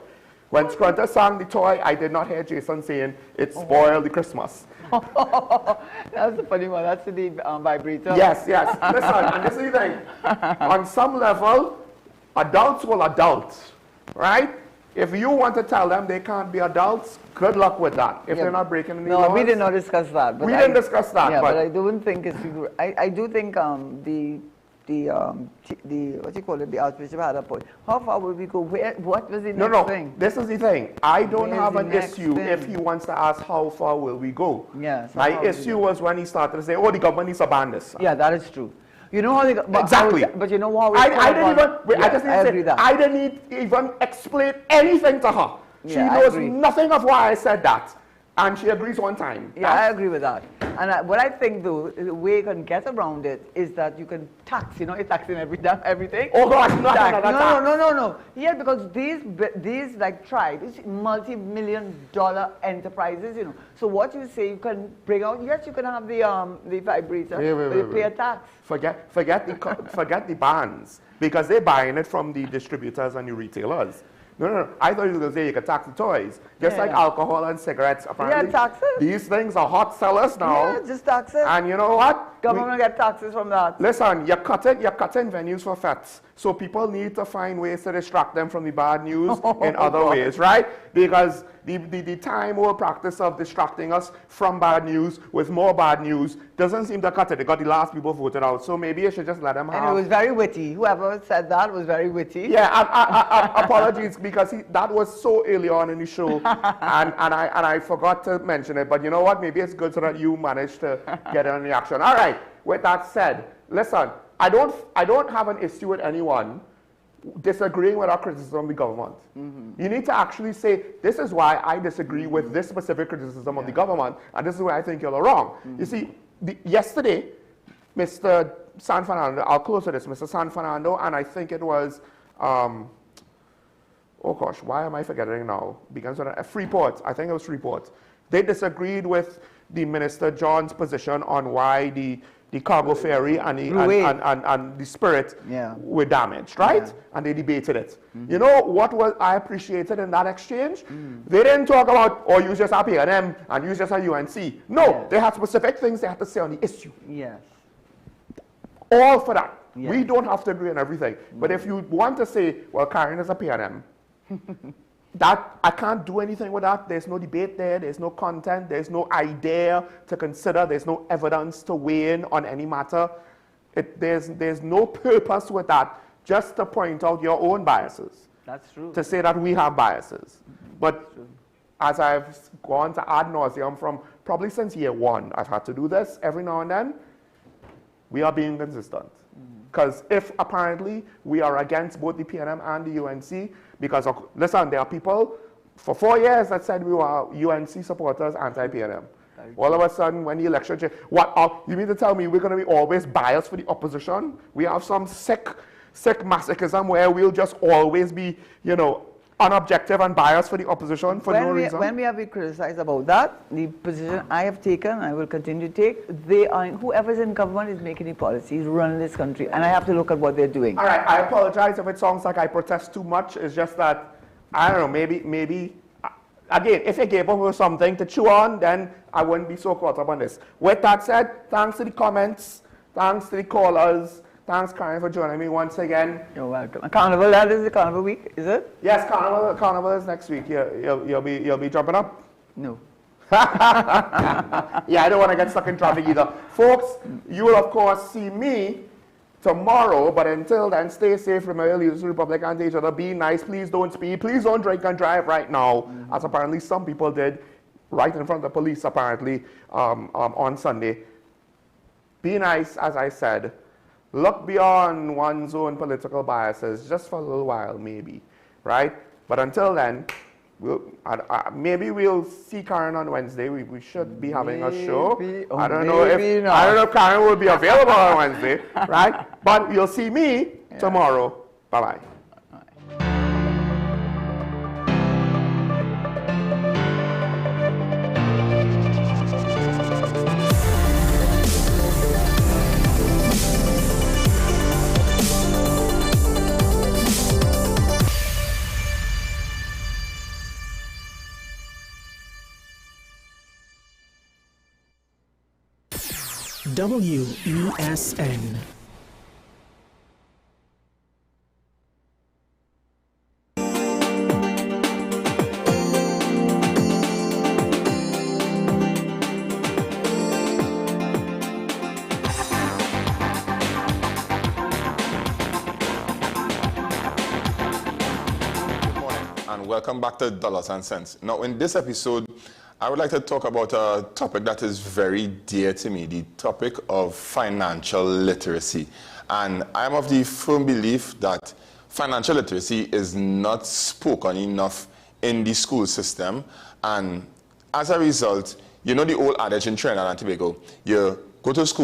When Scrunter sang the toy, I did not hear Jason saying, it spoiled the Christmas. That's the funny one. That's the vibrator. Yes. Listen, and this is the thing. On some level, adults will adult, right? If you want to tell them they can't be adults, good luck with that. If they're not breaking any laws. No, we did not discuss that. We didn't discuss that. Yeah, but I don't think it's. I do think the what you call it, the Archbishop had a point. How far will we go? What was the next thing? This is the thing. I don't have an issue if he wants to ask how far will we go. Yes. My issue was when he started to say, oh, the government needs to ban this. Yeah, that is true. You know how they exactly. But you know how I didn't even explain anything to her. She knows nothing of why I said that. And she agrees one time. Yeah, I agree with that. And what I think, though, the way you can get around it is that you can tax. You know, you're taxing everything. Oh, gosh, no. Yeah, because these like tribes, multi-million-dollar enterprises, you know. So what you say, you can bring out, yes, you can have the vibrator, but you pay a tax. Forget the bans, because they're buying it from the distributors and the retailers. No. I thought you were going to say you could tax the toys. Just like alcohol and cigarettes, apparently. Yeah, tax it. These things are hot sellers now. Yeah, just tax it. And you know what? Government get taxes from that. Listen, you're cutting venues for fets. So people need to find ways to distract them from the bad news in other ways, right? Because the time-old practice of distracting us from bad news with more bad news doesn't seem to cut it. They got the last people voted out. So maybe you should just let them have. And it was very witty. Whoever said that was very witty. Yeah, apologies, because that was so early on in the show, and I forgot to mention it. But you know what? Maybe it's good so that you managed to get a reaction. All right. With that said, listen, I don't have an issue with anyone disagreeing with our criticism of the government. You need to actually say, this is why I disagree with this specific criticism of the government, and this is why I think you're wrong. You see, yesterday, Mr. San Fernando, I'll close with this, Mr. San Fernando, and I think it was, oh gosh, why am I forgetting now? Begins with Freeport, I think it was Freeport. They disagreed with the Minister John's position on why the cargo ferry and the Spirit were damaged, right? Yeah. And they debated it. You know what I appreciated in that exchange? They didn't talk about, oh, use just APNM and use just a UNC. No, they had specific things they had to say on the issue. Yes. All for that. Yes. We don't have to agree on everything. But if you want to say, well, Karen is a PNM, that I can't do anything with that. There's no debate there. There's no content. There's no idea to consider. There's no evidence to weigh in on any matter. There's no purpose with that, just to point out your own biases. That's true. To say that we have biases. But as I've gone to ad nauseum from probably since year one, I've had to do this every now and then. We are being consistent. Because if apparently we are against both the PNM and the UNC, because, listen, there are people for 4 years that said we were UNC supporters, anti-PNM. All of a sudden, when the election changed, you mean to tell me we're going to be always biased for the opposition? We have some sick masochism where we'll just always be, you know, unobjective and biased for the opposition for no reason? When we have been criticized about that, the position I have taken, I will continue to take, whoever's in government is making the policies, running this country, and I have to look at what they're doing. All right, I apologize if it sounds like I protest too much. It's just that, I don't know, maybe, again, if you gave us something to chew on, then I wouldn't be so caught up on this. With that said, thanks to the comments, thanks to the callers. Thanks, Karen, for joining me once again. You're welcome. Carnival, that is the Carnival week, is it? Yes, Carnival is next week. You'll be jumping up? No. Yeah, I don't want to get stuck in traffic either. Folks, you will, of course, see me tomorrow. But until then, stay safe. Remember, leaders of the Republic and to each other. Be nice. Please don't speed. Please don't drink and drive right now, as apparently some people did right in front of the police, apparently, on Sunday. Be nice, as I said. Look beyond one's own political biases, just for a little while, maybe, right? But until then, maybe we'll see Karen on Wednesday. We should be having a show. I don't know if Karen will be available on Wednesday, right? But you'll see me tomorrow. Bye-bye. WESN. And welcome back to Dollars and Cents. Now, in this episode, I would like to talk about a topic that is very dear to me, the topic of financial literacy. And I'm of the firm belief that financial literacy is not spoken enough in the school system. And as a result, you know the old adage in Trinidad and Tobago, you go to school